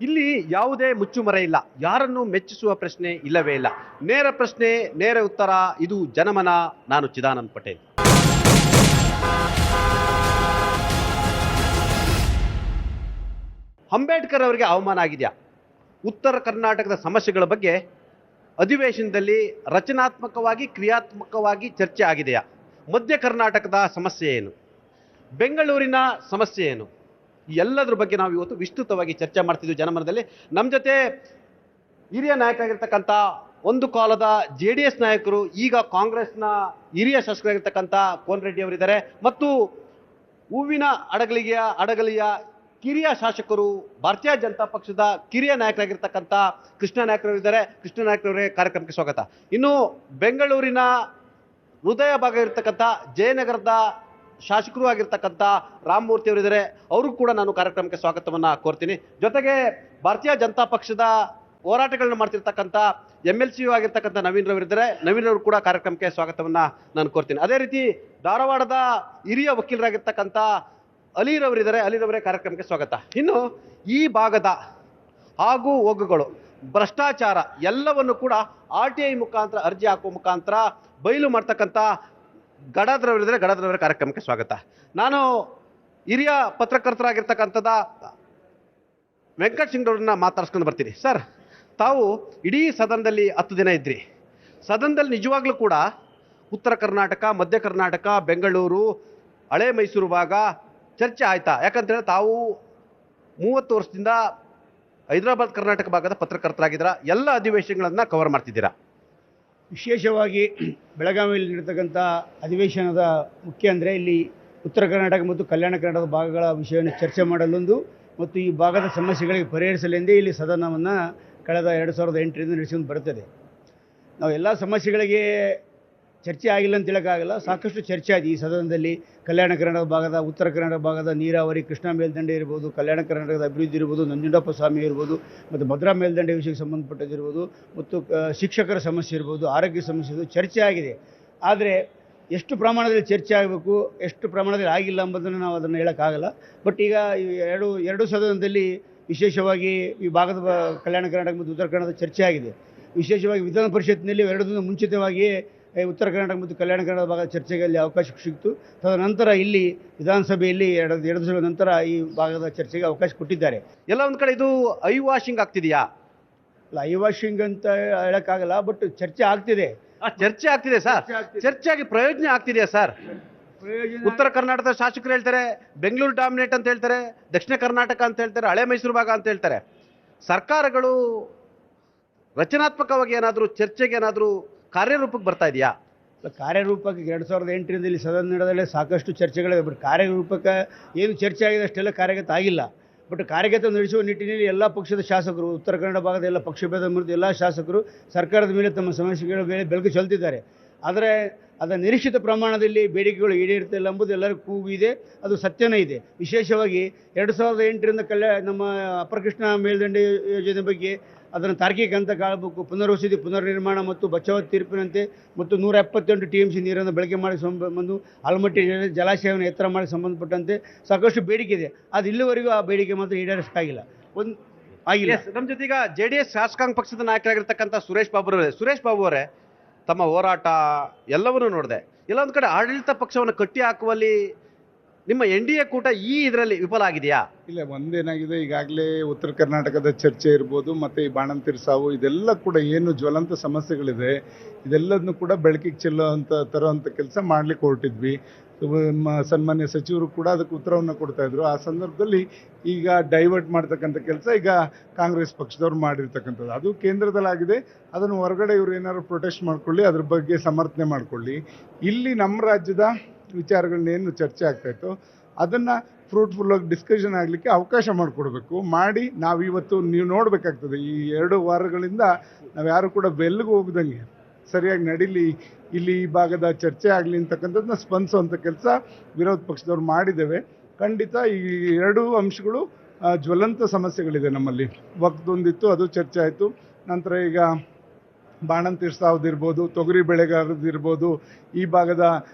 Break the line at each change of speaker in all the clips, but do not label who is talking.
ಇಲ್ಲಿ ಯಾವುದೇ ಮುಚ್ಚುಮರೆ ಇಲ್ಲ, ಯಾರನ್ನು ಮೆಚ್ಚಿಸುವ ಪ್ರಶ್ನೆ ಇಲ್ಲವೇ ಇಲ್ಲ. ನೇರ ಪ್ರಶ್ನೆ, ನೇರ ಉತ್ತರ. ಇದು ಜನಮನ. ನಾನು ಚಿದಾನಂದ್ ಪಟೇಲ್. ಅಂಬೇಡ್ಕರ್ ಅವರಿಗೆ ಅವಮಾನ ಆಗಿದೆಯಾ? ಉತ್ತರ ಕರ್ನಾಟಕದ ಸಮಸ್ಯೆಗಳ ಬಗ್ಗೆ ಅಧಿವೇಶನದಲ್ಲಿ ರಚನಾತ್ಮಕವಾಗಿ, ಕ್ರಿಯಾತ್ಮಕವಾಗಿ ಚರ್ಚೆ ಆಗಿದೆಯಾ? ಮಧ್ಯ ಕರ್ನಾಟಕದ ಸಮಸ್ಯೆ ಏನು, ಬೆಂಗಳೂರಿನ ಸಮಸ್ಯೆ ಏನು, ಎಲ್ಲದರ ಬಗ್ಗೆ ನಾವು ಇವತ್ತು ವಿಸ್ತೃತವಾಗಿ ಚರ್ಚೆ ಮಾಡ್ತಿದ್ವಿ ಜನಮನದಲ್ಲಿ. ನಮ್ಮ ಜೊತೆ ಹಿರಿಯ ನಾಯಕರಾಗಿರ್ತಕ್ಕಂಥ, ಒಂದು ಕಾಲದ JDS ನಾಯಕರು, ಈಗ ಕಾಂಗ್ರೆಸ್ನ ಹಿರಿಯ ಶಾಸಕರಾಗಿರ್ತಕ್ಕಂಥ ಕೋನ್ ರೆಡ್ಡಿ ಅವರಿದ್ದಾರೆ, ಮತ್ತು ಹೂವಿನ ಅಡಗಲಿಯ ಕಿರಿಯ ಶಾಸಕರು, ಭಾರತೀಯ ಜನತಾ ಪಕ್ಷದ ಕಿರಿಯ ನಾಯಕರಾಗಿರ್ತಕ್ಕಂಥ ಕೃಷ್ಣ ನಾಯಕರವರಿದ್ದಾರೆ. ಕೃಷ್ಣ ನಾಯಕರವರೇ, ಕಾರ್ಯಕ್ರಮಕ್ಕೆ ಸ್ವಾಗತ. ಇನ್ನು ಬೆಂಗಳೂರಿನ ಹೃದಯ ಭಾಗ ಇರತಕ್ಕಂಥ ಜಯನಗರದ ಶಾಸಕರು ಆಗಿರ್ತಕ್ಕಂಥ ರಾಮಮೂರ್ತಿ ಅವರಿದ್ದಾರೆ. ಅವರು ಕೂಡ ನಾನು ಕಾರ್ಯಕ್ರಮಕ್ಕೆ ಸ್ವಾಗತವನ್ನು ಕೋರ್ತೀನಿ. ಜೊತೆಗೆ ಭಾರತೀಯ ಜನತಾ ಪಕ್ಷದ ಹೋರಾಟಗಳನ್ನ ಮಾಡ್ತಿರ್ತಕ್ಕಂಥ MLC ಆಗಿರ್ತಕ್ಕಂಥ ನವೀನ್ ರವರಿದ್ದಾರೆ. ನವೀನ್ ಅವರು ಕೂಡ ಕಾರ್ಯಕ್ರಮಕ್ಕೆ ಸ್ವಾಗತವನ್ನು ನಾನು ಕೋರ್ತೀನಿ. ಅದೇ ರೀತಿ ಧಾರವಾಡದ ಹಿರಿಯ ವಕೀಲರಾಗಿರ್ತಕ್ಕಂಥ ಅಲಿರವರಿದ್ದಾರೆ. ಅಲಿರವರೇ, ಕಾರ್ಯಕ್ರಮಕ್ಕೆ ಸ್ವಾಗತ. ಇನ್ನು ಈ ಭಾಗದ ಆಗು ಹೋಗುಗಳು, ಭ್ರಷ್ಟಾಚಾರ ಎಲ್ಲವನ್ನು ಕೂಡ RTI ಮುಖಾಂತರ, ಅರ್ಜಿ ಹಾಕುವ ಮುಖಾಂತರ ಬಯಲು ಮಾಡ್ತಕ್ಕಂಥ ಗಡಾದ್ರವರಿದ್ದಾರೆ. ಗಡಾದ್ರವರ ಕಾರ್ಯಕ್ರಮಕ್ಕೆ ಸ್ವಾಗತ. ನಾನು ಹಿರಿಯ ಪತ್ರಕರ್ತರಾಗಿರ್ತಕ್ಕಂಥದ ವೆಂಕಟ್ ಸಿಂಗ್ ಅವ್ರನ್ನ ಮಾತಾಡ್ಸ್ಕೊಂಡು ಬರ್ತೀನಿ. ಸರ್, ತಾವು ಇಡೀ ಸದನದಲ್ಲಿ 10 ದಿನ ಇದ್ರಿ. ಸದನದಲ್ಲಿ ನಿಜವಾಗ್ಲೂ ಕೂಡ ಉತ್ತರ ಕರ್ನಾಟಕ, ಮಧ್ಯ ಕರ್ನಾಟಕ, ಬೆಂಗಳೂರು, ಹಳೆ ಮೈಸೂರು ಭಾಗ ಚರ್ಚೆ ಆಯ್ತಾ? ಯಾಕಂತೇಳಿ ತಾವು 30 ವರ್ಷದಿಂದ ಹೈದರಾಬಾದ್ ಕರ್ನಾಟಕ ಭಾಗದ ಪತ್ರಕರ್ತರಾಗಿದ್ದೀರಾ, ಎಲ್ಲ ಅಧಿವೇಶನಗಳನ್ನು ಕವರ್ ಮಾಡ್ತಿದ್ದೀರಾ.
ವಿಶೇಷವಾಗಿ ಬೆಳಗಾವಿಯಲ್ಲಿ ನಡೆತಕ್ಕಂಥ ಅಧಿವೇಶನದ ಮುಖ್ಯ ಅಂದರೆ ಇಲ್ಲಿ ಉತ್ತರ ಕರ್ನಾಟಕ ಮತ್ತು ಕಲ್ಯಾಣ ಕರ್ನಾಟಕದ ಭಾಗಗಳ ವಿಷಯವನ್ನು ಚರ್ಚೆ ಮಾಡಲೊಂದು ಮತ್ತು ಈ ಭಾಗದ ಸಮಸ್ಯೆಗಳಿಗೆ ಪರಿಹರಿಸಲೆಂದೇ ಇಲ್ಲಿ ಸದನವನ್ನು ಕಳೆದ 2008ರಿಂದ ನಡೆಸಿಕೊಂಡು ಬರುತ್ತದೆ. ನಾವು ಎಲ್ಲ ಸಮಸ್ಯೆಗಳಿಗೆ ಚರ್ಚೆ ಆಗಿಲ್ಲ ಅಂತ ಹೇಳೋಕ್ಕಾಗಲ್ಲ, ಸಾಕಷ್ಟು ಚರ್ಚೆ ಆಗಿದೆ ಈ ಸದನದಲ್ಲಿ. ಕಲ್ಯಾಣ ಕರ್ನಾಟಕ ಭಾಗದ, ಉತ್ತರ ಕರ್ನಾಟಕ ಭಾಗದ ನೀರಾವರಿ, ಕೃಷ್ಣಾ ಮೇಲ್ದಂಡೆ ಇರ್ಬೋದು, ಕಲ್ಯಾಣ ಕರ್ನಾಟಕದ ಅಭಿವೃದ್ಧಿ ಇರ್ಬೋದು, ನಂಜುಂಡಪ್ಪ ಸ್ವಾಮಿ ಇರ್ಬೋದು, ಮತ್ತು ಭದ್ರಾ ಮೇಲ್ದಂಡೆ ವಿಷಯಕ್ಕೆ ಸಂಬಂಧಪಟ್ಟದಿರ್ಬೋದು, ಮತ್ತು ಶಿಕ್ಷಕರ ಸಮಸ್ಯೆ ಇರ್ಬೋದು, ಆರೋಗ್ಯ ಸಮಸ್ಯೆ ಇರ್ಬೋದು, ಚರ್ಚೆ ಆಗಿದೆ. ಆದರೆ ಎಷ್ಟು ಪ್ರಮಾಣದಲ್ಲಿ ಚರ್ಚೆ ಆಗಬೇಕು, ಎಷ್ಟು ಪ್ರಮಾಣದಲ್ಲಿ ಆಗಿಲ್ಲ ಎಂಬುದನ್ನು ನಾವು ಅದನ್ನು ಹೇಳೋಕ್ಕಾಗಲ್ಲ. ಬಟ್ ಈಗ ಎರಡು ಸದನದಲ್ಲಿ ವಿಶೇಷವಾಗಿ ಈ ಭಾಗದ ಕಲ್ಯಾಣ ಕರ್ನಾಟಕ ಮತ್ತು ಉತ್ತರ ಕರ್ನಾಟಕದ ಚರ್ಚೆ ಆಗಿದೆ. ವಿಶೇಷವಾಗಿ ವಿಧಾನ ಪರಿಷತ್ನಲ್ಲಿ 2 ದಿನ ಮುಂಚಿತವಾಗಿ ಉತ್ತರ ಕರ್ನಾಟಕ ಮತ್ತು ಕಲ್ಯಾಣ ಕರ್ನಾಟಕ ಭಾಗದ ಚರ್ಚೆಗೆ ಅಲ್ಲಿ ಅವಕಾಶ ಸಿಕ್ತು. ತದನಂತರ ಇಲ್ಲಿ ವಿಧಾನಸಭೆಯಲ್ಲಿ 2 ದಿನಗಳ ನಂತರ ಈ ಭಾಗದ ಚರ್ಚೆಗೆ ಅವಕಾಶ ಕೊಟ್ಟಿದ್ದಾರೆ.
ಎಲ್ಲ ಒಂದು ಕಡೆ ಇದು ಐ ವಾಷಿಂಗ್ ಆಗ್ತಿದೆಯಾ?
ಅಲ್ಲ, ಐ ವಾಷಿಂಗ್ ಅಂತ ಹೇಳೋಕ್ಕಾಗಲ್ಲ, ಬಟ್ ಚರ್ಚೆ ಆಗ್ತಿದೆ.
ಚರ್ಚೆ ಆಗ್ತಿದೆ ಸರ್. ಚರ್ಚೆಯಾಗಿ ಪ್ರಯೋಜನ ಆಗ್ತಿದೆಯಾ ಸರ್? ಉತ್ತರ ಕರ್ನಾಟಕದ ಶಾಸಕರು ಹೇಳ್ತಾರೆ ಬೆಂಗಳೂರು ಡಾಮಿನೇಟ್ ಅಂತ ಹೇಳ್ತಾರೆ, ದಕ್ಷಿಣ ಕರ್ನಾಟಕ ಅಂತ ಹೇಳ್ತಾರೆ, ಹಳೆ ಮೈಸೂರು ಭಾಗ ಅಂತ ಹೇಳ್ತಾರೆ. ಸರ್ಕಾರಗಳು ರಚನಾತ್ಮಕವಾಗಿ ಏನಾದರೂ ಚರ್ಚೆಗೆ ಏನಾದರೂ ಕಾರ್ಯರೂಪಕ್ಕೆ ಬರ್ತಾ ಇದೆಯಾ?
ಕಾರ್ಯರೂಪಕ್ಕೆ 2008ರಿಂದ ಇಲ್ಲಿ ಸದನ ನಡೆದಲ್ಲೇ ಸಾಕಷ್ಟು ಚರ್ಚೆಗಳಿವೆ. ಬಟ್ ಕಾರ್ಯರೂಪಕ್ಕೆ ಏನು ಚರ್ಚೆ ಆಗಿದೆ ಅಷ್ಟೆಲ್ಲ ಕಾರ್ಯಗತ ಆಗಿಲ್ಲ. ಬಟ್ ಕಾರ್ಯಗತ ನಡೆಸುವ ನಿಟ್ಟಿನಲ್ಲಿ ಎಲ್ಲ ಪಕ್ಷದ ಶಾಸಕರು, ಉತ್ತರ ಕನ್ನಡ ಭಾಗದ ಎಲ್ಲ ಪಕ್ಷಭೇದ ವಿರುದ್ಧ ಎಲ್ಲ ಶಾಸಕರು ಸರ್ಕಾರದ ಮೇಲೆ ತಮ್ಮ ಸಮಸ್ಯೆಗಳ ಮೇಲೆ ಬೆಳಕು ಚೆಲ್ತಿದ್ದಾರೆ. ಆದರೆ ಅದರ ನಿರೀಕ್ಷಿತ ಪ್ರಮಾಣದಲ್ಲಿ ಬೇಡಿಕೆಗಳು ಈಡೇರುತ್ತಿಲ್ಲ ಎಂಬುದು ಎಲ್ಲರಿಗೂ ಕೂಗು ಇದೆ, ಅದು ಸತ್ಯನೇ ಇದೆ. ವಿಶೇಷವಾಗಿ 2008ರಿಂದ ನಮ್ಮ ಅಪರ ಕೃಷ್ಣಾ ಮೇಲ್ದಂಡೆ ಯೋಜನೆ ಬಗ್ಗೆ ಅದನ್ನು ತಾರ್ಕಿಕ ಅಂತ ಕಾಳಬೇಕು, ಪುನರ್ವಸತಿ, ಪುನರ್ನಿರ್ಮಾಣ ಮತ್ತು ಬಚಾವ್ ತೀರ್ಪಿನಂತೆ ಮತ್ತು 178 TMC ನೀರನ್ನು ಬಳಕೆ ಮಾಡಿ ಸಂಬಂಧ ಆಲಮಟ್ಟಿ ಜಲಾಶಯವನ್ನು ಎತ್ತರ ಮಾಡಿ ಸಂಬಂಧಪಟ್ಟಂತೆ ಸಾಕಷ್ಟು ಬೇಡಿಕೆ ಇದೆ. ಅದು ಇಲ್ಲಿವರೆಗೂ ಆ ಬೇಡಿಕೆ ಮಾತ್ರ ಈಡೇರಿಸಕ್ಕಾಗಿಲ್ಲ. ಆಗಿಲ್ಲ.
ನಮ್ಮ ಜೊತೆಗ JDS ಶಾಸಕಾಂಗ ಪಕ್ಷದ ನಾಯಕರಾಗಿರ್ತಕ್ಕಂಥ ಸುರೇಶ್ ಬಾಬು ಅವರೇ, ತಮ್ಮ ಹೋರಾಟ ಎಲ್ಲವನ್ನೂ ನೋಡಿದೆ. ಎಲ್ಲೊಂದು ಕಡೆ ಆಡಳಿತ ಪಕ್ಷವನ್ನು ಕಟ್ಟಿ ಹಾಕುವಲ್ಲಿ ನಿಮ್ಮ NDA ಕೂಟ ಈ ಇದರಲ್ಲಿ ವಿಫಲ ಆಗಿದೆಯಾ?
ಇಲ್ಲ, ಒಂದೇನಾಗಿದೆ, ಈಗಾಗಲೇ ಉತ್ತರ ಕರ್ನಾಟಕದ ಚರ್ಚೆ ಇರ್ಬೋದು, ಮತ್ತು ಈ ಬಾಣಂತಿರ ಸಾವು, ಇದೆಲ್ಲ ಕೂಡ ಏನು ಜ್ವಲಂತ ಸಮಸ್ಯೆಗಳಿದೆ ಇದೆಲ್ಲದನ್ನು ಕೂಡ ಬೆಳಕಿಗೆ ತರುವಂಥ ಕೆಲಸ ಮಾಡಲಿಕ್ಕೆ ಹೊರಟಿದ್ವಿ. ಸನ್ಮಾನ್ಯ ಸಚಿವರು ಕೂಡ ಅದಕ್ಕೆ ಉತ್ತರವನ್ನು ಕೊಡ್ತಾಯಿದ್ರು. ಆ ಸಂದರ್ಭದಲ್ಲಿ ಈಗ ಡೈವರ್ಟ್ ಮಾಡ್ತಕ್ಕಂಥ ಕೆಲಸ ಈಗ ಕಾಂಗ್ರೆಸ್ ಪಕ್ಷದವ್ರು ಮಾಡಿರ್ತಕ್ಕಂಥದ್ದು, ಅದು ಕೇಂದ್ರದಲ್ಲಾಗಿದೆ. ಅದನ್ನು ಹೊರಗಡೆ ಇವರು ಏನಾದ್ರು ಪ್ರೊಟೆಸ್ಟ್ ಮಾಡ್ಕೊಳ್ಳಿ, ಅದ್ರ ಬಗ್ಗೆ ಸಮರ್ಥನೆ ಮಾಡ್ಕೊಳ್ಳಿ. ಇಲ್ಲಿ ನಮ್ಮ ರಾಜ್ಯದ ವಿಚಾರಗಳನ್ನೇನು ಚರ್ಚೆ ಆಗ್ತಾಯಿತ್ತು ಅದನ್ನು ಫ್ರೂಟ್ಫುಲ್ಲಾಗಿ ಡಿಸ್ಕಷನ್ ಆಗಲಿಕ್ಕೆ ಅವಕಾಶ ಮಾಡಿಕೊಡ್ಬೇಕು. ಮಾಡಿ ನಾವಿವತ್ತು ನೀವು ನೋಡಬೇಕಾಗ್ತದೆ, ಈ 2 ವಾರಗಳಿಂದ ನಾವು ಯಾರು ಕೂಡ ಬೆಲ್ಲಿಗೆ ಹೋಗ್ದಂಗೆ ಸರಿಯಾಗಿ ನಡೀಲಿ, ಇಲ್ಲಿ ಈ ಭಾಗದ ಚರ್ಚೆ ಆಗಲಿ ಅಂತಕ್ಕಂಥದ್ದನ್ನ ಸ್ಪಂದಿಸುವಂಥ ಕೆಲಸ ವಿರೋಧ ಪಕ್ಷದವ್ರು ಮಾಡಿದ್ದೇವೆ. ಖಂಡಿತ ಈ 2 ಅಂಶಗಳು ಜ್ವಲಂತ ಸಮಸ್ಯೆಗಳಿದೆ ನಮ್ಮಲ್ಲಿ. ವಕ್ತೊಂದಿತ್ತು, ಅದು ಚರ್ಚೆ ಆಯಿತು. ನಂತರ ಈಗ ಬಾಣಂತಿರ ಸಾವುದಿರ್ಬೋದು, ತೊಗರಿ ಬೆಳೆಗಾರದಿರ್ಬೋದು, ಈ ಭಾಗದ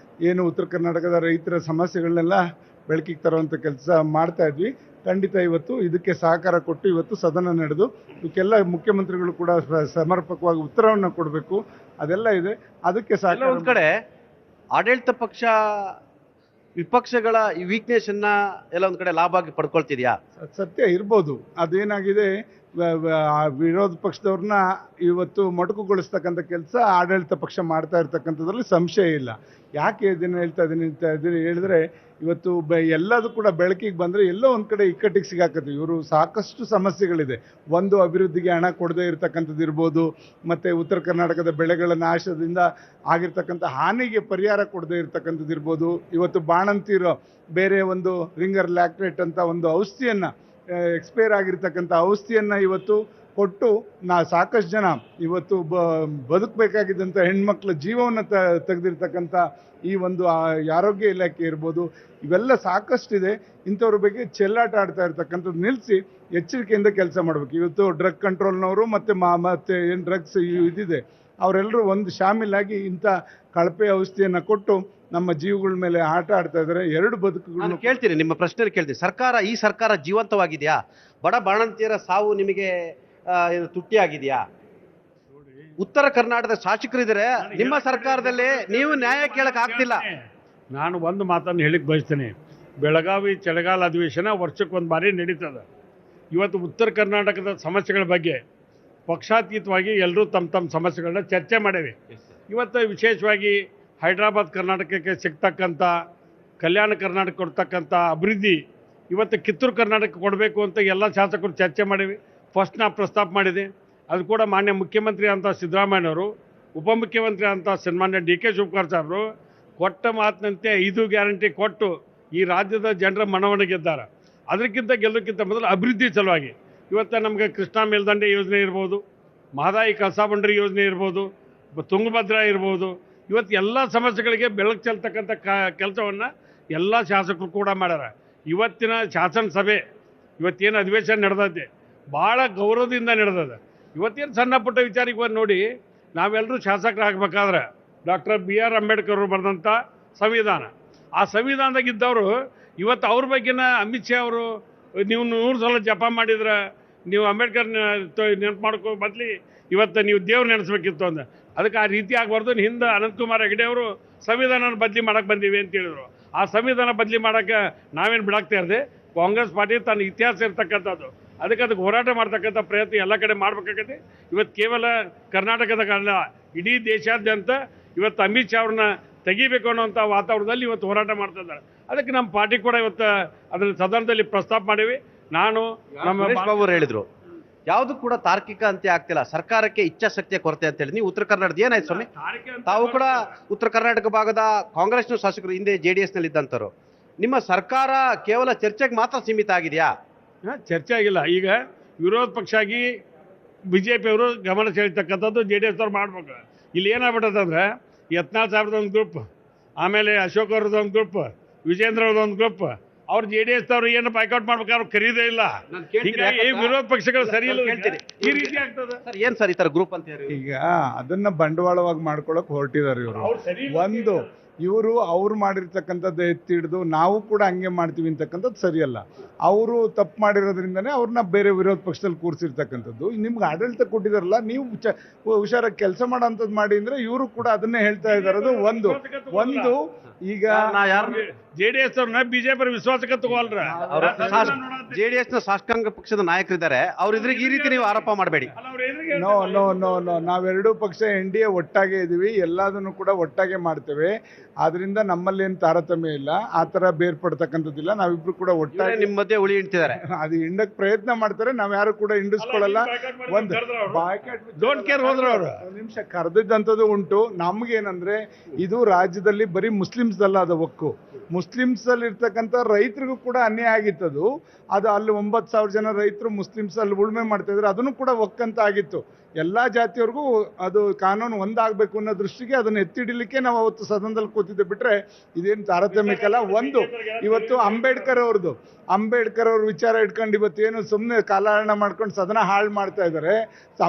ಏನು ಉತ್ತರ ಕರ್ನಾಟಕದ ರೈತರ ಸಮಸ್ಯೆಗಳನ್ನೆಲ್ಲ ಬೆಳಕಿಗೆ ತರುವಂಥ ಕೆಲಸ ಮಾಡ್ತಾಯಿದ್ವಿ. ಖಂಡಿತ ಇವತ್ತು ಇದಕ್ಕೆ ಸಹಕಾರ ಕೊಟ್ಟು ಇವತ್ತು ಸದನ ನಡೆದು ಇದಕ್ಕೆಲ್ಲ ಮುಖ್ಯಮಂತ್ರಿಗಳು ಕೂಡ ಸಮರ್ಪಕವಾಗಿ ಉತ್ತರವನ್ನು ಕೊಡಬೇಕು, ಅದೆಲ್ಲ ಇದೆ. ಅದಕ್ಕೆ
ಎಲ್ಲ
ಸಹಕಾರ
ಒಂದ್ ಕಡೆ ಆಡಳಿತ ಪಕ್ಷ ವಿಪಕ್ಷಗಳ ಈ ವೀಕ್ನೆಸ್ ಅನ್ನ ಎಲ್ಲ ಒಂದ್ ಕಡೆ ಲಾಭ ಆಗಿ ಪಡ್ಕೊಳ್ತಿದ್ಯಾ?
ಸತ್ಯ ಇರ್ಬೋದು. ಅದೇನಾಗಿದೆ, ವಿರೋಧ ಪಕ್ಷದವ್ರನ್ನ ಇವತ್ತು ಮೊಟಕುಗೊಳಿಸ್ತಕ್ಕಂಥ ಕೆಲಸ ಆಡಳಿತ ಪಕ್ಷ ಮಾಡ್ತಾ ಇರ್ತಕ್ಕಂಥದ್ರಲ್ಲಿ ಸಂಶಯ ಇಲ್ಲ. ಯಾಕೆ ಇದನ್ನು ಹೇಳ್ತಾ ಇದ್ದೀನಿ ಹೇಳಿದ್ರೆ, ಇವತ್ತು ಎಲ್ಲದೂ ಕೂಡ ಬೆಳಕಿಗೆ ಬಂದರೆ ಎಲ್ಲೋ ಒಂದು ಕಡೆ ಇಕ್ಕಟ್ಟಿಗೆ ಸಿಗಾಕತ್ತೀವಿ. ಇವರು ಸಾಕಷ್ಟು ಸಮಸ್ಯೆಗಳಿದೆ. ಒಂದು, ಅಭಿವೃದ್ಧಿಗೆ ಹಣ ಕೊಡದೇ ಇರತಕ್ಕಂಥದ್ದು ಇರ್ಬೋದು, ಮತ್ತು ಉತ್ತರ ಕರ್ನಾಟಕದ ಬೆಳೆಗಳ ನಾಶದಿಂದ ಆಗಿರ್ತಕ್ಕಂಥ ಹಾನಿಗೆ ಪರಿಹಾರ ಕೊಡದೇ ಇರತಕ್ಕಂಥದ್ದು ಇರ್ಬೋದು. ಇವತ್ತು ಬಾಣಂತಿರೋ ಬೇರೆ ಒಂದು ರಿಂಗರ್ ಲ್ಯಾಕ್ಟೇಟ್ ಅಂತ ಒಂದು ಔಷಧಿಯನ್ನು, ಎಕ್ಸ್ಪೈರ್ ಆಗಿರ್ತಕ್ಕಂಥ ಔಷಧಿಯನ್ನು ಇವತ್ತು ಕೊಟ್ಟು ಸಾಕಷ್ಟು ಜನ ಇವತ್ತು ಬದುಕಬೇಕಾಗಿದ್ದಂಥ ಹೆಣ್ಮಕ್ಳ ಜೀವವನ್ನು ತೆಗೆದಿರ್ತಕ್ಕಂಥ ಈ ಒಂದು ಆರೋಗ್ಯ ಇಲಾಖೆ ಇರ್ಬೋದು, ಇವೆಲ್ಲ ಸಾಕಷ್ಟಿದೆ. ಇಂಥವ್ರ ಬಗ್ಗೆ ಚೆಲ್ಲಾಟ ಆಡ್ತಾ ಇರ್ತಕ್ಕಂಥದ್ದು ನಿಲ್ಲಿಸಿ ಎಚ್ಚರಿಕೆಯಿಂದ ಕೆಲಸ ಮಾಡಬೇಕು. ಇವತ್ತು ಡ್ರಗ್ ಕಂಟ್ರೋಲ್ನವರು ಮತ್ತು ಏನು ಡ್ರಗ್ಸ್ ಇದಿದೆ ಅವರೆಲ್ಲರೂ ಒಂದು ಶಾಮೀಲಾಗಿ ಇಂಥ ಕಳಪೆ ಔಷಧಿಯನ್ನು ಕೊಟ್ಟು ನಮ್ಮ ಜೀವಗಳ ಮೇಲೆ ಆಟ ಆಡ್ತಾ ಇದ್ದಾರೆ. ಎರಡು ಬದುಕುಗಳು
ಕೇಳ್ತೀನಿ, ನಿಮ್ಮ ಪ್ರಶ್ನೆ ಕೇಳ್ತೀನಿ. ಈ ಸರ್ಕಾರ ಜೀವಂತವಾಗಿದೆಯಾ? ಬಡ ಬಾಣಂತಿಯರ ಸಾವು ನಿಮಗೆ ತುಟ್ಟಿಯಾಗಿದೆಯಾ? ಉತ್ತರ ಕರ್ನಾಟಕದ ಶಾಸಕರಿದ್ದಾರೆ, ನಿಮ್ಮ ಸರ್ಕಾರದಲ್ಲಿ ನೀವು ನ್ಯಾಯ ಕೇಳಕ್ ಆಗ್ತಿಲ್ಲ.
ನಾನು ಒಂದು ಮಾತನ್ನು ಹೇಳಿಕ್ ಬಯಸ್ತೇನೆ. ಬೆಳಗಾವಿ ಚಳಿಗಾಲ ಅಧಿವೇಶನ ವರ್ಷಕ್ಕೊಂದು ಬಾರಿ ನಡೀತದೆ. ಇವತ್ತು ಉತ್ತರ ಕರ್ನಾಟಕದ ಸಮಸ್ಯೆಗಳ ಬಗ್ಗೆ ಪಕ್ಷಾತೀತವಾಗಿ ಎಲ್ಲರೂ ತಮ್ಮ ಸಮಸ್ಯೆಗಳನ್ನ ಚರ್ಚೆ ಮಾಡೇವೆ. ಇವತ್ತು ವಿಶೇಷವಾಗಿ ಹೈದರಾಬಾದ್ ಕರ್ನಾಟಕಕ್ಕೆ ಸಿಗ್ತಕ್ಕಂಥ, ಕಲ್ಯಾಣ ಕರ್ನಾಟಕ ಕೊಡ್ತಕ್ಕಂಥ ಅಭಿವೃದ್ಧಿ ಇವತ್ತು ಕಿತ್ತೂರು ಕರ್ನಾಟಕ ಕೊಡಬೇಕು ಅಂತ ಎಲ್ಲ ಶಾಸಕರು ಚರ್ಚೆ ಮಾಡೀವಿ. ಫಸ್ಟ್ ನಾ ಪ್ರಸ್ತಾಪ ಮಾಡಿದೆ. ಅದು ಕೂಡ ಮಾನ್ಯ ಮುಖ್ಯಮಂತ್ರಿ ಅಂತ ಸಿದ್ದರಾಮಯ್ಯನವರು, ಉಪಮುಖ್ಯಮಂತ್ರಿ ಅಂತ ಸನ್ಮಾನ್ಯ ಡಿ.ಕೆ. ಶಿವಕುಮಾರ್ ಸಾಹೇಬರು ಕೊಟ್ಟ ಮಾತಿನಂತೆ 5 ಗ್ಯಾರಂಟಿ ಕೊಟ್ಟು ಈ ರಾಜ್ಯದ ಜನರ ಮನವನ್ನು ಗೆದ್ದಾರೆ. ಗೆಲ್ಲೋಕ್ಕಿಂತ ಮೊದಲು ಅಭಿವೃದ್ಧಿ ಸಲುವಾಗಿ ಇವತ್ತು ನಮಗೆ ಕೃಷ್ಣಾ ಮೇಲ್ದಂಡೆ ಯೋಜನೆ ಇರ್ಬೋದು, ಮಹದಾಯಿ ಕಳಸಾ ಬಂಡರಿ ಯೋಜನೆ ಇರ್ಬೋದು, ತುಂಗಭದ್ರಾ ಇರ್ಬೋದು, ಇವತ್ತು ಎಲ್ಲ ಸಮಸ್ಯೆಗಳಿಗೆ ಬೆಳಕು ಚೆಲ್ತಕ್ಕಂಥ ಕೆಲಸವನ್ನು ಎಲ್ಲ ಶಾಸಕರು ಕೂಡ ಮಾಡ್ಯಾರ. ಇವತ್ತಿನ ಶಾಸನ ಸಭೆ ಇವತ್ತೇನು ಅಧಿವೇಶನ ನಡೆದೈತೆ ಭಾಳ ಗೌರವದಿಂದ ನಡೆದದ. ಇವತ್ತೇನು ಸಣ್ಣ ಪುಟ್ಟ ವಿಚಾರಕ್ಕೆ ನೋಡಿ, ನಾವೆಲ್ಲರೂ ಶಾಸಕರಾಗಬೇಕಾದ್ರೆ ಡಾಕ್ಟರ್ B.R. ಅಂಬೇಡ್ಕರ್ ಅವರು ಬರೆದಂಥ ಸಂವಿಧಾನ, ಆ ಸಂವಿಧಾನದಾಗಿದ್ದವರು ಇವತ್ತು ಅವ್ರ ಬಗ್ಗೆನ ಅಮಿತ್ ಶಾ ಅವರು ನೀವು 100 ಸಲ ಜಪ ಮಾಡಿದ್ರೆ ನೀವು ಅಂಬೇಡ್ಕರ್ ನೆನಪು ಮಾಡ್ಕೋ ಬದಲಿ ಇವತ್ತು ನೀವು ದೇವ್ರು ನೆನೆಸ್ಬೇಕಿತ್ತು ಅಂದ. ಅದಕ್ಕೆ ಆ ರೀತಿ ಆಗಬಾರ್ದು. ಹಿಂದೆ ಅನಂತಕುಮಾರ್ ಹೆಗಡೆ ಅವರು ಸಂವಿಧಾನ ಬದಲಿ ಮಾಡಕ್ಕೆ ಬಂದೀವಿ ಅಂತ ಹೇಳಿದ್ರು. ಆ ಸಂವಿಧಾನ ಬದಲಿ ಮಾಡೋಕ್ಕೆ ನಾವೇನು ಬಿಡಾಕ್ತಾ ಇರದೆ, ಕಾಂಗ್ರೆಸ್ ಪಾರ್ಟಿ ತನ್ನ ಇತಿಹಾಸ ಇರ್ತಕ್ಕಂಥದ್ದು, ಅದಕ್ಕೆ ಹೋರಾಟ ಮಾಡ್ತಕ್ಕಂಥ ಪ್ರಯತ್ನ ಎಲ್ಲ ಕಡೆ ಮಾಡ್ಬೇಕಾಗತ್ತೆ. ಇವತ್ತು ಕೇವಲ ಕರ್ನಾಟಕದಾಗಲ್ಲ, ಇಡೀ ದೇಶಾದ್ಯಂತ ಇವತ್ತು ಅಮಿತ್ ಶಾ ಅವ್ರನ್ನ ತೆಗಿಬೇಕು ಅನ್ನೋಂಥ ವಾತಾವರಣದಲ್ಲಿ ಇವತ್ತು ಹೋರಾಟ ಮಾಡ್ತಾ ಇದ್ದಾರೆ. ಅದಕ್ಕೆ ನಮ್ಮ ಪಾರ್ಟಿ ಕೂಡ ಇವತ್ತು ಅದನ್ನು ಸದನದಲ್ಲಿ ಪ್ರಸ್ತಾಪ ಮಾಡೀವಿ. ನಾನು ನಮ್ಮ
ಬಾಬು ಅವರು ಹೇಳಿದ್ರು, ಯಾವುದು ಕೂಡ ತಾರ್ಕಿಕ ಅಂತ್ಯ ಆಗ್ತಿಲ್ಲ, ಸರ್ಕಾರಕ್ಕೆ ಇಚ್ಛಾಶಕ್ತಿಯ ಕೊರತೆ ಅಂತ ಹೇಳಿ. ನೀವು ಉತ್ತರ ಕರ್ನಾಟಕದ ಏನಾಯ್ತು ಸ್ವಾಮಿ? ತಾವು ಕೂಡ ಉತ್ತರ ಕರ್ನಾಟಕ ಭಾಗದ ಕಾಂಗ್ರೆಸ್ನ ಶಾಸಕರು, ಹಿಂದೆ JDS ನಲ್ಲಿ ಇದ್ದಂಥವ್ರು. ನಿಮ್ಮ ಸರ್ಕಾರ ಕೇವಲ ಚರ್ಚೆಗೆ ಮಾತ್ರ ಸೀಮಿತ ಆಗಿದೆಯಾ?
ಚರ್ಚೆ ಆಗಿಲ್ಲ. ಈಗ ವಿರೋಧ ಪಕ್ಷ ಆಗಿ BJP ಅವರು ಗಮನ ಸೆಳೀತಕ್ಕಂಥದ್ದು JDS ಅವ್ರು ಮಾಡ್ಬೇಕು. ಇಲ್ಲಿ ಏನಾಗ್ಬಿಟ್ಟದಂದ್ರೆ, ಯತ್ನಾಳ್ ಸಾಹೇಬ್ರದ್ದು ಒಂದು ಗ್ರೂಪ್, ಆಮೇಲೆ ಅಶೋಕ್ ಅವ್ರದ್ದು ಒಂದು ಗ್ರೂಪ್, ವಿಜೇಂದ್ರ ಅವ್ರದ್ದು ಒಂದು ಗ್ರೂಪ್, ಅವ್ರು JDS ಅವ್ರು ಏನು ಬೈಕೌಟ್ ಮಾಡ್ಬೇಕಾದ್ರೆ ಕರೀದೇ ಇಲ್ಲ. ಹೀಗಾಗಿ ವಿರೋಧ ಪಕ್ಷಗಳು ಸರಿ ಇಲ್ಲ, ಈ ರೀತಿ ಆಗ್ತದೆ.
ಸರ್, ಏನ್ ಸರ್ ಈ ತರ ಗ್ರೂಪ್ ಅಂತ ಹೇಳಿ?
ಈಗ ಅದನ್ನ ಬಂಡವಾಳವಾಗಿ ಮಾಡ್ಕೊಳಕ್ ಹೊರಟಿದ್ದಾರೆ ಇವರು. ಇವರು ಅವ್ರು ಮಾಡಿರ್ತಕ್ಕಂಥದ್ದು ಎತ್ತಿ ಹಿಡಿದು ನಾವು ಕೂಡ ಹಂಗೆ ಮಾಡ್ತೀವಿ ಅಂತಕ್ಕಂಥದ್ದು ಸರಿಯಲ್ಲ. ಅವರು ತಪ್ಪು ಮಾಡಿರೋದ್ರಿಂದನೇ ಅವ್ರನ್ನ ಬೇರೆ ವಿರೋಧ ಪಕ್ಷದಲ್ಲಿ ಕೂರಿಸಿರ್ತಕ್ಕಂಥದ್ದು. ನಿಮ್ಗೆ ಆಡಳಿತ ಕೊಟ್ಟಿದಾರಲ್ಲ, ನೀವು ಹುಷಾರಾಗಿ ಕೆಲಸ ಮಾಡೋ ಅಂಥದ್ದು ಮಾಡಿ ಅಂದರೆ ಇವರು ಕೂಡ ಅದನ್ನೇ ಹೇಳ್ತಾ ಇದ್ದಾರದು. ಒಂದು ಈಗ
JDS ಅವ್ರನ್ನ BJP ವಿಶ್ವಾಸಕ್ಕೆ ತಗೋಲ್ರ.
JDS ನ ಶಾಸಕಾಂಗ ಪಕ್ಷದ ನಾಯಕರಿದ್ದಾರೆ, ಅವ್ರ ಎದುರಿಗೆ ಈ ರೀತಿ ನೀವು ಆರೋಪ ಮಾಡಬೇಡಿ.
ನೋ, ನಾವೆರಡೂ ಪಕ್ಷ NDA ಒಟ್ಟಾಗೆ ಇದೀವಿ, ಎಲ್ಲದನ್ನು ಕೂಡ ಒಟ್ಟಾಗೆ ಮಾಡ್ತೇವೆ. ಆದ್ರಿಂದ ನಮ್ಮಲ್ಲಿ ಏನು ತಾರತಮ್ಯ ಇಲ್ಲ, ಆ ಥರ ಬೇರ್ಪಡ್ತಕ್ಕಂಥದ್ದಿಲ್ಲ. ನಾವಿಬ್ರು ಕೂಡ ಒಟ್ಟಾಗಿ
ನಿಮ್ಮ ಮಧ್ಯೆ ಉಳಿ ಹಿಂಡ್ತಿದ್ದಾರೆ.
ಅದು ಹಿಂಡಕ್ ಪ್ರಯತ್ನ ಮಾಡ್ತಾರೆ, ನಾವ್ ಯಾರು ಕೂಡ ಹಿಂಡಿಸ್ಕೊಳ್ಳಲ್ಲ. ಒಂದು
ಡೋಂಟ್ ಕೇರ್ ಹೋದ್ರು ಅವರು.
ಒಂದು ನಿಮಿಷ ಕರೆದಿದ್ದಂಥದ್ದು ಉಂಟು. ನಮ್ಗೇನಂದ್ರೆ, ಇದು ರಾಜ್ಯದಲ್ಲಿ ಬರೀ ಮುಸ್ಲಿಮ್ಸ್ ಅಲ್ಲ, ಅದು ಒಕ್ಕು ಮುಸ್ಲಿಮ್ಸ್ ಅಲ್ಲಿ ಇರ್ತಕ್ಕಂಥ ರೈತರಿಗೂ ಕೂಡ ಅನ್ಯಾಯ ಆಗಿತ್ತದು. ಅದು ಅಲ್ಲಿ 9,000 ಜನ ರೈತರು ಮುಸ್ಲಿಮ್ಸ್ ಅಲ್ಲಿ ಉಳುಮೆ ಮಾಡ್ತಾ ಇದ್ರು, ಅದನ್ನು ಕೂಡ ಒಕ್ಕಂತ ಆಗಿತ್ತು. ಎಲ್ಲ ಜಾತಿಯವ್ರಿಗೂ ಅದು ಕಾನೂನು ಒಂದಾಗಬೇಕು ಅನ್ನೋ ದೃಷ್ಟಿಗೆ ಅದನ್ನು ಎತ್ತಿಡಿಲಿಕ್ಕೆ ನಾವು ಅವತ್ತು ಸದನದಲ್ಲಿ ಕೂತಿದ್ದೆ. ಬಿಟ್ರೆ ಇದೇನು ತಾರತಮ್ಯಕ್ಕಲ್ಲ. ಒಂದು, ಇವತ್ತು ಅಂಬೇಡ್ಕರ್ ಅವ್ರ ವಿಚಾರ ಇಟ್ಕೊಂಡು ಇವತ್ತೇನು ಸುಮ್ಮನೆ ಕಾಲಹರಣ ಮಾಡ್ಕೊಂಡು ಸದನ ಹಾಳು ಮಾಡ್ತಾ ಇದ್ದಾರೆ.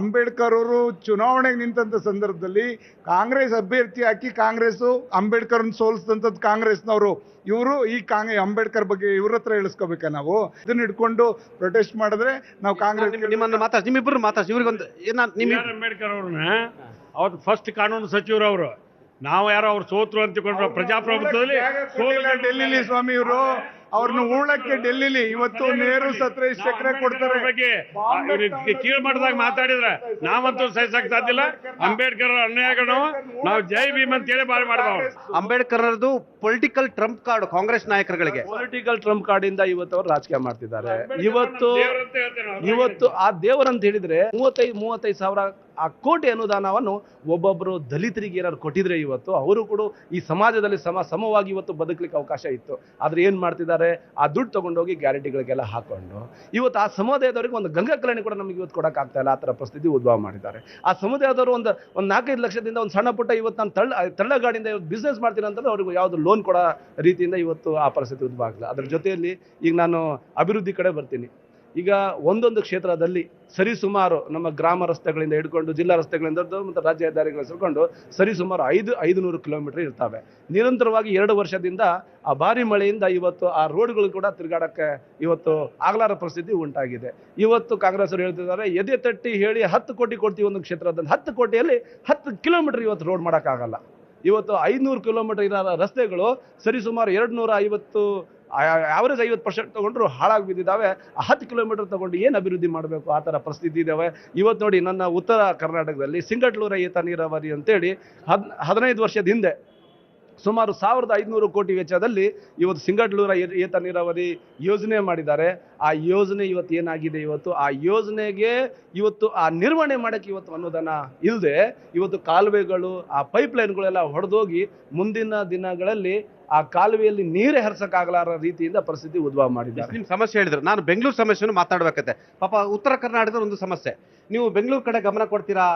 ಅಂಬೇಡ್ಕರ್ ಅವರು ಚುನಾವಣೆಗೆ ನಿಂತಂಥ ಸಂದರ್ಭದಲ್ಲಿ ಕಾಂಗ್ರೆಸ್ ಅಭ್ಯರ್ಥಿ ಹಾಕಿ ಕಾಂಗ್ರೆಸ್ಸು ಅಂಬೇಡ್ಕರ್ನ ಸೋಲಿಸಿದಂಥದ್ದು ಕಾಂಗ್ರೆಸ್ನವರು. ಇವರು ಈ ಅಂಬೇಡ್ಕರ್ ಬಗ್ಗೆ ಇವ್ರ ಹತ್ರ ಇಳಿಸ್ಕೋಬೇಕಾ ನಾವು? ಇದನ್ನ ಇಟ್ಕೊಂಡು ಪ್ರೊಟೆಸ್ಟ್ ಮಾಡಿದ್ರೆ ನಾವು ಕಾಂಗ್ರೆಸ್
ನಿಮ್ಮನ್ನ ಮಾತಾಡ್ಸಿ, ನಿಮ್ಮಿಬ್ಬರು ಮಾತಾಡ್ಸಿ, ಇವ್ರಿಗೊಂದು
ಅಂಬೇಡ್ಕರ್ ಅವ್ರನ್ನ ಅವತ್ತು ಫಸ್ಟ್ ಕಾನೂನು ಸಚಿವರು ಅವರು. ನಾವು ಯಾರೋ ಅವ್ರು ಸೋತ್ರು ಅಂತಿಕೊಂಡ್ರು ಪ್ರಜಾಪ್ರಭುತ್ವದಲ್ಲಿ.
ಡೆಲ್ಲಿಲಿ ಸ್ವಾಮಿ ಇವರು ಅವ್ರನ್ನ ಉಳ್ಳಕ್ಕೆ ಡೆಲ್ಲಿಲಿ ಇವತ್ತು ನೆಹರು ಸತ್ರ ಇಷ್ಟು ಎಕರೆ ಕೊಡ್ತಾರೆ.
ಬಗ್ಗೆ ಕೀಳು ಮಾಡಿದಾಗ ಮಾತಾಡಿದ್ರೆ ನಾವಂತೂ ಸಹಿಸಕ್ ಸಾಧ್ಯಲ್ಲ. ಅಂಬೇಡ್ಕರ್ ಅನ್ಯಾಯಗಳು ನಾವು ಜೈ ಭೀಮ್ ಅಂತ ಹೇಳಿ ಬಾಳ್ ಮಾಡಿದವರು.
ಅಂಬೇಡ್ಕರ್ ಅವರದು ಪೊಲಿಟಿಕಲ್ ಟ್ರಂಪ್ ಕಾರ್ಡ್ ಕಾಂಗ್ರೆಸ್ ನಾಯಕರುಗಳಿಗೆ.
ಪೊಲಿಟಿಕಲ್ ಟ್ರಂಪ್ ಕಾರ್ಡ್ ಇಂದ ಇವತ್ತು ಅವರು ರಾಜಕೀಯ ಮಾಡ್ತಿದ್ದಾರೆ. ಇವತ್ತು ಆ ದೇವರಂತ ಹೇಳಿದ್ರೆ 35 ಸಾವಿರ ಆ ಕೋಟಿ ಅನುದಾನವನ್ನು ಒಬ್ಬೊಬ್ಬರು ದಲಿತರಿಗೆ ಏನಾದ್ರು ಕೊಟ್ಟಿದ್ರೆ ಇವತ್ತು ಅವರು ಕೂಡ ಈ ಸಮಾಜದಲ್ಲಿ ಸಮವಾಗಿ ಇವತ್ತು ಬದುಕಲಿಕ್ಕೆ ಅವಕಾಶ ಇತ್ತು. ಆದ್ರೆ ಏನ್ ಮಾಡ್ತಿದ್ದಾರೆ, ಆ ದುಡ್ಡು ತಗೊಂಡೋಗಿ ಗ್ಯಾರಂಟಿಗಳಿಗೆಲ್ಲ ಹಾಕೊಂಡು ಇವತ್ತು ಆ ಸಮುದಾಯದವರಿಗೆ ಒಂದು ಗಂಗಾ ಕಲ್ಯಾಣಿ ಕೂಡ ನಮಗೆ ಇವತ್ತು ಕೊಡಕ್ ಆಗ್ತಾ ಇಲ್ಲ. ಆ ತರ ಪರಿಸ್ಥಿತಿ ಉದ್ಭವ ಮಾಡಿದ್ದಾರೆ. ಆ ಸಮುದಾಯದವರು ಒಂದು 4-5 ಲಕ್ಷದಿಂದ ಒಂದು ಸಣ್ಣ ಪುಟ್ಟ ಇವತ್ತು ನಾನು ತಳ್ಳಗಾಡಿಯಿಂದ ಇವತ್ತು ಬಿಸ್ನೆಸ್ ಮಾಡ್ತೀನಿ ಅಂತಂದ್ರೆ ಅವ್ರಿಗೆ ಯಾವ್ದು ಲೋನ್ ಕೊಡೋ ರೀತಿಯಿಂದ ಇವತ್ತು ಆ ಪರಿಸ್ಥಿತಿ ಉದ್ಭವ ಆಗಿಲ್ಲ. ಅದ್ರ ಜೊತೆಯಲ್ಲಿ ಈಗ ನಾನು ಅಭಿವೃದ್ಧಿ ಕಡೆ ಬರ್ತೀನಿ. ಈಗ ಒಂದೊಂದು ಕ್ಷೇತ್ರದಲ್ಲಿ ಸರಿಸುಮಾರು ನಮ್ಮ ಗ್ರಾಮ ರಸ್ತೆಗಳಿಂದ ಹಿಡ್ಕೊಂಡು ಜಿಲ್ಲಾ ರಸ್ತೆಗಳಿಂದ ಮತ್ತು ರಾಜ್ಯ ಹೆದ್ದಾರಿಗಳು ಸೇರ್ಕೊಂಡು ಸರಿಸುಮಾರು 500 ಕಿಲೋಮೀಟರ್ ಇರ್ತವೆ. ನಿರಂತರವಾಗಿ 2 ವರ್ಷದಿಂದ ಆ ಭಾರಿ ಮಳೆಯಿಂದ ಇವತ್ತು ಆ ರೋಡ್ಗಳು ಕೂಡ ತಿರುಗಾಡಕ್ಕೆ ಇವತ್ತು ಆಗಲಾರ ಪರಿಸ್ಥಿತಿ ಉಂಟಾಗಿದೆ. ಇವತ್ತು ಕಾಂಗ್ರೆಸ್ ಅವರು ಹೇಳ್ತಿದ್ದಾರೆ ಎದೆ ತಟ್ಟಿ ಹೇಳಿ 10 ಕೋಟಿ ಕೊಡ್ತೀವಿ ಒಂದು ಕ್ಷೇತ್ರದಲ್ಲಿ. 10 ಕೋಟಿಯಲ್ಲಿ 10 ಕಿಲೋಮೀಟರ್ ಇವತ್ತು ರೋಡ್ ಮಾಡೋಕ್ಕಾಗಲ್ಲ. ಇವತ್ತು 500 ಕಿಲೋಮೀಟರ್ ಇರೋ ರಸ್ತೆಗಳು ಸರಿಸುಮಾರು 250 ಆವರೇಜ್ 50% ತಗೊಂಡ್ರು ಹಾಳಾಗಿ ಬಿದ್ದಿದ್ದಾವೆ. 10 ಕಿಲೋಮೀಟರ್ ತಗೊಂಡು ಏನು ಅಭಿವೃದ್ಧಿ ಮಾಡಬೇಕು, ಆ ಥರ ಪರಿಸ್ಥಿತಿ ಇದ್ದಾವೆ. ಇವತ್ತು ನೋಡಿ, ನನ್ನ ಉತ್ತರ ಕರ್ನಾಟಕದಲ್ಲಿ ಸಿಂಗಟ್ಲೂರ ಏತ ನೀರಾವರಿ ಅಂತೇಳಿ 15 ವರ್ಷದ ಹಿಂದೆ ಸುಮಾರು 1500 ಕೋಟಿ ವೆಚ್ಚದಲ್ಲಿ ಇವತ್ತು ಸಿಂಗಟ್ಲೂರ ಏತ ನೀರಾವರಿ ಯೋಜನೆ ಮಾಡಿದ್ದಾರೆ. ಆ ಯೋಜನೆ ಇವತ್ತು ಏನಾಗಿದೆ, ಇವತ್ತು ಆ ಯೋಜನೆಗೆ ಇವತ್ತು ಆ ನಿರ್ವಹಣೆ ಮಾಡೋಕ್ಕೆ ಇವತ್ತು ಅನುದಾನ ಇಲ್ಲದೆ ಇವತ್ತು ಕಾಲುವೆಗಳು ಆ ಪೈಪ್ ಲೈನ್ಗಳೆಲ್ಲ ಹೊಡೆದೋಗಿ ಮುಂದಿನ ದಿನಗಳಲ್ಲಿ ಆ ಕಾಲುವೆಯಲ್ಲಿ ನೀರೇ ಹರಿಸಕ್ಕಾಗಲಾರ ರೀತಿಯಿಂದ ಪರಿಸ್ಥಿತಿ ಉದ್ಭವ ಮಾಡಿದ್ದಾರೆ.
ನಿಮ್ಮ ಸಮಸ್ಯೆ ಹೇಳಿದ್ರು, ನಾನು ಬೆಂಗಳೂರು ಸಮಸ್ಯೆಯನ್ನು ಮಾತಾಡಬೇಕತ್ತೆ. ಪಾಪ ಉತ್ತರ ಕರ್ನಾಟಕದ ಒಂದು ಸಮಸ್ಯೆ, ನೀವು ಬೆಂಗಳೂರು ಕಡೆ ಗಮನ ಕೊಡ್ತೀರಾ,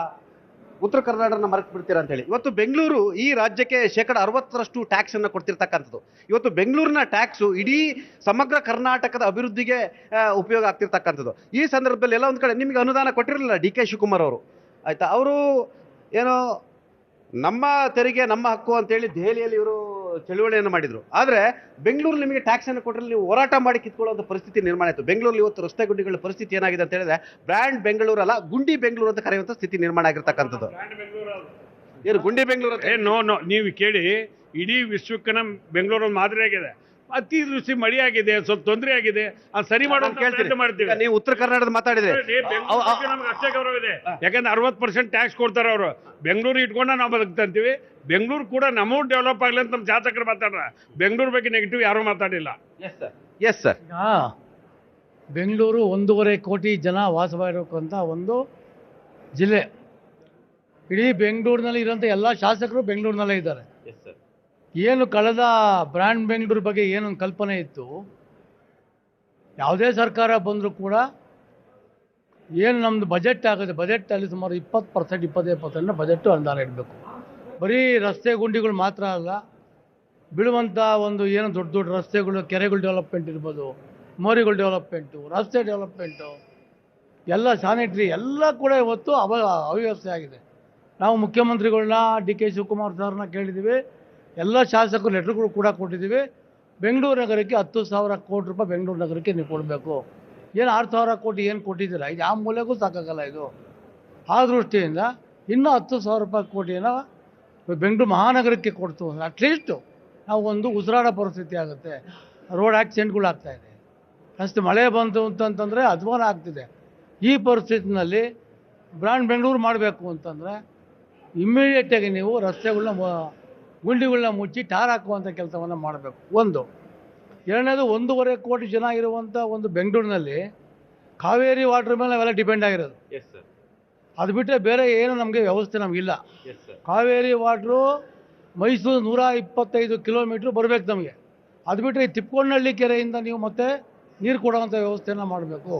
ಉತ್ತರ ಕರ್ನಾಟಕನ ಮರೆತು ಬಿಡ್ತೀರಾ ಅಂತ ಹೇಳಿ. ಇವತ್ತು ಬೆಂಗಳೂರು ಈ ರಾಜ್ಯಕ್ಕೆ 60% ಟ್ಯಾಕ್ಸ್ ಅನ್ನು ಕೊಡ್ತಿರ್ತಕ್ಕಂಥದ್ದು. ಇವತ್ತು ಬೆಂಗಳೂರಿನ ಟ್ಯಾಕ್ಸು ಇಡೀ ಸಮಗ್ರ ಕರ್ನಾಟಕದ ಅಭಿವೃದ್ಧಿಗೆ ಉಪಯೋಗ ಆಗ್ತಿರ್ತಕ್ಕಂಥದ್ದು. ಈ ಸಂದರ್ಭದಲ್ಲಿ ಎಲ್ಲ ಒಂದು ಕಡೆ ನಿಮಗೆ ಅನುದಾನ ಕೊಟ್ಟಿರಲಿಲ್ಲ ಡಿ ಕೆ ಶಿವಕುಮಾರ್ ಅವರು, ಆಯ್ತಾ? ಅವರು ಏನೋ ನಮ್ಮ ತೆರಿಗೆ ನಮ್ಮ ಹಕ್ಕು ಅಂತೇಳಿ ದೆಹಲಿಯಲ್ಲಿ ಇವರು ಚಳುವಳಿಯನ್ನು ಮಾಡಿದ್ರು. ಆದರೆ ಬೆಂಗಳೂರು ನಿಮಗೆ ಟ್ಯಾಕ್ಸ್ ಅನ್ನು ಕೊಟ್ಟರೆ ನೀವು ಹೋರಾಟ ಮಾಡಿ ಕಿತ್ಕೊಳ್ಳುವಂಥ ಪರಿಸ್ಥಿತಿ ನಿರ್ಮಾಣ ಆಯಿತು. ಬೆಂಗಳೂರಲ್ಲಿ ಇವತ್ತು ರಸ್ತೆ ಗುಂಡಿಗಳ ಪರಿಸ್ಥಿತಿ ಏನಾಗಿದೆ ಅಂತ ಹೇಳಿದ್ರೆ ಬ್ರ್ಯಾಂಡ್ ಬೆಂಗಳೂರು ಅಲ್ಲ, ಗುಂಡಿ ಬೆಂಗಳೂರು ಅಂತ ಕರೆಯುವಂಥ ಸ್ಥಿತಿ ನಿರ್ಮಾಣ ಆಗಿರ್ತಕ್ಕಂಥದ್ದು. ಏನು ಗುಂಡಿ ಬೆಂಗಳೂರು?
ನೋ, ನೀವು ಕೇಳಿ, ಇಡೀ ವಿಶ್ವಕ್ಕೆ ನಮ್ಮ ಬೆಂಗಳೂರು ಮಾದರಿ ಆಗಿದೆ. ಅತಿ ದೃಷ್ಟಿ ಮಳೆ ಆಗಿದೆ, ಸ್ವಲ್ಪ ತೊಂದರೆ ಆಗಿದೆ, ಅದು ಸರಿ ಮಾಡೋದು ಮಾಡ್ತೀವಿ.
ನೀವು ಉತ್ತರ ಕರ್ನಾಟಕದ ಮಾತಾಡಿದ್ರೆ
ನಮ್ಗೆ ಅಷ್ಟೇ ಗೌರವ ಇದೆ. ಯಾಕಂದ್ರೆ 60% ಟ್ಯಾಕ್ಸ್ ಕೊಡ್ತಾರೆ ಅವರು. ಬೆಂಗಳೂರು ಇಟ್ಕೊಂಡ ನಾವು ಬದುಕ್ತಂತೀವಿ. ಬೆಂಗಳೂರು ಕೂಡ ನಮಗೂ ಡೆವಲಪ್ ಆಗಲಿ ಅಂತ ನಮ್ಮ ಶಾಸಕರು ಮಾತಾಡ್ರ. ಬೆಂಗಳೂರು ಬಗ್ಗೆ ನೆಗೆಟಿವ್ ಯಾರೂ ಮಾತಾಡಿಲ್ಲ.
Yes sir.
ಬೆಂಗಳೂರು 1.5 ಕೋಟಿ ಜನ ವಾಸವಾಗಿರಬೇಕಂತ ಒಂದು ಜಿಲ್ಲೆ. ಇಡೀ ಬೆಂಗಳೂರಿನಲ್ಲಿ ಇರೋಂಥ ಎಲ್ಲ ಶಾಸಕರು ಬೆಂಗಳೂರಿನಲ್ಲೇ ಇದ್ದಾರೆ. ಏನು ಕಳೆದ ಬ್ರ್ಯಾಂಡ್ ಬೆಂಗಳೂರು ಬಗ್ಗೆ ಏನೊಂದು ಕಲ್ಪನೆ ಇತ್ತು, ಯಾವುದೇ ಸರ್ಕಾರ ಬಂದರೂ ಕೂಡ ಏನು ನಮ್ಮದು ಬಜೆಟ್ ಆಗುತ್ತೆ, ಬಜೆಟಲ್ಲಿ ಸುಮಾರು 20% 25% ಬಜೆಟ್ಟು ಅನುದಾನ ಇಡಬೇಕು. ಬರೀ ರಸ್ತೆ ಗುಂಡಿಗಳು ಮಾತ್ರ ಅಲ್ಲ, ಬೀಳುವಂಥ ಒಂದು ಏನು ದೊಡ್ಡ ದೊಡ್ಡ ರಸ್ತೆಗಳು, ಕೆರೆಗಳು ಡೆವಲಪ್ಮೆಂಟ್ ಇರ್ಬೋದು, ಮೋರಿಗಳು ಡೆವಲಪ್ಮೆಂಟು, ರಸ್ತೆ ಡೆವಲಪ್ಮೆಂಟು, ಎಲ್ಲ ಸ್ಯಾನಿಟ್ರಿ ಎಲ್ಲ ಕೂಡ ಇವತ್ತು ಅವ್ಯವಸ್ಥೆ ಆಗಿದೆ. ನಾವು ಮುಖ್ಯಮಂತ್ರಿಗಳನ್ನ ಡಿ ಕೆ ಶಿವಕುಮಾರ್ ಸರ್ನ ಕೇಳಿದ್ದೀವಿ, ಎಲ್ಲ ಶಾಸಕರು ಲೆಟ್ರ್ಗಳು ಕೂಡ ಕೊಟ್ಟಿದ್ದೀವಿ. ಬೆಂಗಳೂರು ನಗರಕ್ಕೆ 10,000 ಕೋಟಿ ರೂಪಾಯಿ ಬೆಂಗಳೂರು ನಗರಕ್ಕೆ ನೀವು ಕೊಡಬೇಕು. ಏನು 6,000 ಕೋಟಿ ಏನು ಕೊಟ್ಟಿದ್ದೀರ, ಇದು ಯಾವ ಮೂಲೆಗೂ ಸಾಕಾಗಲ್ಲ. ಇದು ಆ ದೃಷ್ಟಿಯಿಂದ ಇನ್ನೂ 10,000 ಕೋಟಿಯನ್ನು ಬೆಂಗಳೂರು ಮಹಾನಗರಕ್ಕೆ ಕೊಡ್ತು. ಅಟ್ಲೀಸ್ಟು ನಾವು ಒಂದು ಉಸಿರಾಡೋ ಪರಿಸ್ಥಿತಿ ಆಗುತ್ತೆ. ರೋಡ್ ಆಕ್ಸಿಡೆಂಟ್ಗಳು ಆಗ್ತಾಯಿದೆ, ಅಷ್ಟು ಮಳೆ ಬಂತು ಅಂತಂತಂದರೆ ಅಧ್ವಾನ ಆಗ್ತಿದೆ. ಈ ಪರಿಸ್ಥಿತಿನಲ್ಲಿ ಬ್ರ್ಯಾಂಡ್ ಬೆಂಗಳೂರು ಮಾಡಬೇಕು ಅಂತಂದರೆ ಇಮ್ಮಿಡಿಯೇಟಾಗಿ ನೀವು ರಸ್ತೆಗಳನ್ನ ಗುಂಡಿಗಳನ್ನ ಮುಚ್ಚಿ ಟಾರ್ ಹಾಕುವಂಥ ಕೆಲಸವನ್ನು ಮಾಡಬೇಕು. ಒಂದು. ಎರಡನೇದು, 1.5 ಕೋಟಿ ಜನ ಇರುವಂಥ ಒಂದು ಬೆಂಗಳೂರಿನಲ್ಲಿ ಕಾವೇರಿ ವಾಟ್ರ್ ಮೇಲೆ ನಾವೆಲ್ಲ ಡಿಪೆಂಡ್ ಆಗಿರೋದು. ಅದು ಬಿಟ್ಟರೆ ಬೇರೆ ಏನು ನಮಗೆ ವ್ಯವಸ್ಥೆ ನಮಗಿಲ್ಲ. ಕಾವೇರಿ ವಾಟ್ರು ಮೈಸೂರು 125 ಕಿಲೋಮೀಟ್ರ್ ಬರಬೇಕು ನಮಗೆ. ಅದು ಬಿಟ್ಟರೆ ಈ ತಿಪ್ಪಕೊಂಡಹಳ್ಳಿ ಕೆರೆಯಿಂದ ನೀವು ಮತ್ತೆ ನೀರು ಕೊಡುವಂಥ ವ್ಯವಸ್ಥೆಯನ್ನು ಮಾಡಬೇಕು.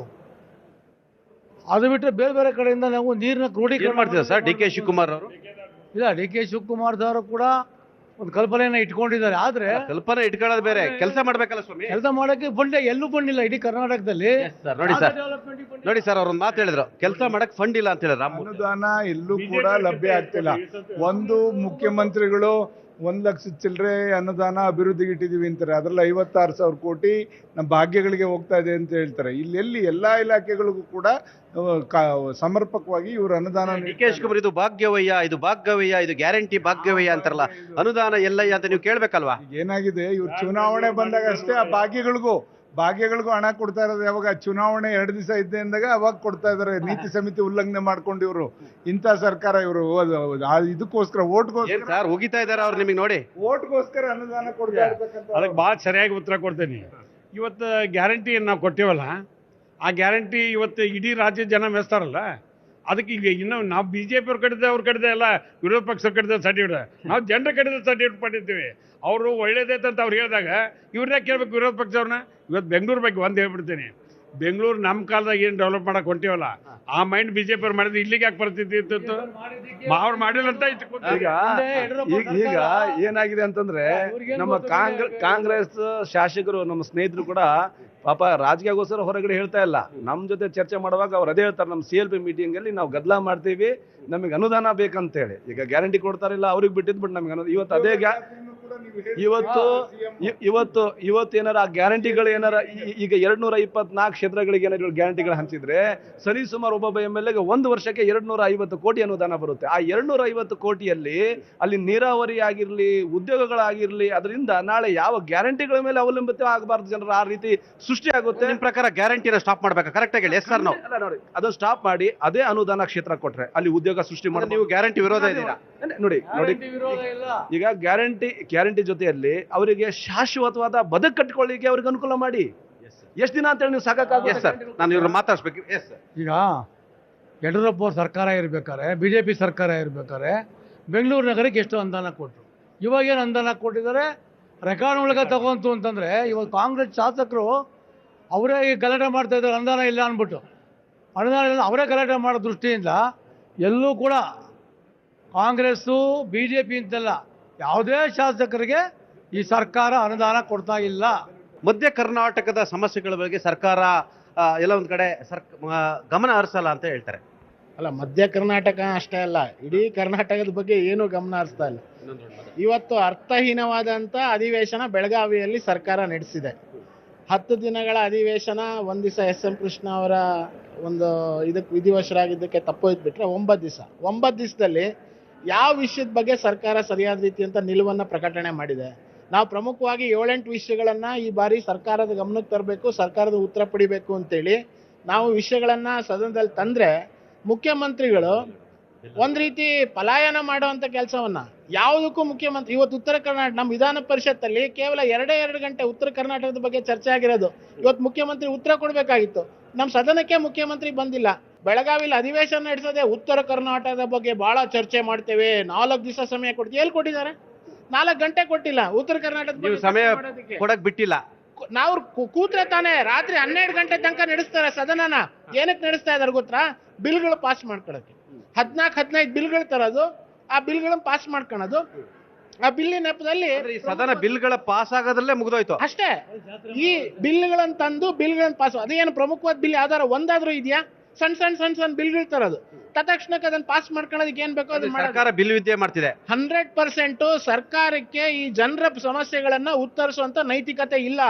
ಅದು ಬಿಟ್ಟರೆ ಬೇರೆ ಬೇರೆ ಕಡೆಯಿಂದ ನಾವು ನೀರನ್ನ ಕ್ರೋಢೀಕರಣ
ಮಾಡ್ತೀವಿ ಸರ್. ಡಿ ಕೆ ಶಿವಕುಮಾರ್ ಅವರು
ಇಲ್ಲ, ಡಿ ಕೆ ಶಿವಕುಮಾರ್ ಅವರು ಕೂಡ ಒಂದು ಕಲ್ಪನೆಯನ್ನು ಇಟ್ಕೊಂಡಿದ್ದಾರೆ. ಆದರೆ
ಕಲ್ಪನೆ ಇಟ್ಕೊಳ್ಳೋದು ಬೇರೆ, ಕೆಲಸ ಮಾಡಬೇಕಲ್ಲ ಸ್ವಾಮಿ.
ಕೆಲಸ ಮಾಡೋಕ್ಕೆ ಫಂಡ್ ಎಲ್ಲೂ ಫಂಡ್ ಇಲ್ಲ ಇಡೀ ಕರ್ನಾಟಕದಲ್ಲಿ.
ನೋಡಿ ಸರ್, ಅವ್ರೊಂದು ಮಾತು ಹೇಳಿದ್ರು, ಕೆಲಸ ಮಾಡಕ್ಕೆ ಫಂಡ್ ಇಲ್ಲ ಅಂತ ಹೇಳಿದ್ರು.
ಅನುದಾನ ಎಲ್ಲೂ ಕೂಡ ಲಭ್ಯ ಆಗ್ತಿಲ್ಲ. ಒಂದು ಮುಖ್ಯಮಂತ್ರಿಗಳು 1,00,000 ಚಿಲ್ಲರೆ ಅನುದಾನ ಅಭಿವೃದ್ಧಿಗೆ ಇಟ್ಟಿದ್ದೀವಿ ಅಂತಾರೆ. ಅದರಲ್ಲಿ 56,000 ಕೋಟಿ ನಮ್ಮ ಭಾಗ್ಯಗಳಿಗೆ ಹೋಗ್ತಾ ಇದೆ ಅಂತ ಹೇಳ್ತಾರೆ. ಇಲ್ಲೆಲ್ಲಿ ಎಲ್ಲ ಇಲಾಖೆಗಳಿಗೂ ಕೂಡ ಸಮರ್ಪಕವಾಗಿ ಇವರು ಅನುದಾನ
ಡಿ ಕೆ ಶಿವಕುಮಾರ್ ಇದು ಭಾಗ್ಯವಯ್ಯ, ಇದು ಭಾಗ್ಯವಯ್ಯ, ಇದು ಗ್ಯಾರಂಟಿ ಭಾಗ್ಯವಯ್ಯ ಅಂತಾರಲ್ಲ, ಅನುದಾನ ಎಲ್ಲಯ್ಯ ಅಂತ ನೀವು ಕೇಳ್ಬೇಕಲ್ವಾ?
ಏನಾಗಿದೆ, ಇವ್ರು ಚುನಾವಣೆ ಬಂದಾಗ ಅಷ್ಟೇ ಆ ಭಾಗ್ಯಗಳಿಗೂ ಹಣ ಕೊಡ್ತಾ ಇರೋದು. ಯಾವಾಗ ಚುನಾವಣೆ 2 ದಿವಸ ಇದ್ದೆ ಅಂದಾಗ ಅವಾಗ ಕೊಡ್ತಾ ಇದಾರೆ. ನೀತಿ ಸಮಿತಿ ಉಲ್ಲಂಘನೆ ಮಾಡ್ಕೊಂಡು ಇವರು ಇಂಥ ಸರ್ಕಾರ, ಇವರು ಇದಕ್ಕೋಸ್ಕರ
ಸರ್ ಉಗಿತಾ ಇದಾರೆ ಅವ್ರು ನಿಮಗೆ ನೋಡಿ,
ಓಟ್ಗೋಸ್ಕರ ಅನುದಾನ ಕೊಡ್ತಾ ಇರ್ಬೇಕಂತ.
ಅದಕ್ಕೆ ಭಾಳ ಸರಿಯಾಗಿ ಉತ್ತರ ಕೊಡ್ತೇನೆ. ಇವತ್ತು ಗ್ಯಾರಂಟಿಯನ್ನು ನಾವು ಕೊಟ್ಟೇವಲ್ಲ, ಆ ಗ್ಯಾರಂಟಿ ಇವತ್ತು ಇಡೀ ರಾಜ್ಯದ ಜನ ಮೆಚ್ತಾರಲ್ಲ, ಅದಕ್ಕೆ ಈಗ ಇನ್ನು ನಾವು BJP ಅವ್ರ ಕಡೆದ ಅವ್ರ ಕಡೆದ ಎಲ್ಲ ವಿರೋಧ ಪಕ್ಷದ ಕಡೆದ ಸರ್ಟಿಫಿಕೇಟ್, ನಾವು ಜನರ ಕಡೆದ ಸರ್ಟಿಫಿಕೇಟ್ ಪಟ್ಟಿರ್ತೀವಿ. ಅವರು ಒಳ್ಳೇದೈತೆ ಅಂತ ಅವ್ರು ಹೇಳಿದಾಗ ಇವ್ರನ್ನೇ ಕೇಳ್ಬೇಕು ವಿರೋಧ ಪಕ್ಷವ್ರನ್ನ. ಇವತ್ತು ಬೆಂಗಳೂರು ಬಗ್ಗೆ ಒಂದು ಹೇಳ್ಬಿಡ್ತೀನಿ, ಬೆಂಗಳೂರು ನಮ್ಮ ಕಾಲದಾಗ ಏನು ಡೆವಲಪ್ ಮಾಡಕ್ಕೆ ಹೊಂಟಿವಲ್ಲ, ಆ ಮೈಂಡ್ BJP ಅವ್ರು ಮಾಡಿದ್ರೆ ಇಲ್ಲಿಗೆ ಯಾಕೆ ಪರಿಸ್ಥಿತಿ ಇತ್ತು? ಅವ್ರು ಮಾಡಿಲ್ಲ ಅಂತ
ಈಗ ಏನಾಗಿದೆ ಅಂತಂದ್ರೆ, ನಮ್ಮ ಕಾಂಗ್ರೆಸ್ ಶಾಸಕರು, ನಮ್ಮ ಸ್ನೇಹಿತರು ಕೂಡ ಪಾಪ ರಾಜಕೀಯಗೋಸ್ಕರ ಹೊರಗಡೆ ಹೇಳ್ತಾ ಇಲ್ಲ. ನಮ್ಮ ಜೊತೆ ಚರ್ಚೆ ಮಾಡುವಾಗ ಅವ್ರು ಅದೇ ಹೇಳ್ತಾರೆ, ನಮ್ಮ CLP ಮೀಟಿಂಗ್ ಅಲ್ಲಿ ನಾವು ಗದ್ದಲ ಮಾಡ್ತೀವಿ, ನಮಗೆ ಅನುದಾನ ಬೇಕಂತೇಳಿ. ಈಗ ಗ್ಯಾರಂಟಿ ಕೊಡ್ತಾರಿಲ್ಲ, ಅವ್ರಿಗೆ ಬಿಟ್ಟಿದ್ಬಿಟ್ಟು ನಮಗೆ ಇವತ್ತು ಅದೇ ಇವತ್ತು ಏನಾರ ಆ ಗ್ಯಾರಂಟಿಗಳು ಏನಾರ ಈಗ 224 ಕ್ಷೇತ್ರಗಳಿಗೆ ಏನಾದ್ರು ಗ್ಯಾರಂಟಿಗಳು ಹಂಚಿದ್ರೆ ಸರಿ ಸುಮಾರು ಒಬ್ಬೊಬ್ಬ MLA ಗೆ 1 ವರ್ಷಕ್ಕೆ 250 ಕೋಟಿ ಅನುದಾನ ಬರುತ್ತೆ. ಆ 250 ಕೋಟಿಯಲ್ಲಿ ಅಲ್ಲಿ ನೀರಾವರಿ ಆಗಿರ್ಲಿ, ಉದ್ಯೋಗಗಳಾಗಿರ್ಲಿ, ಅದರಿಂದ ನಾಳೆ ಯಾವ ಗ್ಯಾರಂಟಿಗಳ ಮೇಲೆ ಅವಲಂಬಿತ ಆಗಬಾರ್ದು ಜನರು, ಆ ರೀತಿ ಸೃಷ್ಟಿ ಆಗುತ್ತೆ.
ನಿಮ್ಮ ಪ್ರಕಾರ ಗ್ಯಾರಂಟಿನ ಸ್ಟಾಪ್ ಮಾಡ್ಬೇಕಾ? ಕರೆಕ್ಟ್ ಆಗಿ ಹೇಳಿ ಸರ್. ನಾವು
ನೋಡಿ, ಅದನ್ನ ಸ್ಟಾಪ್ ಮಾಡಿ ಅದೇ ಅನುದಾನ ಕ್ಷೇತ್ರ ಕೊಟ್ರೆ ಅಲ್ಲಿ ಉದ್ಯೋಗ ಸೃಷ್ಟಿ ಮಾಡಿ.
ನೀವು ಗ್ಯಾರಂಟಿ ವಿರೋಧ ಇದ್ದೀರಾ?
ನೋಡಿ ಈಗ ಗ್ಯಾರಂಟಿ ಜೊತೆಯಲ್ಲಿ ಅವರಿಗೆ ಶಾಶ್ವತವಾದ ಬದುಕು ಕಟ್ಟಿಕೊಳ್ಳಿಕ್ಕೆ ಅವ್ರಿಗೆ ಅನುಕೂಲ ಮಾಡಿ. ಎಷ್ಟು ದಿನ ಅಂತ ಹೇಳಿ ನೀವು ಸಾಕಾಗ
ಸರ್, ನಾನು ಇವ್ರನ್ನ ಮಾತಾಡ್ಸ್ಬೇಕು.
ಈಗ ಯಡಿಯೂರಪ್ಪ ಅವ್ರ ಸರ್ಕಾರ ಇರ್ಬೇಕಾದ್ರೆ, BJP ಸರ್ಕಾರ ಇರ್ಬೇಕಾದ್ರೆ ಬೆಂಗಳೂರು ನಗರಕ್ಕೆ ಎಷ್ಟು ಅನುದಾನ ಕೊಟ್ಟರು, ಇವಾಗೇನು ಅನುದಾನ ಕೊಟ್ಟಿದ್ದಾರೆ ರೆಕಾರ್ಡ್ ಒಳಗೆ ತಗೊಂತು ಅಂತಂದರೆ, ಇವಾಗ ಕಾಂಗ್ರೆಸ್ ಶಾಸಕರು ಅವರೇ ಗಲಾಟೆ ಮಾಡ್ತಾ ಇದ್ದಾರೆ ಅನುದಾನ ಇಲ್ಲ ಅಂದ್ಬಿಟ್ಟು. ಅನುದಾನ ಇಲ್ಲ ಅವರೇ ಗಲಾಟೆ ಮಾಡೋ ದೃಷ್ಟಿಯಿಂದ ಎಲ್ಲೂ ಕೂಡ ಕಾಂಗ್ರೆಸ್ಸು BJP ಅಂತೆಲ್ಲ ಯಾವುದೇ ಶಾಸಕರಿಗೆ ಈ ಸರ್ಕಾರ ಅನುದಾನ ಕೊಡ್ತಾ ಇಲ್ಲ.
ಮಧ್ಯ ಕರ್ನಾಟಕದ ಸಮಸ್ಯೆಗಳ ಬಗ್ಗೆ ಸರ್ಕಾರ ಎಲ್ಲ ಒಂದು ಕಡೆ ಗಮನ ಹರಿಸಲ್ಲ ಅಂತ ಹೇಳ್ತಾರೆ.
ಅಲ್ಲ, ಮಧ್ಯ ಕರ್ನಾಟಕ ಅಷ್ಟೇ ಅಲ್ಲ, ಇಡೀ ಕರ್ನಾಟಕದ ಬಗ್ಗೆ ಏನು ಗಮನ ಹರಿಸ್ತಾ ಇಲ್ಲ. ಇವತ್ತು ಅರ್ಥಹೀನವಾದಂಥ ಅಧಿವೇಶನ ಬೆಳಗಾವಿಯಲ್ಲಿ ಸರ್ಕಾರ ನಡೆಸಿದೆ. 10 ದಿನಗಳ ಅಧಿವೇಶನ, ಒಂದು ದಿವಸ SM ಕೃಷ್ಣ ಅವರ ಒಂದು ಇದಕ್ಕೆ ವಿಧಿವಶರಾಗಿದ್ದಕ್ಕೆ ತಪ್ಪೋಯ್ತು 9 ದಿವಸದಲ್ಲಿ ಯಾವ ವಿಷಯದ ಬಗ್ಗೆ ಸರ್ಕಾರ ಸರಿಯಾದ ರೀತಿ ಅಂತ ನಿಲುವನ್ನು ಪ್ರಕಟಣೆ ಮಾಡಿದೆ. ನಾವು ಪ್ರಮುಖವಾಗಿ 7-8 ವಿಷಯಗಳನ್ನು ಈ ಬಾರಿ ಸರ್ಕಾರದ ಗಮನಕ್ಕೆ ತರಬೇಕು, ಸರ್ಕಾರದ ಉತ್ತರ ಪಡಿಬೇಕು ಅಂತೇಳಿ ನಾವು ವಿಷಯಗಳನ್ನು ಸದನದಲ್ಲಿ ತಂದರೆ, ಮುಖ್ಯಮಂತ್ರಿಗಳು ಒಂದು ರೀತಿ ಪಲಾಯನ ಮಾಡುವಂಥ ಕೆಲಸವನ್ನು ಯಾವುದಕ್ಕೂ ಮುಖ್ಯಮಂತ್ರಿ ಇವತ್ತು ಉತ್ತರ ಕರ್ನಾಟಕ ನಮ್ಮ ವಿಧಾನ ಪರಿಷತ್ತಲ್ಲಿ ಕೇವಲ 2 ಗಂಟೆ ಉತ್ತರ ಕರ್ನಾಟಕದ ಬಗ್ಗೆ ಚರ್ಚೆ ಆಗಿರೋದು. ಇವತ್ತು ಮುಖ್ಯಮಂತ್ರಿ ಉತ್ತರ ಕೊಡಬೇಕಾಗಿತ್ತು, ನಮ್ಮ ಸದನಕ್ಕೆ ಮುಖ್ಯಮಂತ್ರಿ ಬಂದಿಲ್ಲ. ಬೆಳಗಾವಿಲಿ ಅಧಿವೇಶನ ನಡೆಸೋದೆ ಉತ್ತರ ಕರ್ನಾಟಕದ ಬಗ್ಗೆ ಬಹಳ ಚರ್ಚೆ ಮಾಡ್ತೇವೆ, 4 ದಿವಸ ಸಮಯ ಕೊಡ್ತೀವಿ. ಎಲ್ಲಿ ಕೊಟ್ಟಿದ್ದಾರೆ? 4 ಗಂಟೆ ಕೊಟ್ಟಿಲ್ಲ. ಉತ್ತರ ಕರ್ನಾಟಕದ
ಸಮಯ ಕೊಡಕ್ ಬಿಟ್ಟಿಲ್ಲ.
ನಾವು ಕೂತ್ರೆ ತಾನೇ ರಾತ್ರಿ 12 ಗಂಟೆ ತನಕ ನಡೆಸ್ತಾರೆ ಸದನನ. ಏನಕ್ಕೆ ನಡೆಸ್ತಾ ಇದಾರೆ ಗೊತ್ತಾ? ಬಿಲ್ಗಳು ಪಾಸ್ ಮಾಡ್ಕೊಳಕ್ಕೆ. 14-15 ಬಿಲ್ಗಳು ತರೋದು, ಆ ಬಿಲ್ಗಳನ್ನ ಪಾಸ್ ಮಾಡ್ಕೊಳೋದು. ಆ ಬಿಲ್ಲಿನ ನೆಪದಲ್ಲಿ
ಸದನ ಬಿಲ್ಗಳ ಪಾಸ್ ಆಗೋದ್ರಲ್ಲೇ ಮುಗಿದೋಯ್ತು
ಅಷ್ಟೇ. ಈ ಬಿಲ್ಗಳನ್ನ ತಂದು ಬಿಲ್ಗಳನ್ನ ಪಾಸ್, ಅದೇನು ಪ್ರಮುಖವಾದ ಬಿಲ್ ಯಾವ್ದಾರ ಒಂದಾದ್ರೂ ಇದೆಯಾ? ಸಣ್ಣ ಬಿಲ್ಗಳು ತರೋದು, ತಕ್ಷಣಕ್ಕೆ ಅದನ್ನ ಪಾಸ್ ಮಾಡ್ಕೊಳ್ಳೋದಕ್ಕೆ ಏನ್ ಬೇಕೋ ಅದನ್ನ
ಸರ್ಕಾರ ಬಿಲ್ ವಿದ್ಯೆ ಮಾಡ್ತಿದೆ.
100% ಸರ್ಕಾರಕ್ಕೆ ಈ ಜನರ ಸಮಸ್ಯೆಗಳನ್ನ ಉತ್ತರಿಸುವಂತ ನೈತಿಕತೆ ಇಲ್ಲ.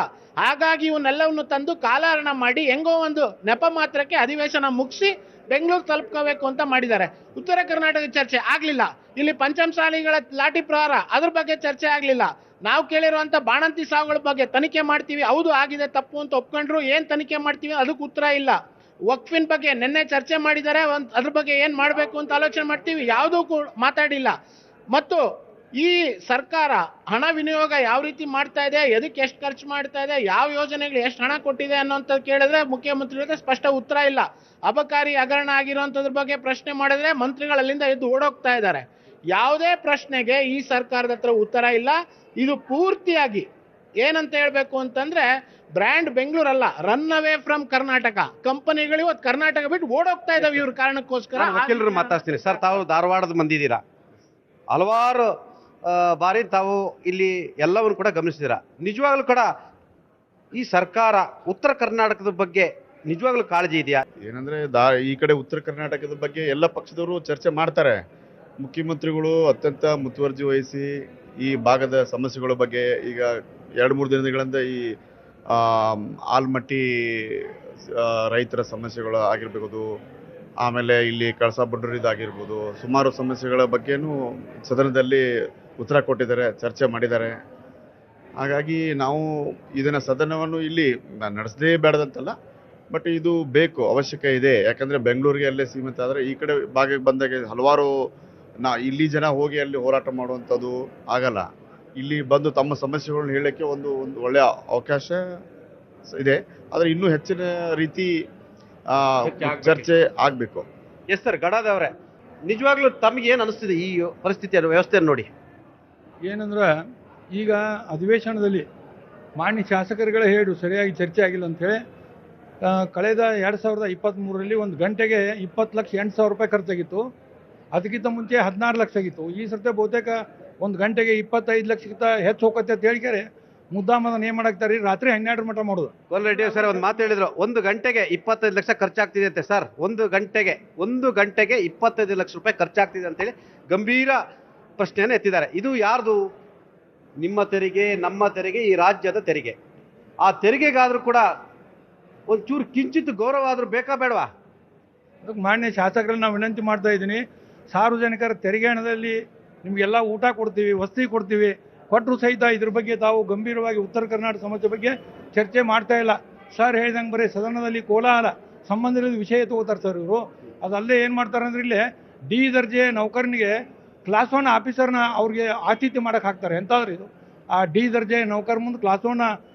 ಹಾಗಾಗಿ ಇವನ್ನೆಲ್ಲವನ್ನು ತಂದು ಕಾಲಹರಣ ಮಾಡಿ ಹೆಂಗೋ ಒಂದು ನೆಪ ಮಾತ್ರಕ್ಕೆ ಅಧಿವೇಶನ ಮುಗಿಸಿ ಬೆಂಗಳೂರು ತಲುಪ್ಕೋಬೇಕು ಅಂತ ಮಾಡಿದ್ದಾರೆ. ಉತ್ತರ ಕರ್ನಾಟಕ ಚರ್ಚೆ ಆಗ್ಲಿಲ್ಲ. ಇಲ್ಲಿ ಪಂಚಮಸಾಲಿಗಳ ಲಾಠಿ ಪ್ರಹಾರ ಅದ್ರ ಬಗ್ಗೆ ಚರ್ಚೆ ಆಗ್ಲಿಲ್ಲ. ನಾವು ಕೇಳಿರುವಂತ ಬಾಣಂತಿ ಸಾವುಗಳ ಬಗ್ಗೆ ತನಿಖೆ ಮಾಡ್ತೀವಿ, ಹೌದು ಆಗಿದೆ ತಪ್ಪು ಅಂತ ಒಪ್ಕೊಂಡ್ರು, ಏನ್ ತನಿಖೆ ಮಾಡ್ತೀವಿ ಅದಕ್ಕೆ ಉತ್ತರ ಇಲ್ಲ. ವಕ್ಫಿನ ಬಗ್ಗೆ ನಿನ್ನೆ ಚರ್ಚೆ ಮಾಡಿದ್ದಾರೆ, ಅದ್ರ ಬಗ್ಗೆ ಏನ್ ಮಾಡಬೇಕು ಅಂತ ಆಲೋಚನೆ ಮಾಡ್ತೀವಿ, ಯಾವುದೂ ಮಾತಾಡಿಲ್ಲ. ಮತ್ತು ಈ ಸರ್ಕಾರ ಹಣ ವಿನಿಯೋಗ ಯಾವ ರೀತಿ ಮಾಡ್ತಾ ಇದೆ, ಎದಕ್ಕೆ ಎಷ್ಟು ಖರ್ಚು ಮಾಡ್ತಾ ಇದೆ, ಯಾವ ಯೋಜನೆಗಳು ಎಷ್ಟು ಹಣ ಕೊಟ್ಟಿದೆ ಅನ್ನೋಂಥ ಕೇಳಿದ್ರೆ ಮುಖ್ಯಮಂತ್ರಿಗಳಿಗೆ ಸ್ಪಷ್ಟ ಉತ್ತರ ಇಲ್ಲ. ಅಬಕಾರಿ ಹಗರಣ ಆಗಿರುವಂಥದ್ರ ಬಗ್ಗೆ ಪ್ರಶ್ನೆ ಮಾಡಿದ್ರೆ ಮಂತ್ರಿಗಳು ಅಲ್ಲಿಂದ ಎದ್ದು ಓಡೋಗ್ತಾ ಇದ್ದಾರೆ. ಯಾವುದೇ ಪ್ರಶ್ನೆಗೆ ಈ ಸರ್ಕಾರದ ಹತ್ರ ಉತ್ತರ ಇಲ್ಲ. ಇದು ಪೂರ್ತಿಯಾಗಿ ಏನಂತ ಹೇಳ್ಬೇಕು ಅಂತಂದ್ರೆ ಬ್ರ್ಯಾಂಡ್ ಬೆಂಗಳೂರು ಅಲ್ಲ, ರನ್ ಅವೇ ಫ್ರಮ್ ಕರ್ನಾಟಕ. ಕಂಪನಿಗಳು ಇವತ್ತು ಕರ್ನಾಟಕ ಬಿಟ್ಟು ಓಡೋಗ್ತಾ ಇದಾವೆ ಇವ್ರ ಕಾರಣಕ್ಕೋಸ್ಕರ.
ವಕೀಲರು ಮಾತಾಡ್ತೀನಿ ಸರ್. ತಾವು ಧಾರವಾಡದ ಮಂದಿದ್ದೀರಾ, ಹಲವಾರು ಬಾರಿ ತಾವು ಇಲ್ಲಿ ಎಲ್ಲವನ್ನು ಕೂಡ ಗಮನಿಸಿದ್ದೀರಾ. ನಿಜವಾಗ್ಲೂ ಕೂಡ ಈ ಸರ್ಕಾರ ಉತ್ತರ ಕರ್ನಾಟಕದ ಬಗ್ಗೆ ನಿಜವಾಗ್ಲೂ ಕಾಳಜಿ ಇದೆಯಾ?
ಏನಂದ್ರೆ ಈ ಕಡೆ ಉತ್ತರ ಕರ್ನಾಟಕದ ಬಗ್ಗೆ ಎಲ್ಲ ಪಕ್ಷದವರು ಚರ್ಚೆ ಮಾಡ್ತಾರೆ. ಮುಖ್ಯಮಂತ್ರಿಗಳು ಅತ್ಯಂತ ಮುತುವರ್ಜಿ ವಹಿಸಿ ಈ ಭಾಗದ ಸಮಸ್ಯೆಗಳ ಬಗ್ಗೆ ಈಗ 2-3 ದಿನಗಳಿಂದ ಈ ಆಲ್ಮಟ್ಟಿ ರೈತರ ಸಮಸ್ಯೆಗಳು ಆಗಿರ್ಬೋದು, ಆಮೇಲೆ ಇಲ್ಲಿ ಕಳಸಾ ಬಂಡೂರಿದಾಗಿರ್ಬೋದು, ಸುಮಾರು ಸಮಸ್ಯೆಗಳ ಬಗ್ಗೆನೂ ಸದನದಲ್ಲಿ ಉತ್ತರ ಕೊಟ್ಟಿದ್ದಾರೆ, ಚರ್ಚೆ ಮಾಡಿದ್ದಾರೆ. ಹಾಗಾಗಿ ನಾವು ಇದನ್ನು ಸದನವನ್ನು ಇಲ್ಲಿ ನಡೆಸದೇ ಬೇಡದಂತಲ್ಲ, ಬಟ್ ಇದು ಬೇಕು, ಅವಶ್ಯಕ ಇದೆ. ಯಾಕಂದರೆ ಬೆಂಗಳೂರಿಗೆ ಅಲ್ಲೇ ಸೀಮಿತ ಆದರೆ ಈ ಕಡೆ ಭಾಗಕ್ಕೆ ಬಂದಾಗ ಹಲವಾರು ಇಲ್ಲಿ ಜನ ಹೋಗಿ ಅಲ್ಲಿ ಹೋರಾಟ ಮಾಡುವಂಥದ್ದು ಆಗಲ್ಲ. ಇಲ್ಲಿ ಬಂದು ತಮ್ಮ ಸಮಸ್ಯೆಗಳನ್ನ ಹೇಳೋಕ್ಕೆ ಒಂದು ಒಳ್ಳೆಯ ಅವಕಾಶ ಇದೆ. ಆದರೆ ಇನ್ನೂ ಹೆಚ್ಚಿನ ರೀತಿ ಚರ್ಚೆ ಆಗಬೇಕು.
ಎಸ್ ಸರ್, ಗಡಾದವ್ರೆ, ನಿಜವಾಗ್ಲೂ ತಮಗೆ ಏನು ಅನಿಸ್ತಿದೆ ಈ ಪರಿಸ್ಥಿತಿಯನ್ನು, ವ್ಯವಸ್ಥೆಯನ್ನು ನೋಡಿ?
ಏನಂದ್ರೆ ಈಗ ಅಧಿವೇಶನದಲ್ಲಿ ಮಾನ್ಯ ಶಾಸಕರುಗಳೇ ಹೇಳು ಸರಿಯಾಗಿ ಚರ್ಚೆ ಆಗಿಲ್ಲ ಅಂಥೇಳಿ ಕಳೆದ 2023ರಲ್ಲಿ 1 ಗಂಟೆಗೆ 20,08,000 ರೂಪಾಯಿ ಖರ್ಚಾಗಿತ್ತು. ಅದಕ್ಕಿಂತ ಮುಂಚೆ 16 ಲಕ್ಷ ಆಗಿತ್ತು. ಈ ಸರ್ತಿ ಬಹುತೇಕ 1 ಗಂಟೆಗೆ 25 ಲಕ್ಷಕ್ಕಿಂತ ಹೆಚ್ಚು ಹೋಗುತ್ತೆ ಅಂತ ಹೇಳಿಕೆ ಮುದ್ದಾಮದನ್ನು ಏನು ಮಾಡಾಕ್ತಾರೆ, ರಾತ್ರಿ 12 ಮಟ್ಟ ಮಾಡೋದು.
ರೆಡ್ಡಿ ಸರ್ ಒಂದು ಮಾತು ಹೇಳಿದ್ರು, 1 ಗಂಟೆಗೆ 25 ಲಕ್ಷ ಖರ್ಚಾಗ್ತಿದೆ ಅಂತೆ ಸರ್. 1 ಗಂಟೆಗೆ 25 ಲಕ್ಷ ರೂಪಾಯಿ ಖರ್ಚಾಗ್ತಿದೆ ಅಂತೇಳಿ ಗಂಭೀರ ಪ್ರಶ್ನೆಯನ್ನು ಎತ್ತಿದ್ದಾರೆ. ಇದು ಯಾರ್ದು? ನಿಮ್ಮ ತೆರಿಗೆ, ನಮ್ಮ ತೆರಿಗೆ, ಈ ರಾಜ್ಯದ ತೆರಿಗೆ. ಆ ತೆರಿಗೆಗಾದರೂ ಕೂಡ ಒಂಚೂರು ಕಿಂಚಿತ್ ಗೌರವ ಆದರೂ ಬೇಕಾ ಬೇಡವಾ?
ಅದಕ್ಕೆ ಮಾನ್ಯ ಶಾಸಕರನ್ನ ನಾವು ವಿನಂತಿ ಮಾಡ್ತಾ ಇದ್ದೀನಿ, ಸಾರ್ವಜನಿಕರ ತೆರಿಗೆ ಹಣದಲ್ಲಿ ನಿಮಗೆಲ್ಲ ಊಟ ಕೊಡ್ತೀವಿ, ವಸತಿ ಕೊಡ್ತೀವಿ, ಕೊಟ್ಟರು ಸಹಿತ ಇದ್ರ ಬಗ್ಗೆ ತಾವು ಗಂಭೀರವಾಗಿ ಉತ್ತರ ಕರ್ನಾಟಕ ಸಮಸ್ಯೆ ಬಗ್ಗೆ ಚರ್ಚೆ ಮಾಡ್ತಾ ಇಲ್ಲ. ಸರ್ ಹೇಳ್ದಂಗೆ ಬರೀ ಸದನದಲ್ಲಿ ಕೋಲಾಹಲ ಸಂಬಂಧಿಸಿದ ವಿಷಯ ತಗೋತಾರೆ ಸರ್ ಇವರು. ಅದಲ್ಲದೆ ಏನು ಮಾಡ್ತಾರೆ ಅಂದ್ರೆ ಇಲ್ಲಿ ಡಿ ದರ್ಜೆ ನೌಕರನಿಗೆ ಕ್ಲಾಸ್ 1 ಆಫೀಸರ್ನ ಅವ್ರಿಗೆ ಆತಿಥ್ಯ ಮಾಡೋಕೆ ಹಾಕ್ತಾರೆ. ಎಂತಾದ್ರೂ ಇದು ಆ ಡಿ ದರ್ಜೆ ನೌಕರ ಮುಂದೆ ಕ್ಲಾಸ್ 1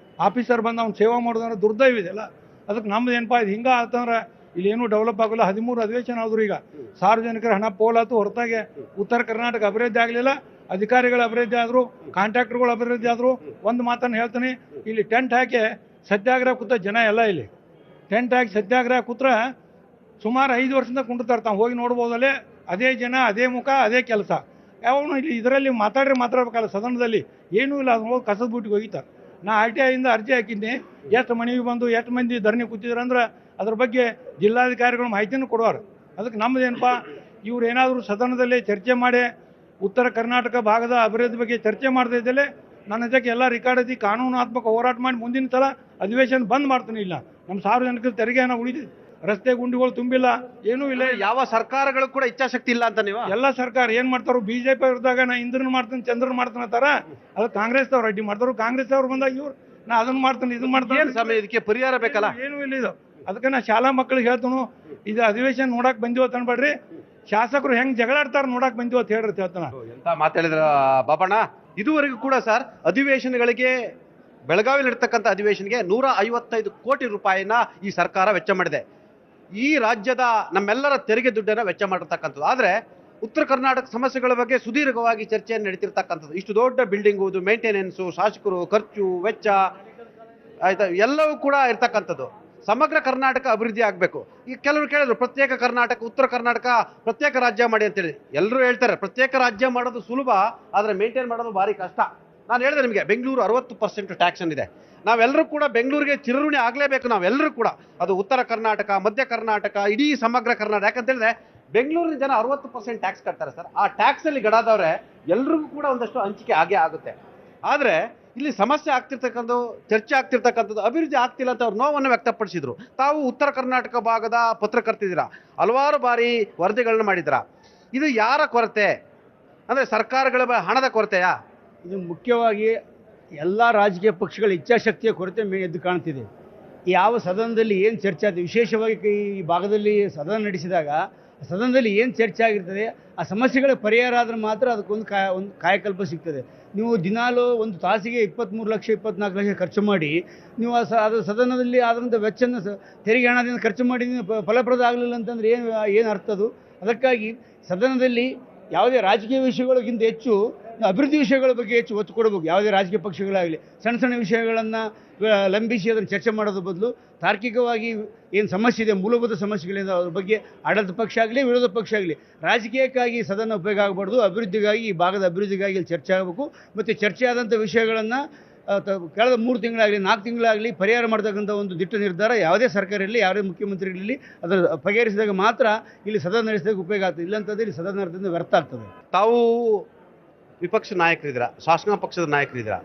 ಆಫೀಸರ್ ಬಂದು ಅವ್ನು ಸೇವಾ ಮಾಡೋದಂದ್ರೆ ದುರ್ದೈವ ಇದೆಯಲ್ಲ. ಅದಕ್ಕೆ ನಮ್ದು ಏನಪ್ಪ ಇದು ಹಿಂಗೆ ಆತಂದ್ರೆ ಇಲ್ಲಿ ಏನೂ ಡೆವಲಪ್ ಆಗೋಲ್ಲ. 13 ಅಧಿವೇಶನ ಆದರೂ ಈಗ ಸಾರ್ವಜನಿಕರ ಹಣ ಪೋಲಾತು, ಹೊರತಾಗಿ ಉತ್ತರ ಕರ್ನಾಟಕ ಅಭಿವೃದ್ಧಿ ಆಗಲಿಲ್ಲ. ಅಧಿಕಾರಿಗಳ ಅಭಿವೃದ್ಧಿ ಆದರು, ಕಾಂಟ್ರಾಕ್ಟರ್ಗಳ ಅಭಿವೃದ್ಧಿ ಆದರು. ಒಂದು ಮಾತನ್ನು ಹೇಳ್ತೀನಿ, ಇಲ್ಲಿ ಟೆಂಟ್ ಹಾಕಿ ಸತ್ಯಾಗ್ರಹ ಕೂತ ಜನ ಎಲ್ಲ ಇಲ್ಲಿ ಟೆಂಟ್ ಹಾಕಿ ಸತ್ಯಾಗ್ರಹ ಕೂತ್ರೆ ಸುಮಾರು 5 ವರ್ಷದಿಂದ ಕುಂಡಿರ್ತಾರೆ. ತಾವು ಹೋಗಿ ನೋಡ್ಬೋದಲ್ಲೇ ಅದೇ ಜನ, ಅದೇ ಮುಖ, ಅದೇ ಕೆಲಸ. ಯಾವನು ಇಲ್ಲಿ ಇದರಲ್ಲಿ ಮಾತಾಡಬೇಕಲ್ಲ ಸದನದಲ್ಲಿ, ಏನೂ ಇಲ್ಲ. ಅದು ಹೋಗಿ ಕಸದ ಬೂಟಿಗೆ ಹೋಗಿತಾರೆ. ನಾ RTIಯಿಂದ ಅರ್ಜಿ ಹಾಕಿದ್ದೆ, ಎಷ್ಟು ಮನೆಗೆ ಬಂದು ಎಷ್ಟು ಮಂದಿ ಧರಣಿ ಕೂತಿದ್ರು ಅಂದ್ರೆ ಅದ್ರ ಬಗ್ಗೆ ಜಿಲ್ಲಾಧಿಕಾರಿಗಳು ಮಾಹಿತಿನೂ ಕೊಡುವಾರು. ಅದಕ್ಕೆ ನಮ್ಮದೇನಪ್ಪ, ಇವ್ರು ಏನಾದರೂ ಸದನದಲ್ಲಿ ಚರ್ಚೆ ಮಾಡಿ ಉತ್ತರ ಕರ್ನಾಟಕ ಭಾಗದ ಅಭಿವೃದ್ಧಿ ಬಗ್ಗೆ ಚರ್ಚೆ ಮಾಡ್ತಾ ಇದ್ದಲ್ಲಿ ನನ್ನ ಜೊತೆ ಎಲ್ಲ ರಿಕಾರ್ಡ್ ಐತಿ, ಕಾನೂನಾತ್ಮಕ ಹೋರಾಟ ಮಾಡಿ ಮುಂದಿನ ಸಲ ಅಧಿವೇಶನ ಬಂದ್ ಮಾಡ್ತೀನಿ. ಇಲ್ಲ ನಮ್ಮ ಸಾರ್ವಜನಿಕರ ತೆರಿಗೆ ಹಣ ಉಳಿದಿದೆ, ರಸ್ತೆ ಗುಂಡಿಗಳು ತುಂಬಿಲ್ಲ, ಏನೂ ಇಲ್ಲ.
ಯಾವ ಸರ್ಕಾರಗಳು ಕೂಡ ಇಚ್ಛಾಶಕ್ತಿ ಇಲ್ಲ ಅಂತ ನೀವು?
ಎಲ್ಲ ಸರ್ಕಾರ ಏನು ಮಾಡ್ತಾರೋ, BJP ಇದ್ದಾಗ ನಾ ಇಂದ್ರನ್ ಮಾಡ್ತೀನಿ ಚಂದ್ರನ್ ಮಾಡ್ತಾನೆ ಅಂತಾರ, ಅದು ಕಾಂಗ್ರೆಸ್ ಅವ್ರು ಅಡ್ಡಿ ಮಾಡ್ತಾರೋ. ಕಾಂಗ್ರೆಸ್ ಅವ್ರು ಬಂದಾಗ ಇವ್ರು ನಾ ಅದನ್ನ ಮಾಡ್ತೀನಿ ಇದನ್ನ ಮಾಡ್ತೀನಿ.
ಸಮಯ ಇದಕ್ಕೆ ಪರಿಹಾರ ಬೇಕಲ್ಲ?
ಏನೂ ಇಲ್ಲ ಇದು. ಅದಕ್ಕೆ ನಾ ಶಾಲಾ ಮಕ್ಕಳಿಗೆ ಹೇಳ್ತಾನು, ಇದು ಅಧಿವೇಶನ ನೋಡಕ್ ಬಂದಿವ ಅನ್ಬೇಡ್ರಿ, ಶಾಸಕರು ಹೆಂಗ್ ಜಗಳಾಡ್ತಾರ ನೋಡಕ್ ಬಂದಿವ ಅಂತ ಹೇಳ್ರಿ ಹೇಳ್ತಾನ.
ಎಂತ ಮಾತಾಡಿದ್ರ ಬಾಬಣ್ಣ. ಇದುವರೆಗೂ ಕೂಡ ಸರ್ ಅಧಿವೇಶನಗಳಿಗೆ, ಬೆಳಗಾವಿಯಲ್ಲಿ ಇರ್ತಕ್ಕಂಥ ಅಧಿವೇಶನಿಗೆ 155 ಕೋಟಿ ರೂಪಾಯಿನ ಈ ಸರ್ಕಾರ ವೆಚ್ಚ ಮಾಡಿದೆ. ಈ ರಾಜ್ಯದ ನಮ್ಮೆಲ್ಲರ ತೆರಿಗೆ ದುಡ್ಡನ್ನು ವೆಚ್ಚ ಮಾಡಿರ್ತಕ್ಕಂಥದ್ದು. ಆದರೆ ಉತ್ತರ ಕರ್ನಾಟಕ ಸಮಸ್ಯೆಗಳ ಬಗ್ಗೆ ಸುದೀರ್ಘವಾಗಿ ಚರ್ಚೆಯನ್ನು ನಡೀತಿರ್ತಕ್ಕಂಥದ್ದು. ಇಷ್ಟು ದೊಡ್ಡ ಬಿಲ್ಡಿಂಗು, ಮೇಂಟೆನೆನ್ಸು, ಶಾಸಕರು, ಖರ್ಚು, ವೆಚ್ಚ, ಆಯ್ತಾ, ಎಲ್ಲವೂ ಕೂಡ ಇರ್ತಕ್ಕಂಥದ್ದು. ಸಮಗ್ರ ಕರ್ನಾಟಕ ಅಭಿವೃದ್ಧಿ ಆಗಬೇಕು. ಈಗ ಕೆಲವರು ಕೇಳಿದ್ರು ಪ್ರತ್ಯೇಕ ಕರ್ನಾಟಕ, ಉತ್ತರ ಕರ್ನಾಟಕ ಪ್ರತ್ಯೇಕ ರಾಜ್ಯ ಮಾಡಿ ಅಂತೇಳಿ. ಎಲ್ಲರೂ ಹೇಳ್ತಾರೆ ಪ್ರತ್ಯೇಕ ರಾಜ್ಯ ಮಾಡೋದು ಸುಲಭ, ಆದರೆ ಮೇಂಟೈನ್ ಮಾಡೋದು ಭಾರಿ ಕಷ್ಟ. ನಾನು ಹೇಳಿದೆ ನಿಮಗೆ, ಬೆಂಗಳೂರು 60% ಟ್ಯಾಕ್ಸನ್ ಇದೆ. ನಾವೆಲ್ಲರೂ ಕೂಡ ಬೆಂಗಳೂರಿಗೆ ಚಿರಋಣಿ ಆಗಲೇಬೇಕು. ನಾವೆಲ್ಲರೂ ಕೂಡ, ಅದು ಉತ್ತರ ಕರ್ನಾಟಕ, ಮಧ್ಯ ಕರ್ನಾಟಕ, ಇಡೀ ಸಮಗ್ರ ಕರ್ನಾಟಕ. ಯಾಕಂತ ಹೇಳಿದ್ರೆ ಬೆಂಗಳೂರಿನ ಜನ 60% ಟ್ಯಾಕ್ಸ್ ಕಟ್ತಾರೆ ಸರ್. ಆ ಟ್ಯಾಕ್ಸಲ್ಲಿ ಗಡಾದವ್ರೆ ಎಲ್ರಿಗೂ ಕೂಡ ಒಂದಷ್ಟು ಹಂಚಿಕೆ ಆಗೇ ಆಗುತ್ತೆ. ಆದರೆ ಇಲ್ಲಿ ಸಮಸ್ಯೆ ಆಗ್ತಿರ್ತಕ್ಕಂಥದ್ದು, ಚರ್ಚೆ ಆಗ್ತಿರ್ತಕ್ಕಂಥದ್ದು, ಅಭಿವೃದ್ಧಿ ಆಗ್ತಿಲ್ಲ ಅಂತ ಅವ್ರು ನೋವನ್ನು ವ್ಯಕ್ತಪಡಿಸಿದ್ರು. ತಾವು ಉತ್ತರ ಕರ್ನಾಟಕ ಭಾಗದ ಪತ್ರಕರ್ತಿದ್ದೀರಾ, ಹಲವಾರು ಬಾರಿ ವರದಿಗಳನ್ನ ಮಾಡಿದ್ರ. ಇದು ಯಾರ ಕೊರತೆ? ಅಂದರೆ ಸರ್ಕಾರಗಳ ಹಣದ ಕೊರತೆಯಾ?
ಇದು ಮುಖ್ಯವಾಗಿ ಎಲ್ಲ ರಾಜಕೀಯ ಪಕ್ಷಗಳ ಇಚ್ಛಾಶಕ್ತಿಯ ಕೊರತೆ ಎದ್ದು ಕಾಣ್ತಿದೆ. ಯಾವ ಸದನದಲ್ಲಿ ಏನು ಚರ್ಚೆ ಆಗಿದೆ, ವಿಶೇಷವಾಗಿ ಈ ಭಾಗದಲ್ಲಿ ಸದನ ನಡೆಸಿದಾಗ ಸದನದಲ್ಲಿ ಏನು ಚರ್ಚೆ ಆಗಿರ್ತದೆ, ಆ ಸಮಸ್ಯೆಗಳ ಪರಿಹಾರ ಆದ್ರೆ ಮಾತ್ರ ಅದಕ್ಕೊಂದು ಕಾಯಕಲ್ಪ ಸಿಗ್ತದೆ. ನೀವು ದಿನಾಲೂ ಒಂದು ತಾಸಿಗೆ 23 ಲಕ್ಷ 24 ಲಕ್ಷ ಖರ್ಚು ಮಾಡಿ ನೀವು ಅದು ಸದನದಲ್ಲಿ ಆದಂಥ ವೆಚ್ಚನ ತೆರಿಗೆ ಹಣದಿಂದ ಖರ್ಚು ಮಾಡಿ ಫಲಪ್ರದ ಆಗಲಿಲ್ಲ ಅಂತಂದರೆ ಏನು ಅರ್ಥದು? ಅದಕ್ಕಾಗಿ ಸದನದಲ್ಲಿ ಯಾವುದೇ ರಾಜಕೀಯ ವಿಷಯಗಳಿಗಿಂತ ಹೆಚ್ಚು ಅಭಿವೃದ್ಧಿ ವಿಷಯಗಳ ಬಗ್ಗೆ ಹೆಚ್ಚು ಒತ್ತು ಕೊಡಬೇಕು. ಯಾವುದೇ ರಾಜಕೀಯ ಪಕ್ಷಗಳಾಗಲಿ ಸಣ್ಣ ಸಣ್ಣ ವಿಷಯಗಳನ್ನು ಲಂಬಿಸಿ ಅದನ್ನು ಚರ್ಚೆ ಮಾಡೋದ್ರ ಬದಲು ತಾರ್ಕಿಕವಾಗಿ ಏನು ಸಮಸ್ಯೆ ಇದೆ, ಮೂಲಭೂತ ಸಮಸ್ಯೆಗಳಿಂದ ಅದ್ರ ಬಗ್ಗೆ ಆಡಳಿತ ಪಕ್ಷ ಆಗಲಿ ವಿರೋಧ ಪಕ್ಷ ಆಗಲಿ ರಾಜಕೀಯಕ್ಕಾಗಿ ಸದನ ಉಪಯೋಗ ಆಗಬಾರ್ದು. ಅಭಿವೃದ್ಧಿಗಾಗಿ, ಈ ಭಾಗದ ಅಭಿವೃದ್ಧಿಗಾಗಿ ಇಲ್ಲಿ ಚರ್ಚೆ ಆಗಬೇಕು. ಮತ್ತು ಚರ್ಚೆ ಆದಂಥ ವಿಷಯಗಳನ್ನು ಕಳೆದ 3 ತಿಂಗಳಾಗಲಿ 4 ತಿಂಗಳಾಗಲಿ ಪರಿಹಾರ ಮಾಡ್ತಕ್ಕಂಥ ಒಂದು ದಿಟ್ಟ ನಿರ್ಧಾರ ಯಾವುದೇ ಸರ್ಕಾರ ಇರಲಿ, ಯಾವುದೇ ಮುಖ್ಯಮಂತ್ರಿಗಳಲ್ಲಿ ಅದನ್ನು ಬಗೆಹರಿಸಿದಾಗ ಮಾತ್ರ ಇಲ್ಲಿ ಸದನ ನಡೆಸಿದಾಗ ಉಪಯೋಗ ಆಗ್ತದೆ. ಇಲ್ಲಂತಂದರೆ ಇಲ್ಲಿ ಸದನ ನಡೆಸಿದ ವ್ಯರ್ಥ ಆಗ್ತದೆ.
ತಾವು ವಿಪಕ್ಷ ನಾಯಕರಿದ್ದೀರಾ, ಶಾಸಕ ಪಕ್ಷದ ನಾಯಕರಿದ್ದೀರಾ,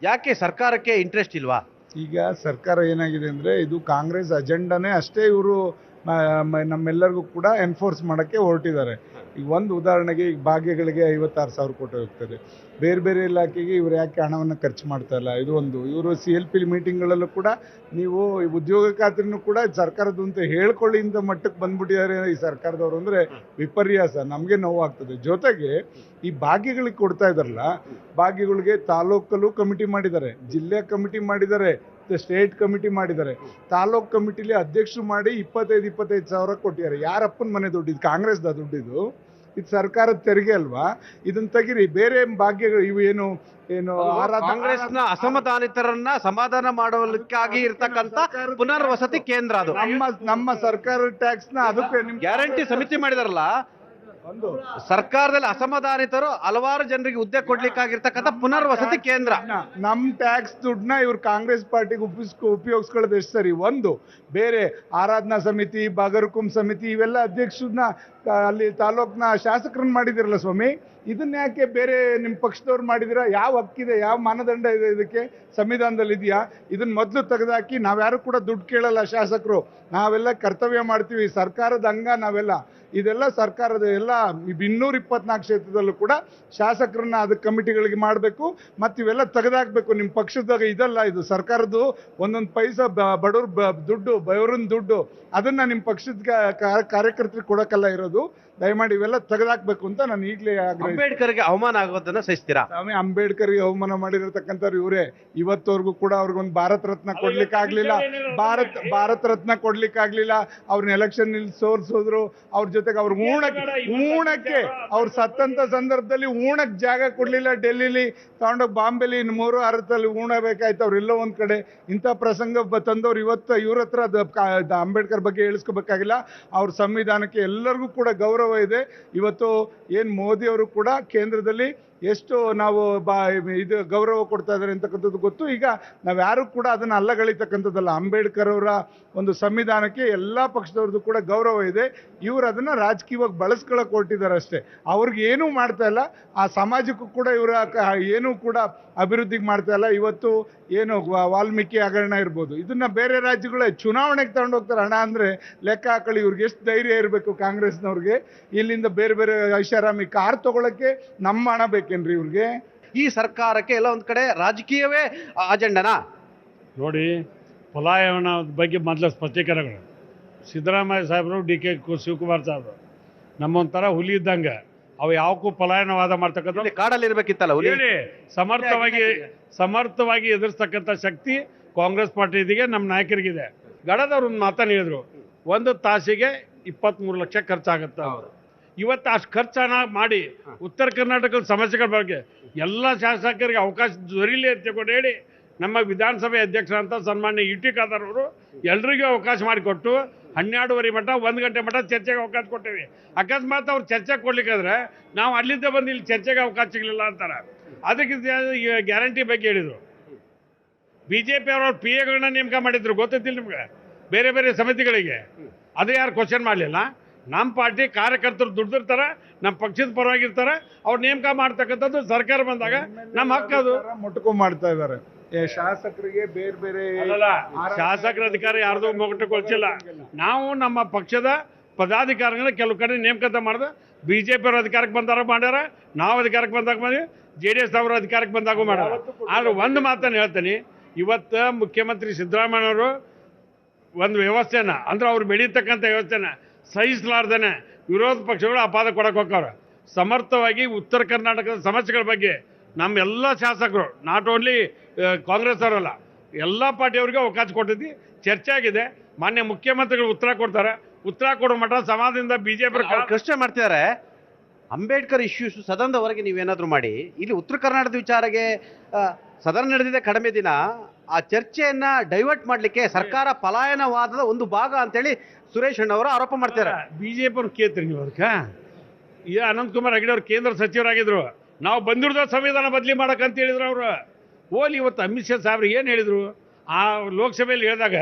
ಯಾಕೆ ಸರ್ಕಾರಕ್ಕೆ ಇಂಟ್ರೆಸ್ಟ್ ಇಲ್ವಾ?
ಈಗ ಸರ್ಕಾರ ಏನಾಗಿದೆ ಅಂದರೆ ಇದು ಕಾಂಗ್ರೆಸ್ ಅಜೆಂಡಾನೇ ಅಷ್ಟೇ ಇವರು ನಮ್ಮೆಲ್ಲರಿಗೂ ಕೂಡ ಎನ್ಫೋರ್ಸ್ ಮಾಡೋಕ್ಕೆ ಹೊರಟಿದ್ದಾರೆ. ಈಗ ಒಂದು ಉದಾಹರಣೆಗೆ ಈಗ ಭಾಗ್ಯಗಳಿಗೆ 56,000 ಕೋಟಿ ಹೋಗ್ತದೆ. ಬೇರೆ ಬೇರೆ ಇಲಾಖೆಗೆ ಇವರು ಯಾಕೆ ಹಣವನ್ನು ಖರ್ಚು ಮಾಡ್ತಾ ಇಲ್ಲ? ಇದು ಒಂದು. ಇವರು CLP ಮೀಟಿಂಗ್ಗಳಲ್ಲೂ ಕೂಡ ನೀವು ಉದ್ಯೋಗ ಖಾತ್ರಿನೂ ಕೂಡ ಸರ್ಕಾರದ್ದು ಅಂತ ಹೇಳ್ಕೊಳ್ಳಿ ಇಂಥ ಮಟ್ಟಕ್ಕೆ ಬಂದ್ಬಿಟ್ಟಿದ್ದಾರೆ ಈ ಸರ್ಕಾರದವರು, ಅಂದರೆ ವಿಪರ್ಯಾಸ. ನಮಗೆ ನೋವಾಗ್ತದೆ. ಜೊತೆಗೆ ಈ ಭಾಗ್ಯಗಳಿಗೆ ಕೊಡ್ತಾ ಇದ್ದಾರಲ್ಲ, ಭಾಗ್ಯಗಳಿಗೆ ತಾಲೂಕಲ್ಲೂ ಕಮಿಟಿ ಮಾಡಿದ್ದಾರೆ, ಜಿಲ್ಲೆ ಕಮಿಟಿ ಮಾಡಿದ್ದಾರೆ, ಸ್ಟೇಟ್ ಕಮಿಟಿ ಮಾಡಿದ್ದಾರೆ. ತಾಲೂಕು ಕಮಿಟಿಲಿ ಅಧ್ಯಕ್ಷರು ಮಾಡಿ 25 ಸಾವಿರ ಕೊಟ್ಟಿದ್ದಾರೆ. ಯಾರಪ್ಪನ ಮನೆ ದುಡ್ಡಿದ್ದು? ಕಾಂಗ್ರೆಸ್ದ ದುಡ್ಡಿದು? ಇದು ಸರ್ಕಾರದ ತೆರಿಗೆ ಅಲ್ವಾ? ಇದನ್ನ ತೆಗಿರಿ. ಬೇರೆ ಭಾಗ್ಯಗಳು ಇವು ಏನು
ಕಾಂಗ್ರೆಸ್ನ ಅಸಮಾಧಾನಿತರನ್ನ ಸಮಾಧಾನ ಮಾಡುವುದಕ್ಕಾಗಿ ಇರ್ತಕ್ಕಂಥ ಪುನರ್ವಸತಿ ಕೇಂದ್ರ ಅದು.
ನಮ್ಮ ಸರ್ಕಾರದ ಟ್ಯಾಕ್ಸ್ನ ಅದಕ್ಕೆ
ಗ್ಯಾರಂಟಿ ಸಮಿತಿ ಮಾಡಿದಾರಲ್ಲ,
ಒಂದು
ಸರ್ಕಾರದಲ್ಲಿ ಅಸಮಾಧಾನಿತರು ಹಲವಾರು ಜನರಿಗೆ ಹುದ್ದೆ ಕೊಡ್ಲಿಕ್ಕಾಗಿರ್ತಕ್ಕಂಥ ಪುನರ್ವಸತಿ ಕೇಂದ್ರ.
ನಮ್ಮ ಟ್ಯಾಕ್ಸ್ ದುಡ್ಡನ್ನ ಇವ್ರು ಕಾಂಗ್ರೆಸ್ ಪಾರ್ಟಿಗೆ ಉಪಯೋಗಿಸ್ಕೊಳ್ಳೋದು ಎಷ್ಟು ಸರಿ? ಒಂದು. ಬೇರೆ ಆರಾಧನಾ ಸಮಿತಿ, ಬಾಗರಕುಂ ಸಮಿತಿ ಇವೆಲ್ಲ ಅಧ್ಯಕ್ಷರನ್ನ ಅಲ್ಲಿ ತಾಲೂಕ್ನ ಶಾಸಕರನ್ನ ಮಾಡಿದಿರಲ್ಲ ಸ್ವಾಮಿ, ಇದನ್ನ ಯಾಕೆ ಬೇರೆ ನಿಮ್ಮ ಪಕ್ಷದವ್ರು ಮಾಡಿದಿರ? ಯಾವ ಹಕ್ಕಿದೆ? ಯಾವ ಮಾನದಂಡ ಇದೆ ಇದಕ್ಕೆ? ಸಂವಿಧಾನದಲ್ಲಿ ಇದೆಯಾ? ಇದನ್ನ ಮೊದಲು ತೆಗೆದಾಕಿ. ನಾವ್ಯಾರು ಕೂಡ ದುಡ್ಡು ಕೇಳಲ್ಲ ಶಾಸಕರು, ನಾವೆಲ್ಲ ಕರ್ತವ್ಯ ಮಾಡ್ತೀವಿ, ಸರ್ಕಾರದ ಅಂಗ ನಾವೆಲ್ಲ. ಇದೆಲ್ಲ ಸರ್ಕಾರದ ಎಲ್ಲ 224 ಕ್ಷೇತ್ರದಲ್ಲೂ ಕೂಡ ಶಾಸಕರನ್ನ ಅದಕ್ಕೆ ಕಮಿಟಿಗಳಿಗೆ ಮಾಡಬೇಕು, ಮತ್ತು ಇವೆಲ್ಲ ತೆಗೆದಾಕಬೇಕು. ನಿಮ್ಮ ಪಕ್ಷದಾಗ ಇದಲ್ಲ, ಇದು ಸರ್ಕಾರದ್ದು ಒಂದೊಂದು ಪೈಸಾ ಬಡವ್ರ ದುಡ್ಡು, ಬಡವ್ರನ್ನ ದುಡ್ಡು, ಅದನ್ನ ನಿಮ್ಮ ಪಕ್ಷದ ಕಾರ್ಯಕರ್ತರಿಗೆ ಕೊಡೋಕ್ಕಲ್ಲ ಇರೋದು. ದಯಮಾಡಿ ಇವೆಲ್ಲ ತೆಗೆದಾಕ್ಬೇಕು ಅಂತ ನಾನು ಈಗಲೇ
ಅಂಬೇಡ್ಕರ್ಗೆ ಅವಮಾನ ಆಗೋದನ್ನ ಸಹಿಸ್ತೀರಾ?
ಸ್ವಾಮಿ, ಅಂಬೇಡ್ಕರ್ಗೆ ಅವಮಾನ ಮಾಡಿರತಕ್ಕಂಥವ್ರು ಇವರೇ. ಇವತ್ತವರೆಗೂ ಕೂಡ ಅವ್ರಿಗೊಂದು ಭಾರತ ರತ್ನ ಕೊಡ್ಲಿಕ್ಕಾಗ್ಲಿಲ್ಲ, ಭಾರತ ರತ್ನ ಕೊಡ್ಲಿಕ್ಕಾಗ್ಲಿಲ್ಲ. ಅವ್ರನ್ನ ಎಲೆಕ್ಷನ್ ಸೋರ್ಸೋದ್ರು. ಅವ್ರ ಜೊತೆಗೆ ಅವ್ರ ಊಣಕ್ಕೆ ಅವ್ರು ಸತ್ತಂತ ಸಂದರ್ಭದಲ್ಲಿ ಊಣಕ್ಕೆ ಜಾಗ ಕೊಡ್ಲಿಲ್ಲ. ಡೆಲ್ಲಿಲಿ ತಗೊಂಡೋಗಿ ಬಾಂಬೆಲಿ 3-6 ಊಣಬೇಕಾಯ್ತು ಅವ್ರೆಲ್ಲೋ ಒಂದ್ ಕಡೆ. ಇಂಥ ಪ್ರಸಂಗ ತಂದವ್ರು ಇವತ್ತು ಇವ್ರ ಹತ್ರ ಅಂಬೇಡ್ಕರ್ ಬಗ್ಗೆ ಹೇಳಿಸ್ಕೋಬೇಕಾಗಿಲ್ಲ. ಅವ್ರ ಸಂವಿಧಾನಕ್ಕೆ ಎಲ್ಲರಿಗೂ ಕೂಡ ಗೌರವ ಇದೆ. ಇವತ್ತು ಏನು ಮೋದಿ ಅವರು ಕೂಡ ಕೇಂದ್ರದಲ್ಲಿ ಎಷ್ಟು ನಾವು ಇದು ಗೌರವ ಕೊಡ್ತಾ ಇದ್ದಾರೆ ಅಂತಕ್ಕಂಥದ್ದು ಗೊತ್ತು. ಈಗ ನಾವ್ಯಾರು ಕೂಡ ಅದನ್ನು ಅಲ್ಲಗಳಿತಕ್ಕಂಥದ್ದಲ್ಲ. ಅಂಬೇಡ್ಕರ್ ಅವರ ಒಂದು ಸಂವಿಧಾನಕ್ಕೆ ಎಲ್ಲ ಪಕ್ಷದವ್ರದ್ದು ಕೂಡ ಗೌರವ ಇದೆ. ಇವರು ಅದನ್ನು ರಾಜಕೀಯವಾಗಿ ಬಳಸ್ಕೊಳ್ಳೋಕೆ ಹೊರಟಿದ್ದಾರೆ ಅಷ್ಟೇ. ಅವ್ರಿಗೆ ಏನೂ ಮಾಡ್ತಾ ಇಲ್ಲ. ಆ ಸಮಾಜಕ್ಕೂ ಕೂಡ ಇವರ ಏನೂ ಕೂಡ ಅಭಿವೃದ್ಧಿಗೆ ಮಾಡ್ತಾ ಇಲ್ಲ. ಇವತ್ತು ಏನು ವಾಲ್ಮೀಕಿ ಹಗರಣ ಇರ್ಬೋದು, ಇದನ್ನ ಬೇರೆ ರಾಜ್ಯಗಳೇ ಚುನಾವಣೆಗೆ ತಗೊಂಡೋಗ್ತಾರೆ. ಹಣ ಅಂದರೆ ಲೆಕ್ಕ ಹಾಕೊಳ್ಳಿ. ಇವ್ರಿಗೆ ಎಷ್ಟು ಧೈರ್ಯ ಇರಬೇಕು ಕಾಂಗ್ರೆಸ್ನವ್ರಿಗೆ? ಇಲ್ಲಿಂದ ಬೇರೆ ಬೇರೆ ಐಷಾರಾಮಿ ಕಾರ್ ತಗೊಳಕ್ಕೆ ನಮ್ಮ ಹಣ ಬೇಕೇನ್ರಿ ಇವ್ರಿಗೆ?
ಈ ಸರ್ಕಾರಕ್ಕೆ ಎಲ್ಲ ಒಂದ್ ಕಡೆ ರಾಜಕೀಯವೇ ಅಜೆಂಡನಾ?
ನೋಡಿ, ಪಲಾಯನ ಬಗ್ಗೆ ಮೊದಲ ಸ್ಪಷ್ಟೀಕರಣಗಳು ಸಿದ್ದರಾಮಯ್ಯ ಸಾಹೇಬರು, DK ಶಿವಕುಮಾರ್ ಸಾಹೇಬರು ನಮ್ಮೊಂಥರ ಹುಲಿ ಇದ್ದಂಗೆ. ಅವು ಯಾವಕ್ಕೂ ಪಲಾಯನವಾದ ಮಾಡ್ತಕ್ಕಂಥ
ಕಾಡಲ್ಲಿ ಇರ್ಬೇಕಿತ್ತಲ್ಲ ಹುಲಿ.
ಸಮರ್ಥವಾಗಿ ಎದುರಿಸ್ತಕ್ಕಂಥ ಶಕ್ತಿ ಕಾಂಗ್ರೆಸ್ ಪಾರ್ಟಿ ಇದೀಗೆ, ನಮ್ಮ ನಾಯಕರಿಗಿದೆ. ಗಡದವ್ರು ಒಂದು ಮಾತನ್ನು ಹೇಳಿದ್ರು, 1 ತಾಸಿಗೆ 23 ಲಕ್ಷ ಖರ್ಚಾಗುತ್ತೆ. ಇವತ್ತು ಅಷ್ಟು ಖರ್ಚನ್ನ ಮಾಡಿ ಉತ್ತರ ಕರ್ನಾಟಕದ ಸಮಸ್ಯೆಗಳ ಬಗ್ಗೆ ಎಲ್ಲ ಶಾಸಕರಿಗೆ ಅವಕಾಶ ದೊರೀಲಿ ಅಂತ ಹೇಳಿ ನಮ್ಮ ವಿಧಾನಸಭೆ ಅಧ್ಯಕ್ಷರಂತ ಸನ್ಮಾನ್ಯ UT ಖಾದರ್ ಅವರು ಎಲ್ರಿಗೂ ಅವಕಾಶ ಮಾಡಿಕೊಟ್ಟು 12:30 ಮಟ್ಟ 1 ಗಂಟೆ ಮಟ್ಟ ಚರ್ಚೆಗೆ ಅವಕಾಶ ಕೊಟ್ಟೇವಿ. ಅಕಸ್ಮಾತ್ ಅವ್ರು ಚರ್ಚೆ ಕೊಡ್ಲಿಕ್ಕಾದ್ರೆ ನಾವು ಅಲ್ಲಿಂದ ಬಂದು ಇಲ್ಲಿ ಚರ್ಚೆಗೆ ಅವಕಾಶ ಸಿಗಲಿಲ್ಲ ಅಂತಾರೆ. ಅದಕ್ಕೆ ಗ್ಯಾರಂಟಿ ಬಗ್ಗೆ ಹೇಳಿದರು. BJP ಅವ್ರ PAಗಳನ್ನ ನೇಮಕ ಮಾಡಿದ್ರು, ಗೊತ್ತಿಲ್ಲ ನಿಮ್ಗೆ, ಬೇರೆ ಬೇರೆ ಸಮಿತಿಗಳಿಗೆ. ಅದು ಯಾರು ಕ್ವಶನ್ ಮಾಡಲಿಲ್ಲ. ನಮ್ಮ ಪಾರ್ಟಿ ಕಾರ್ಯಕರ್ತರು ದುಡ್ದಿರ್ತಾರೆ, ನಮ್ಮ ಪಕ್ಷದ ಪರವಾಗಿರ್ತಾರೆ, ಅವ್ರು ನೇಮಕ ಮಾಡ್ತಕ್ಕಂಥದ್ದು ಸರ್ಕಾರ ಬಂದಾಗ ನಮ್ಮ ಹಕ್ಕದು.
ಮೊಟಕು ಮಾಡ್ತಾ ಇದ್ದಾರೆ ಶಾಸಕರಿಗೆ. ಬೇರೆ ಬೇರೆ
ಶಾಸಕರ ಅಧಿಕಾರ ಯಾರ್ದು ಮೊಟಕೊಳ್ಸಿಲ್ಲ. ನಾವು ನಮ್ಮ ಪಕ್ಷದ ಪದಾಧಿಕಾರಿಗಳನ್ನ ಕೆಲವು ಕಡೆ ನೇಮಕ ಮಾಡಿದ. BJP ಅವ್ರ ಅಧಿಕಾರಕ್ಕೆ ಬಂದಾಗ ಮಾಡ್ಯಾರ, ನಾವು ಅಧಿಕಾರಕ್ಕೆ ಬಂದಾಗ ಮಾಡಿದ್ವಿ, JDS ಅವರ ಅಧಿಕಾರಕ್ಕೆ ಬಂದಾಗೂ ಮಾಡ್ಯಾರ. ಆದ್ರೆ ಒಂದು ಮಾತನ್ನು ಹೇಳ್ತೀನಿ, ಇವತ್ತು ಮುಖ್ಯಮಂತ್ರಿ ಸಿದ್ದರಾಮಯ್ಯವರು ಒಂದು ವ್ಯವಸ್ಥೆನ, ಅಂದ್ರೆ ಅವ್ರು ಬೆಳೀತಕ್ಕಂಥ ವ್ಯವಸ್ಥೆನ ಸಹಿಸಲಾರ್ದೇನೆ ವಿರೋಧ ಪಕ್ಷಗಳು ಅಪಾದ ಕೊಡಕ್ಕೆ ಹೋಗ್ತಾವ್ರೆ. ಸಮರ್ಥವಾಗಿ ಉತ್ತರ ಕರ್ನಾಟಕದ ಸಮಸ್ಯೆಗಳ ಬಗ್ಗೆ ನಮ್ಮ ಎಲ್ಲ ಶಾಸಕರು, ನಾಟ್ ಓನ್ಲಿ ಕಾಂಗ್ರೆಸ್ ಅವರಲ್ಲ, ಎಲ್ಲ ಪಾರ್ಟಿಯವ್ರಿಗೆ ಅವಕಾಶ ಕೊಟ್ಟಿದ್ವಿ, ಚರ್ಚೆ ಆಗಿದೆ. ಮಾನ್ಯ ಮುಖ್ಯಮಂತ್ರಿಗಳು ಉತ್ತರ ಕೊಡ್ತಾರೆ. ಉತ್ತರ ಕೊಡೋ ಮಟ್ಟ ಸಮಾಜದಿಂದ BJP
ಪ್ರಶ್ನೆ ಮಾಡ್ತಿದ್ದಾರೆ. ಅಂಬೇಡ್ಕರ್ ಇಶ್ಯೂಸ್ ಸದನದ ಹೊರಗೆ ನೀವೇನಾದ್ರೂ ಮಾಡಿ, ಇಲ್ಲಿ ಉತ್ತರ ಕರ್ನಾಟಕದ ವಿಚಾರಕ್ಕೆ ಸದನ ನಡೆದಿದೆ ಕಡಿಮೆ ದಿನ, ಆ ಚರ್ಚೆಯನ್ನ ಡೈವರ್ಟ್ ಮಾಡಲಿಕ್ಕೆ ಸರ್ಕಾರ ಪಲಾಯನವಾದದ ಒಂದು ಭಾಗ ಅಂತೇಳಿ ಸುರೇಶ್ ಅಣ್ಣವರು ಆರೋಪ ಮಾಡ್ತಾರೆ.
BJP ಅವ್ರು ಕೇಳ್ತೀರಿ ನೀವು ಅದಕ್ಕೆ? ಈ ಅನಂತಕುಮಾರ್ ಹೆಗಡೆ ಅವ್ರು ಕೇಂದ್ರ ಸಚಿವರಾಗಿದ್ರು, ನಾವು ಬಂದಿರೋದ ಸಂವಿಧಾನ ಬದಲಿ ಮಾಡಕ್ಕಂತ ಹೇಳಿದ್ರು ಅವರು. ಓಲಿ ಇವತ್ತು ಅಮಿತ್ ಶಾ ಸಾಹೇಬ್ರು ಏನು ಹೇಳಿದರು ಆ ಲೋಕಸಭೆಯಲ್ಲಿ ಹೇಳಿದಾಗ,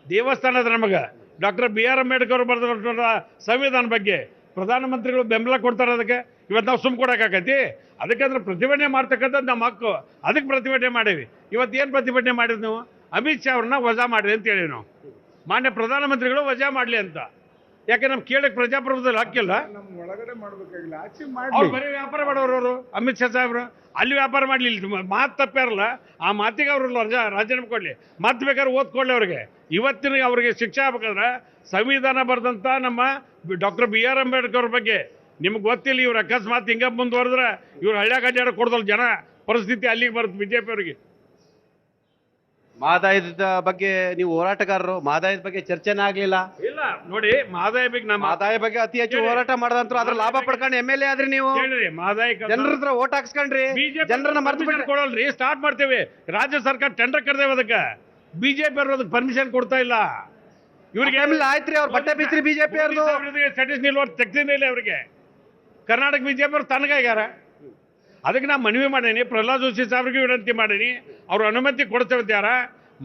ದೇವಸ್ಥಾನದ ನಮಗೆ ಡಾಕ್ಟರ್ BR ಅಂಬೇಡ್ಕರ್ ಅವರು ಬರೆದ ಸಂವಿಧಾನ ಬಗ್ಗೆ ಪ್ರಧಾನಮಂತ್ರಿಗಳು ಬೆಂಬಲ ಕೊಡ್ತಾರೆ. ಅದಕ್ಕೆ ಇವತ್ತು ನಾವು ಸುಮ್ ಕೊಡೋಕ್ಕಾಗತ್ತಿ? ಅದಕ್ಕಂದ್ರೆ ಪ್ರತಿಭಟನೆ ಮಾಡ್ತಕ್ಕಂಥದ್ದು ನಮ್ಮ ಹಕ್ಕು. ಅದಕ್ಕೆ ಪ್ರತಿಭಟನೆ ಮಾಡೀವಿ. ಇವತ್ತು ಏನು ಪ್ರತಿಭಟನೆ ಮಾಡಿದ್ವಿ ನಾವು? ಅಮಿತ್ ಶಾ ಅವ್ರನ್ನ ವಜಾ ಮಾಡಿರಿ ಅಂತ ಹೇಳಿ ನಾವು. ಮಾನ್ಯ ಪ್ರಧಾನಮಂತ್ರಿಗಳು ವಜಾ ಮಾಡಲಿ ಅಂತ. ಯಾಕೆ ನಮ್ಗೆ ಕೇಳಕ್ಕೆ ಪ್ರಜಾಪ್ರಭುತ್ವದಲ್ಲಿ ಹಕ್ಕಿಲ್ಲ?
ನಮ್ಮ ಒಳಗಡೆ ಮಾಡಬೇಕಾಗಿಲ್ಲ, ಆಚೆ
ಅವ್ರು
ಮಾಡಿ.
ಬರೀ ವ್ಯಾಪಾರ ಮಾಡೋರು ಅವರು, ಅಮಿತ್ ಶಾ ಸಾಹೇಬ್ರು ಅಲ್ಲಿ ವ್ಯಾಪಾರ ಮಾಡಲಿಲ್ಲ. ಮಾತು ತಪ್ಪಾರಲ್ಲ, ಆ ಮಾತಿಗೆ ಅವರು ರಾಜೀನಾಮೆ ಕೊಡಲಿ. ಮತ್ತೆ ಬೇಕಾದ್ರೆ ಓದ್ಕೊಳ್ಳಿ ಅವ್ರಿಗೆ. ಇವತ್ತಿನ ಅವ್ರಿಗೆ ಶಿಕ್ಷೆ ಆಗ್ಬೇಕಾದ್ರೆ ಸಂವಿಧಾನ ಬರೆದಂಥ ನಮ್ಮ ಡಾಕ್ಟರ್ BR ಅಂಬೇಡ್ಕರ್ ಬಗ್ಗೆ ನಿಮ್ಗೆ ಗೊತ್ತಿಲ್ಲ. ಇವ್ರು ಅಕಸ್ಮಾತ್ ಹಿಂಗೆ ಮುಂದುವರೆದ್ರೆ ಇವ್ರು ಹಳ್ಳ್ಯಾಗ ಅಡ್ಡಾಡ ಕೊಡ್ದಲ್ಲ ಜನ ಪರಿಸ್ಥಿತಿ ಅಲ್ಲಿಗೆ ಬರುತ್ತೆ BJP ಅವರಿಗೆ.
ಮಹದಾಯದ ಬಗ್ಗೆ ನೀವು ಹೋರಾಟಗಾರರು, ಮಹದಾಯದ ಬಗ್ಗೆ ಚರ್ಚೆನೇ ಆಗ್ಲಿಲ್ಲ.
ಇಲ್ಲ ನೋಡಿ, ಮಹದಾಯ ಬಗ್ಗೆ ನಮ್ಮ
ಮಹದಾಯ ಬಗ್ಗೆ ಅತಿ ಹೆಚ್ಚು ಹೋರಾಟ ಮಾಡದಂತರು ಅದ್ರ ಲಾಭ ಪಡ್ಕೊಂಡು MLA ಆದ್ರಿ ನೀವು.
ಹೇಳಿರಿ ಮಹದಾಯ
ಜನರ ಹತ್ರ ಓಟ್ ಹಾಕ್ಸ್ಕೊಂಡ್ರಿ, ಜನರನ್ನ ಮರ್ತು ಬಿಟ್ರಿ.
ಕೊಡಲ್ರಿ, ಸ್ಟಾರ್ಟ್ ಮಾಡ್ತೇವೆ. ರಾಜ್ಯ ಸರ್ಕಾರ ಟೆಂಡರ್ ಕರೆದೇವೆ ಅದಕ್ಕೆ. BJP ಅವರು ಅದಕ್ಕೆ ಪರ್ಮಿಷನ್ ಕೊಡ್ತಾ ಇಲ್ಲ. ಇವ್ರಿಗೆ
ಆಯ್ತ್ರಿ, ಅವ್ರ ಬಟ್ಟೆ ಬಿಚ್ಚ್ರಿ BJP ಅವ್ರದ್ದು.
ಸ್ಟಡೀಸ್ ನಿಲ್ವ ತೆಗ್ದಿಲ್ಲ ಅವರಿಗೆ. ಕರ್ನಾಟಕ BJP ಅವ್ರು ತನಗಾಗ್ಯಾರ. ಅದಕ್ಕೆ ನಾ ಮನವಿ ಮಾಡೀನಿ, ಪ್ರಹ್ಲಾದ್ ಜೋಶಿ ಸಾಹೇಬ್ರಿಗೆ ವಿನಂತಿ ಮಾಡೀನಿ, ಅವ್ರು ಅನುಮತಿ ಕೊಡ್ತೇವೆ ಅಂತ. ಯಾರ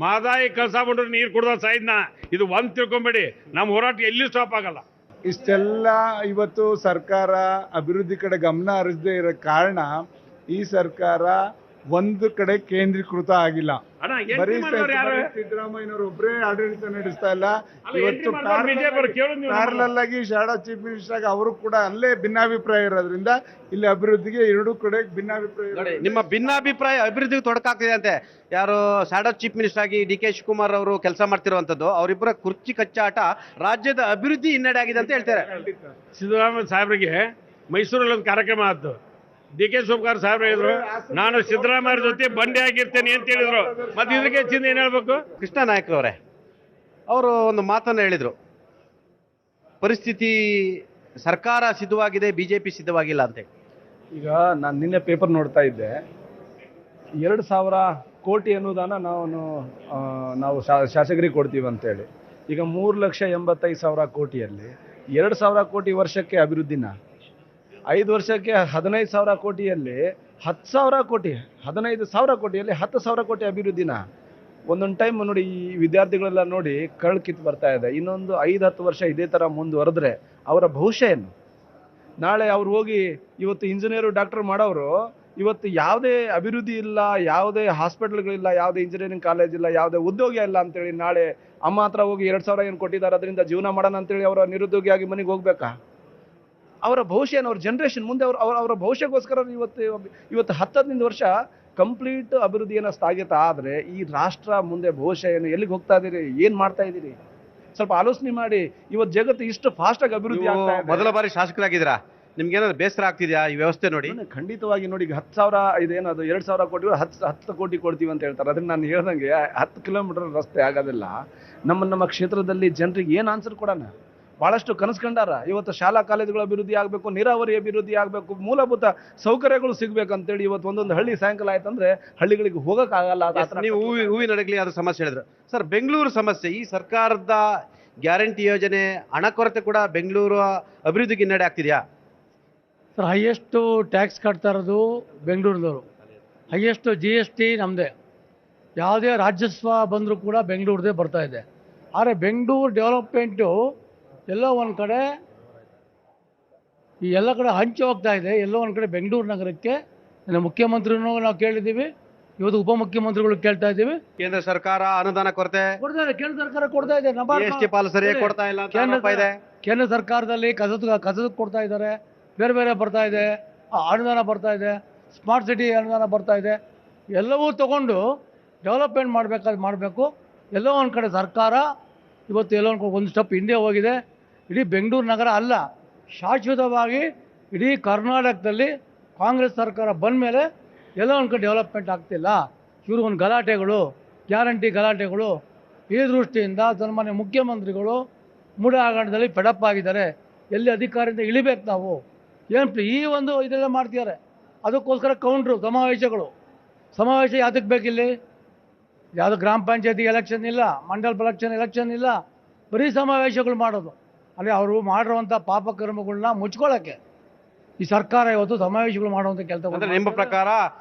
ಮಹದಾಯಿ ಕಳಸಾ ಬಂಡ್ರು ನೀರು ಕುಡ್ದ ಸಾಯ್ದನ ಇದು ಒಂದು ತಿಳ್ಕೊಂಬೇಡಿ. ನಮ್ಮ ಹೋರಾಟ ಎಲ್ಲಿ ಸ್ಟಾಪ್ ಆಗಲ್ಲ.
ಇಷ್ಟೆಲ್ಲ ಇವತ್ತು ಸರ್ಕಾರ ಅಭಿವೃದ್ಧಿ ಕಡೆ ಗಮನ ಹರಿಸದೇ ಇರೋ ಕಾರಣ ಈ ಸರ್ಕಾರ ಒಂದು ಕಡೆ ಕೇಂದ್ರೀಕೃತ ಆಗಿಲ್ಲ.
ಅಣ್ಣ,
ಬರೀ
ಯಾರು?
ಸಿದ್ದರಾಮಯ್ಯನವರು ಒಬ್ಬರೇ ಆಡಳಿತ ನಡೆಸ್ತಾ ಇಲ್ಲ.
ಅಲ್ಲ,
ಇವತ್ತು
BJP ಅವ್ರು ಕೇಳೋದು ನೀವು.
ಪ್ಯಾರಲಲ್ ಆಗಿ ಶಾಡೋ ಚೀಫ್ ಮಿನಿಸ್ಟರ್ ಆಗಿ ಅವರು ಕೂಡ ಅಲ್ಲೇ ಭಿನ್ನಾಭಿಪ್ರಾಯ ಇರೋದ್ರಿಂದ ಇಲ್ಲಿ ಅಭಿವೃದ್ಧಿಗೆ ಎರಡೂ ಕಡೆ ಭಿನ್ನಾಭಿಪ್ರಾಯ
ನೋಡಿ, ನಿಮ್ಮ ಭಿನ್ನಾಭಿಪ್ರಾಯ ಅಭಿವೃದ್ಧಿಗೆ ತೊಡಕಾಗ್ತಿದೆ ಅಂತೆ. ಯಾರು ಶಾಡೋ ಚೀಫ್ ಮಿನಿಸ್ಟರ್ ಆಗಿ DK ಶಿವಕುಮಾರ್ ಅವರು ಕೆಲಸ ಮಾಡ್ತಿರುವಂತದ್ದು, ಅವರಿಬ್ಬರ ಕುರ್ಚಿ ಕಚ್ಚಾಟ ರಾಜ್ಯದ ಅಭಿವೃದ್ಧಿ ಹಿನ್ನಡೆ ಆಗಿದೆ ಅಂತ ಹೇಳ್ತಾರೆ.
ಸಿದ್ದರಾಮಯ್ಯ ಸಾಹೇಬ್ರಿಗೆ ಮೈಸೂರಲ್ಲಿ ಒಂದು ಕಾರ್ಯಕ್ರಮ ಆಯ್ತು. DK ಶಿವಕುಮಾರ್ ಸಾಹೇಬ್ರು ಹೇಳಿದ್ರು, ನಾನು ಸಿದ್ದರಾಮಯ್ಯ ಜೊತೆ ಬಂಡೆ ಆಗಿರ್ತೇನೆ ಅಂತ ಹೇಳಿದ್ರು. ಮತ್ತೆ ಇದಕ್ಕೆ ಹೆಚ್ಚಿಂದ ಏನ್ ಹೇಳ್ಬೇಕು?
ಕೃಷ್ಣ ನಾಯಕರವರೇ ಅವರು ಒಂದು ಮಾತನ್ನು ಹೇಳಿದರು, ಪರಿಸ್ಥಿತಿ ಸರ್ಕಾರ ಸಿದ್ಧವಾಗಿದೆ, BJP ಸಿದ್ಧವಾಗಿಲ್ಲ ಅಂತ.
ಈಗ ನಾನು ನಿನ್ನೆ ಪೇಪರ್ ನೋಡ್ತಾ ಇದ್ದೆ. 2,000 ಕೋಟಿ ಅನುದಾನ ನಾವು ಶಾಸಕರಿಗೆ ಕೊಡ್ತೀವಿ ಅಂತೇಳಿ. ಈಗ 3,85,000 ಕೋಟಿಯಲ್ಲಿ 2,000 ಕೋಟಿ ವರ್ಷಕ್ಕೆ ಅಭಿವೃದ್ಧಿನ, 5 ವರ್ಷಕ್ಕೆ 15,000 ಕೋಟಿಯಲ್ಲಿ 10,000 ಕೋಟಿ, 15,000 ಕೋಟಿಯಲ್ಲಿ 10,000 ಕೋಟಿ ಅಭಿವೃದ್ಧಿನ. ಒಂದೊಂದು ಟೈಮ್ ನೋಡಿ, ಈ ವಿದ್ಯಾರ್ಥಿಗಳೆಲ್ಲ ನೋಡಿ ಕಳ್ಳು ಕಿತ್ತು ಬರ್ತಾ ಇದೆ. ಇನ್ನೊಂದು 5-10 ವರ್ಷ ಇದೇ ಥರ ಮುಂದುವರೆದ್ರೆ ಅವರ ಭವಿಷ್ಯ ಏನು? ನಾಳೆ ಅವ್ರು ಹೋಗಿ ಇವತ್ತು ಇಂಜಿನಿಯರು ಡಾಕ್ಟರ್ ಮಾಡೋರು ಇವತ್ತು ಯಾವುದೇ ಅಭಿವೃದ್ಧಿ ಇಲ್ಲ, ಯಾವುದೇ ಹಾಸ್ಪಿಟಲ್ಗಳಿಲ್ಲ, ಯಾವುದೇ ಇಂಜಿನಿಯರಿಂಗ್ ಕಾಲೇಜ್ ಇಲ್ಲ, ಯಾವುದೇ ಉದ್ಯೋಗ ಇಲ್ಲ ಅಂತೇಳಿ ನಾಳೆ ಅಮ್ಮ ಹತ್ರ ಹೋಗಿ 2,000 ಏನು ಕೊಟ್ಟಿದ್ದಾರೆ ಅದರಿಂದ ಜೀವನ ಮಾಡೋಣ ಅಂತೇಳಿ ಅವರ ನಿರುದ್ಯೋಗಿಯಾಗಿ ಮನೆಗೆ ಹೋಗ್ಬೇಕಾ? ಅವರ ಭವಿಷ್ಯ ಏನು? ಅವ್ರ ಜನ್ರೇಷನ್ ಮುಂದೆ ಅವರ ಭವಿಷ್ಯಕ್ಕೋಸ್ಕರ ಇವತ್ತು 10-15 ವರ್ಷ ಕಂಪ್ಲೀಟ್ ಅಭಿವೃದ್ಧಿಯನ್ನು ಸ್ಥಗಿತ ಆದರೆ ಈ ರಾಷ್ಟ್ರ ಮುಂದೆ ಭವಿಷ್ಯ ಏನು? ಎಲ್ಲಿಗೆ ಹೋಗ್ತಾ ಇದ್ದೀರಿ? ಏನು ಮಾಡ್ತಾ ಇದ್ದೀರಿ? ಸ್ವಲ್ಪ ಆಲೋಚನೆ ಮಾಡಿ. ಇವತ್ತು ಜಗತ್ತು ಇಷ್ಟು ಫಾಸ್ಟಾಗಿ ಅಭಿವೃದ್ಧಿ ಆಗ್ತಾ ಇದೆ.
ಮೊದಲ ಬಾರಿ ಶಾಸಕರಾಗಿದ್ದೀರಾ, ನಿಮ್ಗೇನಾದ್ರು ಬೇಸರ ಆಗ್ತಿದ್ಯಾ ಈ ವ್ಯವಸ್ಥೆ ನೋಡಿ?
ಖಂಡಿತವಾಗಿ ನೋಡಿ, ಈಗ 10,000 ಇದೇನದು 2,000 ಕೋಟಿ 10 ಕೋಟಿ ಕೊಡ್ತೀವಿ ಅಂತ ಹೇಳ್ತಾರೆ. ಅದನ್ನ ನಾನು ಹೇಳ್ದಂಗೆ 10 ಕಿಲೋಮೀಟರ್ ರಸ್ತೆ ಆಗೋದಿಲ್ಲ. ನಮ್ಮ ಕ್ಷೇತ್ರದಲ್ಲಿ ಜನರಿಗೆ ಏನು ಆನ್ಸರ್ ಕೊಡೋಣ? ಭಾಳಷ್ಟು ಕನಸು ಕಂಡಾರ. ಇವತ್ತು ಶಾಲಾ ಕಾಲೇಜುಗಳ ಅಭಿವೃದ್ಧಿ ಆಗಬೇಕು, ನೀರಾವರಿ ಅಭಿವೃದ್ಧಿ ಆಗಬೇಕು, ಮೂಲಭೂತ ಸೌಕರ್ಯಗಳು ಸಿಗಬೇಕಂತೇಳಿ ಇವತ್ತು ಒಂದೊಂದು ಹಳ್ಳಿ ಸಾಯಂಕಾಲ ಆಯ್ತಂದ್ರೆ ಹಳ್ಳಿಗಳಿಗೆ ಹೋಗೋಕ್ಕಾಗಲ್ಲ.
ನೀವು ಹೂವಿನಡಗಲಿ ಅದು ಸಮಸ್ಯೆ ಹೇಳಿದ್ರು ಸರ್. ಬೆಂಗಳೂರು ಸಮಸ್ಯೆ, ಈ ಸರ್ಕಾರದ ಗ್ಯಾರಂಟಿ ಯೋಜನೆ ಹಣ ಕೊರತೆ ಕೂಡ ಬೆಂಗಳೂರು ಅಭಿವೃದ್ಧಿಗೆ ಹಿನ್ನಡೆ ಆಗ್ತಿದೆಯಾ
ಸರ್? ಹೈಯೆಸ್ಟು ಟ್ಯಾಕ್ಸ್ ಕಟ್ತಾ ಇರೋದು ಬೆಂಗಳೂರಿನವರು, ಹೈಯೆಸ್ಟು GST ನಮ್ಮದೇ. ಯಾವುದೇ ರಾಜ್ಯಸ್ವ ಬಂದರೂ ಕೂಡ ಬೆಂಗಳೂರದೇ ಬರ್ತಾ ಇದೆ. ಆದರೆ ಬೆಂಗಳೂರು ಡೆವಲಪ್ಮೆಂಟು ಎಲ್ಲೋ ಒಂದು ಕಡೆ ಈ ಎಲ್ಲ ಕಡೆ ಹಂಚಿ ಹೋಗ್ತಾ ಇದೆ. ಎಲ್ಲೋ ಒಂದು ಕಡೆ ಬೆಂಗಳೂರು ನಗರಕ್ಕೆ ಮುಖ್ಯಮಂತ್ರಿನೂ ನಾವು ಕೇಳಿದ್ದೀವಿ, ಇವತ್ತು ಉಪಮುಖ್ಯಮಂತ್ರಿಗಳು ಕೇಳ್ತಾ ಇದ್ದೀವಿ.
ಕೇಂದ್ರ ಸರ್ಕಾರ ಅನುದಾನ ಕೊರತೆ
ಕೊಡ್ತಾ ಇದೆ, ಕೇಂದ್ರ ಸರ್ಕಾರ ಕೊಡ್ತಾ ಇದೆ.
GST ಪಾಲು ಸರಿಯಾಗಿ ಕೊಡ್ತಾ ಇಲ್ಲ ಅಂತ ಆರೋಪ ಇದೆ.
ಕೇಂದ್ರ ಸರ್ಕಾರದಲ್ಲಿ ಕಸದಕ್ಕೆ ಕೊಡ್ತಾ ಇದ್ದಾರೆ, ಬೇರೆ ಬೇರೆ ಬರ್ತಾ ಇದೆ, ಅನುದಾನ ಬರ್ತಾ ಇದೆ, ಸ್ಮಾರ್ಟ್ ಸಿಟಿ ಅನುದಾನ ಬರ್ತಾ ಇದೆ. ಎಲ್ಲವೂ ತಗೊಂಡು ಡೆವಲಪ್ಮೆಂಟ್ ಮಾಡಬೇಕು. ಎಲ್ಲೋ ಒಂದು ಕಡೆ ಸರ್ಕಾರ ಇವತ್ತು ಎಲ್ಲೋ ಒಂದು ಸ್ಟೆಪ್ ಹಿಂದೆ ಹೋಗಿದೆ. ಇಡೀ ಬೆಂಗಳೂರು ನಗರ ಅಲ್ಲ, ಶಾಶ್ವತವಾಗಿ ಇಡೀ ಕರ್ನಾಟಕದಲ್ಲಿ ಕಾಂಗ್ರೆಸ್ ಸರ್ಕಾರ ಬಂದ ಮೇಲೆ ಎಲ್ಲೋ ಒಂದು ಕಡೆ ಡೆವಲಪ್ಮೆಂಟ್ ಆಗ್ತಿಲ್ಲ. ಇವರು ಒಂದು ಗಲಾಟೆಗಳು, ಗ್ಯಾರಂಟಿ ಗಲಾಟೆಗಳು, ಈ ದೃಷ್ಟಿಯಿಂದ ಸನ್ಮಾನ್ಯ ಮುಖ್ಯಮಂತ್ರಿಗಳು ಮೂಢ ಹಗರಣದಲ್ಲಿ ಫೆಡಪ್ ಆಗಿದ್ದಾರೆ. ಎಲ್ಲಿ ಅಧಿಕಾರದಿಂದ ಇಳಿಬೇಕು ನಾವು? ಏನು ಈ ಒಂದು ಇದೆಲ್ಲ ಮಾಡ್ತಿದ್ದಾರೆ. ಅದಕ್ಕೋಸ್ಕರ ಕೌಂಟ್ರು ಸಮಾವೇಶ ಯಾತಕ್ಕೆ ಬೇಕಿಲ್ಲಿ? ಯಾವುದು ಗ್ರಾಮ ಪಂಚಾಯತಿ ಎಲೆಕ್ಷನ್ ಇಲ್ಲ, ಮಂಡಲ್ ಎಲೆಕ್ಷನ್ ಇಲ್ಲ, ಬರೀ ಸಮಾವೇಶಗಳು ಮಾಡೋದು. ಅಲ್ಲಿ ಅವರು ಮಾಡಿರುವಂಥ ಪಾಪಕರ್ಮಗಳನ್ನ ಮುಚ್ಕೊಳ್ಳೋಕ್ಕೆ ಈ ಸರ್ಕಾರ ಇವತ್ತು ಸಮಾವೇಶಗಳು ಮಾಡುವಂಥ ಕೆಲಸ.
ಅಂದರೆ ನಿಮ್ಮ ಪ್ರಕಾರ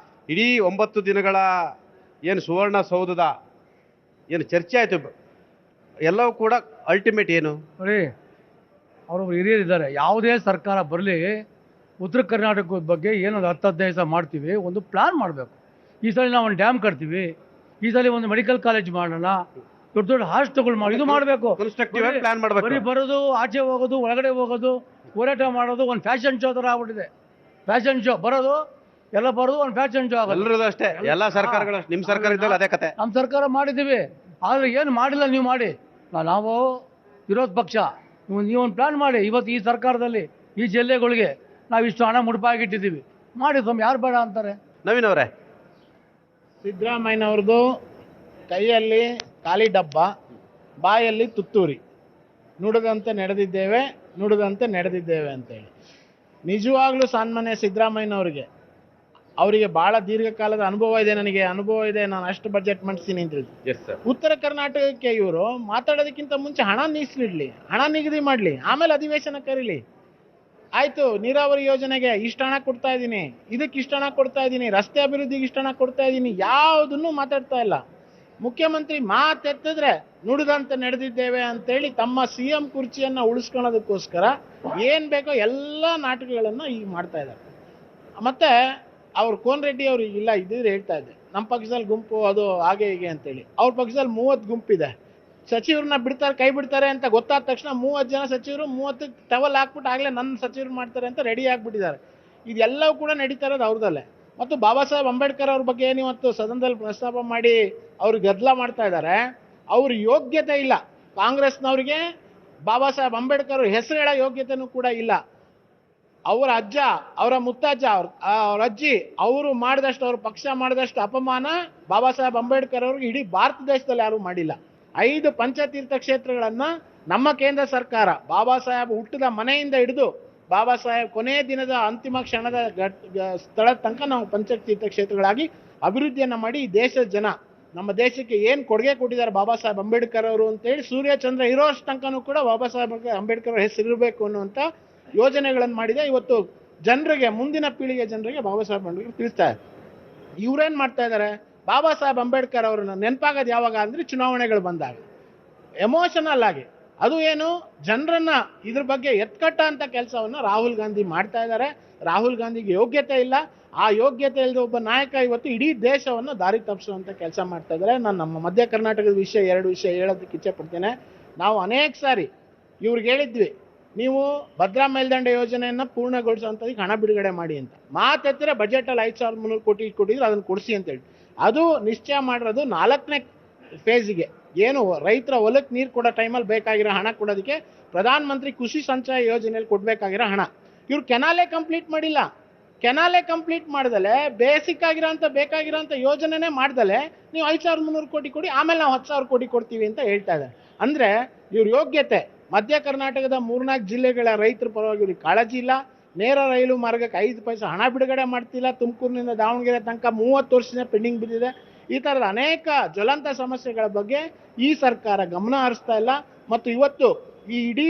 ಇಡೀ 9 ದಿನಗಳ ಏನು ಸುವರ್ಣಸೌಧದ ಏನು ಚರ್ಚೆ ಆಯಿತು, ಎಲ್ಲವೂ ಕೂಡ ಅಲ್ಟಿಮೇಟ್ ಏನು
ನೋಡಿ, ಅವರೊಬ್ರು ಹಿರಿಯರಿದ್ದಾರೆ. ಯಾವುದೇ ಸರ್ಕಾರ ಬರಲಿ, ಉತ್ತರ ಕರ್ನಾಟಕದ ಬಗ್ಗೆ ಏನೊಂದು 10-15 ದಿವಸ ಮಾಡ್ತೀವಿ, ಒಂದು ಪ್ಲಾನ್ ಮಾಡಬೇಕು. ಈ ಸಲ ನಾವು ಒಂದು ಡ್ಯಾಮ್ ಕಟ್ತೀವಿ, ಈ ಸಲ ಒಂದು ಮೆಡಿಕಲ್ ಕಾಲೇಜ್ ಮಾಡೋಣ, ದೊಡ್ಡ ದೊಡ್ಡ ಹಾಸ್ಟೆಲ್ಗಳು ಮಾಡಿ ಇದು ಮಾಡಬೇಕು.
ಕನ್ಸ್ಟ್ರಕ್ಟಿವ್ ಆಗಿ ಪ್ಲಾನ್ ಮಾಡಬೇಕು.
ಬರೀ ಬರೋದು, ಆಚೆ ಹೋಗೋದು, ಒಳಗಡೆ ಹೋಗೋದು, ಹೋರಾಟ ಮಾಡೋದು ಒಂದು ಫ್ಯಾಷನ್ ಶೋ ಥರ ಆಗ್ಬಿಟ್ಟಿದೆ. ಫ್ಯಾಷನ್ ಶೋ ಬರೋದು, ಎಲ್ಲ ಬರೋದು ಒಂದು ಫ್ಯಾಷನ್ ಶೋ ಆಗೋದು.
ಎಲ್ಲರದು ಅಷ್ಟೇ, ಎಲ್ಲ ಸರ್ಕಾರಗಳು. ನಿಮ್ಮ ಸರ್ಕಾರ ಇದ್ದಾಗ ಅದೇ ಕತೆ.
ನಮ್ಮ ಸರ್ಕಾರ ಮಾಡಿದ್ದೀವಿ, ಆದರೆ ಏನು ಮಾಡಿಲ್ಲ. ನೀವು ಮಾಡಿ, ನಾವು ವಿರೋಧ ಪಕ್ಷ, ನೀವೊಂದು ಪ್ಲಾನ್ ಮಾಡಿ. ಇವತ್ತು ಈ ಸರ್ಕಾರದಲ್ಲಿ ಈ ಜಿಲ್ಲೆಗಳಿಗೆ ನಾವು ಇಷ್ಟು ಹಣ ಮುಡುಪಾಗಿಟ್ಟಿದ್ದೀವಿ, ಮಾಡಿ ಸ್ವಾಮಿ, ಯಾರು ಬೇಡ ಅಂತಾರೆ?
ನವೀನ್ ಅವರೇ,
ಸಿದ್ದರಾಮಯ್ಯನವ್ರದ್ದು ಕೈಯಲ್ಲಿ ಖಾಲಿ ಡಬ್ಬ, ಬಾಯಲ್ಲಿ ತುತ್ತೂರಿ, ನುಡಿದಂತೆ ನಡೆದಿದ್ದೇವೆ, ನುಡಿದಂತೆ ನಡೆದಿದ್ದೇವೆ ಅಂತೇಳಿ. ನಿಜವಾಗ್ಲೂ ಸನ್ಮಾನ್ಯ ಸಿದ್ದರಾಮಯ್ಯನವ್ರಿಗೆ, ಅವರಿಗೆ ಭಾಳ ದೀರ್ಘಕಾಲದ ಅನುಭವ ಇದೆ, ನನಗೆ ಅನುಭವ ಇದೆ, ನಾನು ಅಷ್ಟು ಬಜೆಟ್ ಮಾಡಿಸ್ತೀನಿ ಅಂತ ಹೇಳಿ. ಉತ್ತರ ಕರ್ನಾಟಕಕ್ಕೆ ಇವರು ಮಾತಾಡೋದಕ್ಕಿಂತ ಮುಂಚೆ ಹಣ ಮೀಸಲಿಡ್ಲಿ, ಹಣ ನಿಗದಿ ಮಾಡಲಿ, ಆಮೇಲೆ ಅಧಿವೇಶನ ಕರೀಲಿ. ಆಯಿತು, ನೀರಾವರಿ ಯೋಜನೆಗೆ ಇಷ್ಟು ಹಣ ಕೊಡ್ತಾ ಇದ್ದೀನಿ, ಇದಕ್ಕೆ ಇಷ್ಟು ಹಣ ಕೊಡ್ತಾ ಇದ್ದೀನಿ, ರಸ್ತೆ ಅಭಿವೃದ್ಧಿಗೆ ಇಷ್ಟು ಹಣ ಕೊಡ್ತಾ ಇದ್ದೀನಿ, ಯಾವುದನ್ನು ಮಾತಾಡ್ತಾ ಇಲ್ಲ. ಮುಖ್ಯಮಂತ್ರಿ ಮಾತೆತ್ತಿದ್ರೆ ನುಡಿದಂತೆ ನಡೆದಿದ್ದೇವೆ ಅಂತೇಳಿ ತಮ್ಮ CM ಕುರ್ಚಿಯನ್ನು ಉಳಿಸ್ಕೊಳ್ಳೋದಕ್ಕೋಸ್ಕರ ಏನು ಬೇಕೋ ಎಲ್ಲ ನಾಟಕಗಳನ್ನು ಈಗ ಮಾಡ್ತಾ ಇದ್ದಾರೆ. ಮತ್ತು ಅವ್ರು ಕೋನ್ ರೆಡ್ಡಿ ಅವರು ಇಲ್ಲ ಇದ್ದಿದ್ರೆ ಹೇಳ್ತಾ ಇದ್ದೆ, ನಮ್ಮ ಪಕ್ಷದಲ್ಲಿ ಗುಂಪು ಅದು ಹಾಗೆ ಹೀಗೆ ಅಂತೇಳಿ. ಅವ್ರ ಪಕ್ಷದಲ್ಲಿ 30 ಗುಂಪಿದೆ. ಸಚಿವರನ್ನ ಬಿಡ್ತಾರೆ, ಕೈ ಬಿಡ್ತಾರೆ ಅಂತ ಗೊತ್ತಾದ ತಕ್ಷಣ 30 ಜನ ಸಚಿವರು 30 ಟವಲ್ ಹಾಕ್ಬಿಟ್ಟು ಆಗಲೇ ನನ್ನ ಸಚಿವರು ಮಾಡ್ತಾರೆ ಅಂತ ರೆಡಿ ಆಗಿಬಿಟ್ಟಿದ್ದಾರೆ. ಇದೆಲ್ಲವೂ ಕೂಡ ನಡೀತಾ ಇರೋದು ಅವ್ರದಲ್ಲೇ. ಮತ್ತು ಬಾಬಾ ಸಾಹೇಬ್ ಅಂಬೇಡ್ಕರ್ ಅವ್ರ ಬಗ್ಗೆ ಏನು ಇವತ್ತು ಸದನದಲ್ಲಿ ಪ್ರಸ್ತಾಪ ಮಾಡಿ ಅವ್ರು ಗದ್ದಲ ಮಾಡ್ತಾ ಇದ್ದಾರೆ. ಅವ್ರ ಯೋಗ್ಯತೆ ಇಲ್ಲ. ಕಾಂಗ್ರೆಸ್ನವ್ರಿಗೆ ಬಾಬಾ ಸಾಹೇಬ್ ಅಂಬೇಡ್ಕರ್ ಹೆಸರು ಹೇಳೋ ಯೋಗ್ಯತೆನೂ ಕೂಡ ಇಲ್ಲ. ಅವರ ಅಜ್ಜ, ಅವರ ಮುತ್ತಜ್ಜ, ಅವ್ರ ಅಜ್ಜಿ ಅವರು ಮಾಡಿದಷ್ಟು, ಅವ್ರ ಪಕ್ಷ ಮಾಡಿದಷ್ಟು ಅಪಮಾನ ಬಾಬಾ ಸಾಹೇಬ್ ಅಂಬೇಡ್ಕರ್ ಅವ್ರಿಗೆ ಇಡೀ ಭಾರತ ದೇಶದಲ್ಲಿ ಯಾರೂ ಮಾಡಿಲ್ಲ. 5 ಪಂಚತೀರ್ಥ ಕ್ಷೇತ್ರಗಳನ್ನು ನಮ್ಮ ಕೇಂದ್ರ ಸರ್ಕಾರ ಬಾಬಾ ಸಾಹೇಬ್ ಹುಟ್ಟಿದ ಮನೆಯಿಂದ ಹಿಡಿದು ಬಾಬಾ ಸಾಹೇಬ್ ಕೊನೆಯ ದಿನದ ಅಂತಿಮ ಕ್ಷಣದ ಸ್ಥಳದ ತನಕ ನಾವು ಪಂಚತೀರ್ಥ ಕ್ಷೇತ್ರಗಳಾಗಿ ಅಭಿವೃದ್ಧಿಯನ್ನು ಮಾಡಿ ಈ ದೇಶದ ಜನ ನಮ್ಮ ದೇಶಕ್ಕೆ ಏನು ಕೊಡುಗೆ ಕೊಟ್ಟಿದ್ದಾರೆ ಬಾಬಾ ಸಾಹೇಬ್ ಅಂಬೇಡ್ಕರ್ ಅವರು ಅಂತೇಳಿ ಸೂರ್ಯ ಚಂದ್ರ ಇರೋಷ್ಟು ತನಕನೂ ಕೂಡ ಬಾಬಾ ಸಾಹೇಬ್ ಅಂಬೇಡ್ಕರ್ ಅವ್ರ ಹೆಸರು ಇರಬೇಕು ಅನ್ನುವಂಥ ಯೋಜನೆಗಳನ್ನು ಮಾಡಿದೆ. ಇವತ್ತು ಜನರಿಗೆ, ಮುಂದಿನ ಪೀಳಿಗೆ ಜನರಿಗೆ ಬಾಬಾ ಸಾಹೇಬ್ ಅಂಬೇಡ್ಕರ್ ತಿಳಿಸ್ತಾರೆ. ಇವ್ರೇನು ಮಾಡ್ತಾ ಇದ್ದಾರೆ, ಬಾಬಾ ಸಾಹೇಬ್ ಅಂಬೇಡ್ಕರ್ ಅವ್ರನ್ನ ನೆನಪಾಗೋದು ಯಾವಾಗ ಅಂದರೆ ಚುನಾವಣೆಗಳು ಬಂದಾಗ ಎಮೋಷನಲ್ ಆಗಿ. ಅದು ಏನು, ಜನರನ್ನ ಇದ್ರ ಬಗ್ಗೆ ಎತ್ಕಟ್ಟ ಅಂತ ಕೆಲಸವನ್ನು ರಾಹುಲ್ ಗಾಂಧಿ ಮಾಡ್ತಾ ಇದ್ದಾರೆ. ರಾಹುಲ್ ಗಾಂಧಿಗೆ ಯೋಗ್ಯತೆ ಇಲ್ಲ. ಆ ಯೋಗ್ಯತೆ ಇಲ್ಲದ ಒಬ್ಬ ನಾಯಕ ಇವತ್ತು ಇಡೀ ದೇಶವನ್ನು ದಾರಿ ತಪ್ಪಿಸುವಂಥ ಕೆಲಸ ಮಾಡ್ತಾ ಇದ್ದಾರೆ. ನಾನು ನಮ್ಮ ಮಧ್ಯ ಕರ್ನಾಟಕದ ವಿಷಯ 2 ವಿಷಯ ಹೇಳೋದಕ್ಕೆ ಇಚ್ಛೆ ಪಡ್ತೇನೆ. ನಾವು ಅನೇಕ ಸಾರಿ ಇವ್ರಿಗೆ ಹೇಳಿದ್ವಿ, ನೀವು ಭದ್ರಾ ಮೇಲ್ದಂಡೆ ಯೋಜನೆಯನ್ನು ಪೂರ್ಣಗೊಳಿಸುವಂಥದ್ದಕ್ಕೆ ಹಣ ಬಿಡುಗಡೆ ಮಾಡಿ ಅಂತ. ಮಾತೆತ್ತಿರ ಬಜೆಟಲ್ಲಿ 5,300 ಕೋಟಿ ಕೊಟ್ಟಿದ್ರು, ಅದನ್ನು ಕೊಡಿಸಿ ಅಂತೇಳಿ. ಅದು ನಿಶ್ಚಯ ಮಾಡಿರೋದು 4ನೇ ಫೇಸಿಗೆ. ಏನು ರೈತರ ಹೊಲಕ್ಕೆ ನೀರು ಕೊಡೋ ಟೈಮಲ್ಲಿ ಬೇಕಾಗಿರೋ ಹಣ ಕೊಡೋದಕ್ಕೆ ಪ್ರಧಾನ ಮಂತ್ರಿ ಕೃಷಿ ಸಂಚಯ ಯೋಜನೆಯಲ್ಲಿ ಕೊಡಬೇಕಾಗಿರೋ ಹಣ. ಇವ್ರು ಕೆನಾಲೇ ಕಂಪ್ಲೀಟ್ ಮಾಡಿಲ್ಲ. ಕೆನಾಲೇ ಕಂಪ್ಲೀಟ್ ಮಾಡ್ದಲೆ ಬೇಸಿಕ್ ಬೇಕಾಗಿರೋಂಥ ಯೋಜನೆನೇ ಮಾಡ್ದಲೆ ನೀವು 5,300 ಕೋಟಿ ಕೊಡಿ, ಆಮೇಲೆ ನಾವು 10,000 ಕೋಟಿ ಕೊಡ್ತೀವಿ ಅಂತ ಹೇಳ್ತಾ ಇದ್ದಾರೆ. ಅಂದರೆ ಇವ್ರ ಯೋಗ್ಯತೆ, ಮಧ್ಯ ಕರ್ನಾಟಕದ 3-4 ಜಿಲ್ಲೆಗಳ ರೈತರ ಪರವಾಗಿ ಇವ್ರಿಗೆ ಕಾಳಜಿ ಇಲ್ಲ. ನೇರ ರೈಲು ಮಾರ್ಗಕ್ಕೆ 5 ಪೈಸೆ ಹಣ ಬಿಡುಗಡೆ ಮಾಡ್ತಿಲ್ಲ. ತುಮಕೂರಿನಿಂದ ದಾವಣಗೆರೆ ತನಕ 30 ವರ್ಷದಿಂದ ಪೆಂಡಿಂಗ್ ಬಿದ್ದಿದೆ. ಈ ಥರದ ಅನೇಕ ಜ್ವಲಂತ ಸಮಸ್ಯೆಗಳ ಬಗ್ಗೆ ಈ ಸರ್ಕಾರ ಗಮನ ಹರಿಸ್ತಾ ಇಲ್ಲ. ಮತ್ತು ಇವತ್ತು ಈ ಇಡೀ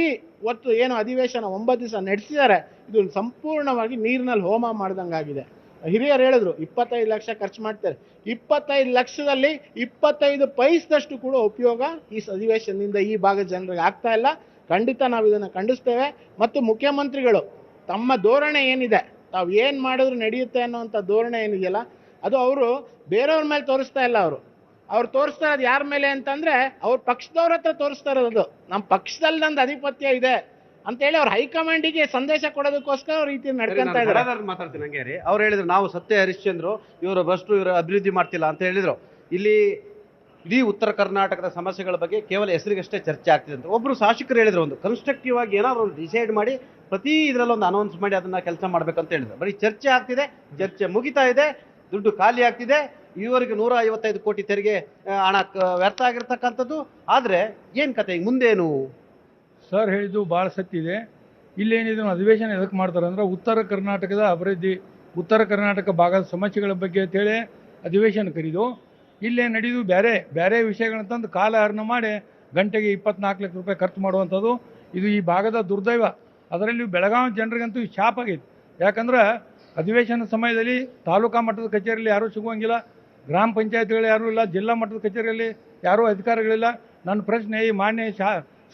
ಏನು ಅಧಿವೇಶನ 9 ದಿವಸ ನಡೆಸಿದ್ದಾರೆ, ಇದು ಸಂಪೂರ್ಣವಾಗಿ ನೀರಿನಲ್ಲಿ ಹೋಮ ಮಾಡ್ದಂಗಾಗಿದೆ. ಹಿರಿಯರು ಹೇಳಿದ್ರು 25 ಲಕ್ಷ ಖರ್ಚು ಮಾಡ್ತಾರೆ. 25 ಲಕ್ಷದಲ್ಲಿ 25 ಪೈಸದಷ್ಟು ಕೂಡ ಉಪಯೋಗ ಈ ಅಧಿವೇಶನದಿಂದ ಈ ಭಾಗದ ಜನರಿಗೆ ಆಗ್ತಾ ಇಲ್ಲ. ಖಂಡಿತ ನಾವು ಇದನ್ನು ಖಂಡಿಸ್ತೇವೆ. ಮತ್ತು ಮುಖ್ಯಮಂತ್ರಿಗಳು ತಮ್ಮ ಧೋರಣೆ ಏನಿದೆ, ತಾವು ಏನು ಮಾಡಿದ್ರು ನಡೆಯುತ್ತೆ ಅನ್ನೋವಂಥ ಧೋರಣೆ ಏನಿದೆಯಲ್ಲ, ಅದು ಅವರು ಬೇರೆಯವ್ರ ಮೇಲೆ ತೋರಿಸ್ತಾ ಇಲ್ಲ. ಅವ್ರು ತೋರಿಸ್ತಾ ಇರೋದು ಯಾರ ಮೇಲೆ ಅಂತಂದರೆ ಅವ್ರ ಪಕ್ಷದವ್ರ ಹತ್ರ ತೋರಿಸ್ತಾ ಇರೋದು. ನಮ್ಮ ಪಕ್ಷದಲ್ಲಿ ನಂದು ಆಧಿಪತ್ಯ ಇದೆ ಅಂತೇಳಿ ಅವ್ರ ಹೈಕಮಾಂಡಿಗೆ ಸಂದೇಶ ಕೊಡೋದಕ್ಕೋಸ್ಕರ ಅವ್ರ ರೀತಿ ನಡ್ಕೊಂತ ಇದ್ದಾರೆ.
ಮಾತಾಡ್ತೀನಿ ಹಂಗೆ ರೀ. ಅವ್ರು ಹೇಳಿದ್ರು ನಾವು ಸತ್ಯ ಹರಿಶ್ಚಂದ್ರು, ಇವರು ಬಸ್ಟು, ಇವರು ಅಭಿವೃದ್ಧಿ ಮಾಡ್ತಿಲ್ಲ ಅಂತ ಹೇಳಿದ್ರು. ಇಲ್ಲಿ ಇಡೀ ಉತ್ತರ ಕರ್ನಾಟಕದ ಸಮಸ್ಯೆಗಳ ಬಗ್ಗೆ ಕೇವಲ ಹೆಸರಿಗಷ್ಟೇ ಚರ್ಚೆ ಆಗ್ತಿದೆ ಅಂತ ಒಬ್ಬರು ಶಾಸಕರು ಹೇಳಿದ್ರು. ಒಂದು ಕನ್ಸ್ಟ್ರಕ್ಟಿವ್ ಆಗಿ ಏನಾದ್ರು ಒಂದು ಡಿಸೈಡ್ ಮಾಡಿ ಪ್ರತಿ ಇದರಲ್ಲಿ ಒಂದು ಅನೌನ್ಸ್ ಮಾಡಿ ಅದನ್ನ ಕೆಲಸ ಮಾಡ್ಬೇಕಂತ ಹೇಳಿದ್ರು. ಬರೀ ಚರ್ಚೆ ಆಗ್ತಿದೆ, ಚರ್ಚೆ ಮುಗಿತಾ ಇದೆ, ದುಡ್ಡು ಖಾಲಿ ಆಗ್ತಿದೆ. ಇವರಿಗೆ 155 ಕೋಟಿ ತೆರಿಗೆ ಹಣ ವ್ಯರ್ಥ ಆಗಿರ್ತಕ್ಕಂಥದ್ದು. ಆದರೆ ಏನು ಕತೆ, ಈಗ ಮುಂದೇನು?
ಸರ್ ಹೇಳಿದ್ದು ಭಾಳ ಸತ್ಯ ಇದೆ. ಇಲ್ಲೇನಿದೆ ಅಧಿವೇಶನ ಎದಕ್ಕೆ ಮಾಡ್ತಾರೆ ಅಂದರೆ ಉತ್ತರ ಕರ್ನಾಟಕದ ಅಭಿವೃದ್ಧಿ, ಉತ್ತರ ಕರ್ನಾಟಕ ಭಾಗದ ಸಮಸ್ಯೆಗಳ ಬಗ್ಗೆ ಅಂತೇಳಿ ಅಧಿವೇಶನ ಕರೀದು ಇಲ್ಲೇ ನಡೆದು ಬೇರೆ ಬೇರೆ ವಿಷಯಗಳಂತಂದು ಕಾಲಹರಣ ಮಾಡಿ ಗಂಟೆಗೆ 24 ಲಕ್ಷ ರೂಪಾಯಿ ಖರ್ಚು ಮಾಡುವಂಥದ್ದು ಇದು ಈ ಭಾಗದ ದುರ್ದೈವ. ಅದರಲ್ಲಿ ಬೆಳಗಾವಿ ಜನರಿಗಂತೂ ಶಾಪ್ ಆಗೈತೆ. ಯಾಕಂದ್ರೆ ಅಧಿವೇಶನ ಸಮಯದಲ್ಲಿ ತಾಲೂಕಾ ಮಟ್ಟದ ಕಚೇರಿಯಲ್ಲಿ ಯಾರೂ ಸಿಗುವಂಗಿಲ್ಲ, ಗ್ರಾಮ ಪಂಚಾಯತ್ಗಳು ಯಾರೂ ಇಲ್ಲ, ಜಿಲ್ಲಾ ಮಟ್ಟದ ಕಚೇರಿಯಲ್ಲಿ ಯಾರೂ ಅಧಿಕಾರಿಗಳಿಲ್ಲ. ನನ್ನ ಪ್ರಶ್ನೆ ಈ ಮಾನ್ಯ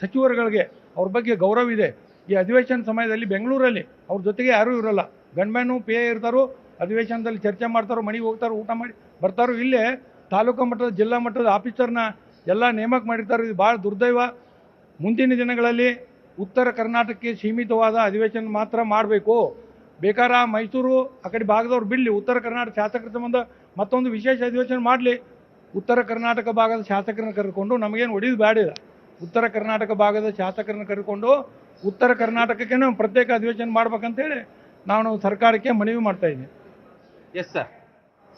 ಸಚಿವರುಗಳಿಗೆ ಅವ್ರ ಬಗ್ಗೆ ಗೌರವ ಇದೆ. ಈ ಅಧಿವೇಶನ ಸಮಯದಲ್ಲಿ ಬೆಂಗಳೂರಲ್ಲಿ ಅವ್ರ ಜೊತೆಗೆ ಯಾರೂ ಇರೋಲ್ಲ, ಗನ್ಮ್ಯಾನು ಪಿ ಎ ಇರ್ತಾರೋ, ಅಧಿವೇಶನದಲ್ಲಿ ಚರ್ಚೆ ಮಾಡ್ತಾರೋ, ಮನೆಗೆ ಹೋಗ್ತಾರೋ, ಊಟ ಮಾಡಿ ಬರ್ತಾರೋ. ಇಲ್ಲೇ ತಾಲೂಕು ಮಟ್ಟದ ಜಿಲ್ಲಾ ಮಟ್ಟದ ಆಫೀಸರ್ನ ಎಲ್ಲ ನೇಮಕ ಮಾಡಿರ್ತಾರೆ. ಇದು ಭಾಳ ದುರ್ದೈವ. ಮುಂದಿನ ದಿನಗಳಲ್ಲಿ ಉತ್ತರ ಕರ್ನಾಟಕಕ್ಕೆ ಸೀಮಿತವಾದ ಅಧಿವೇಶನ ಮಾತ್ರ ಮಾಡಬೇಕು. ಬೇಕಾದ್ರೆ ಮೈಸೂರು ಆ ಕಡೆ ಭಾಗದವ್ರು ಬಿಡಲಿ, ಉತ್ತರ ಕರ್ನಾಟಕ ಶಾಸಕರ ಸಂಬಂಧ ಮತ್ತೊಂದು ವಿಶೇಷ ಅಧಿವೇಶನ ಮಾಡಲಿ. ಉತ್ತರ ಕರ್ನಾಟಕ ಭಾಗದ ಶಾಸಕರನ್ನ ಕರೆದುಕೊಂಡು, ನಮಗೇನು ಹೊಡಿದು ಬೇಡಿಲ್ಲ, ಉತ್ತರ ಕರ್ನಾಟಕ ಭಾಗದ ಶಾಸಕರನ್ನ ಕರೆದುಕೊಂಡು ಉತ್ತರ ಕರ್ನಾಟಕಕ್ಕೆ ನಾವು ಪ್ರತ್ಯೇಕ ಅಧಿವೇಶನ ಮಾಡ್ಬೇಕಂತೇಳಿ ನಾನು ಸರ್ಕಾರಕ್ಕೆ ಮನವಿ ಮಾಡ್ತಾ ಇದ್ದೀನಿ.
ಎಸ್ ಸರ್,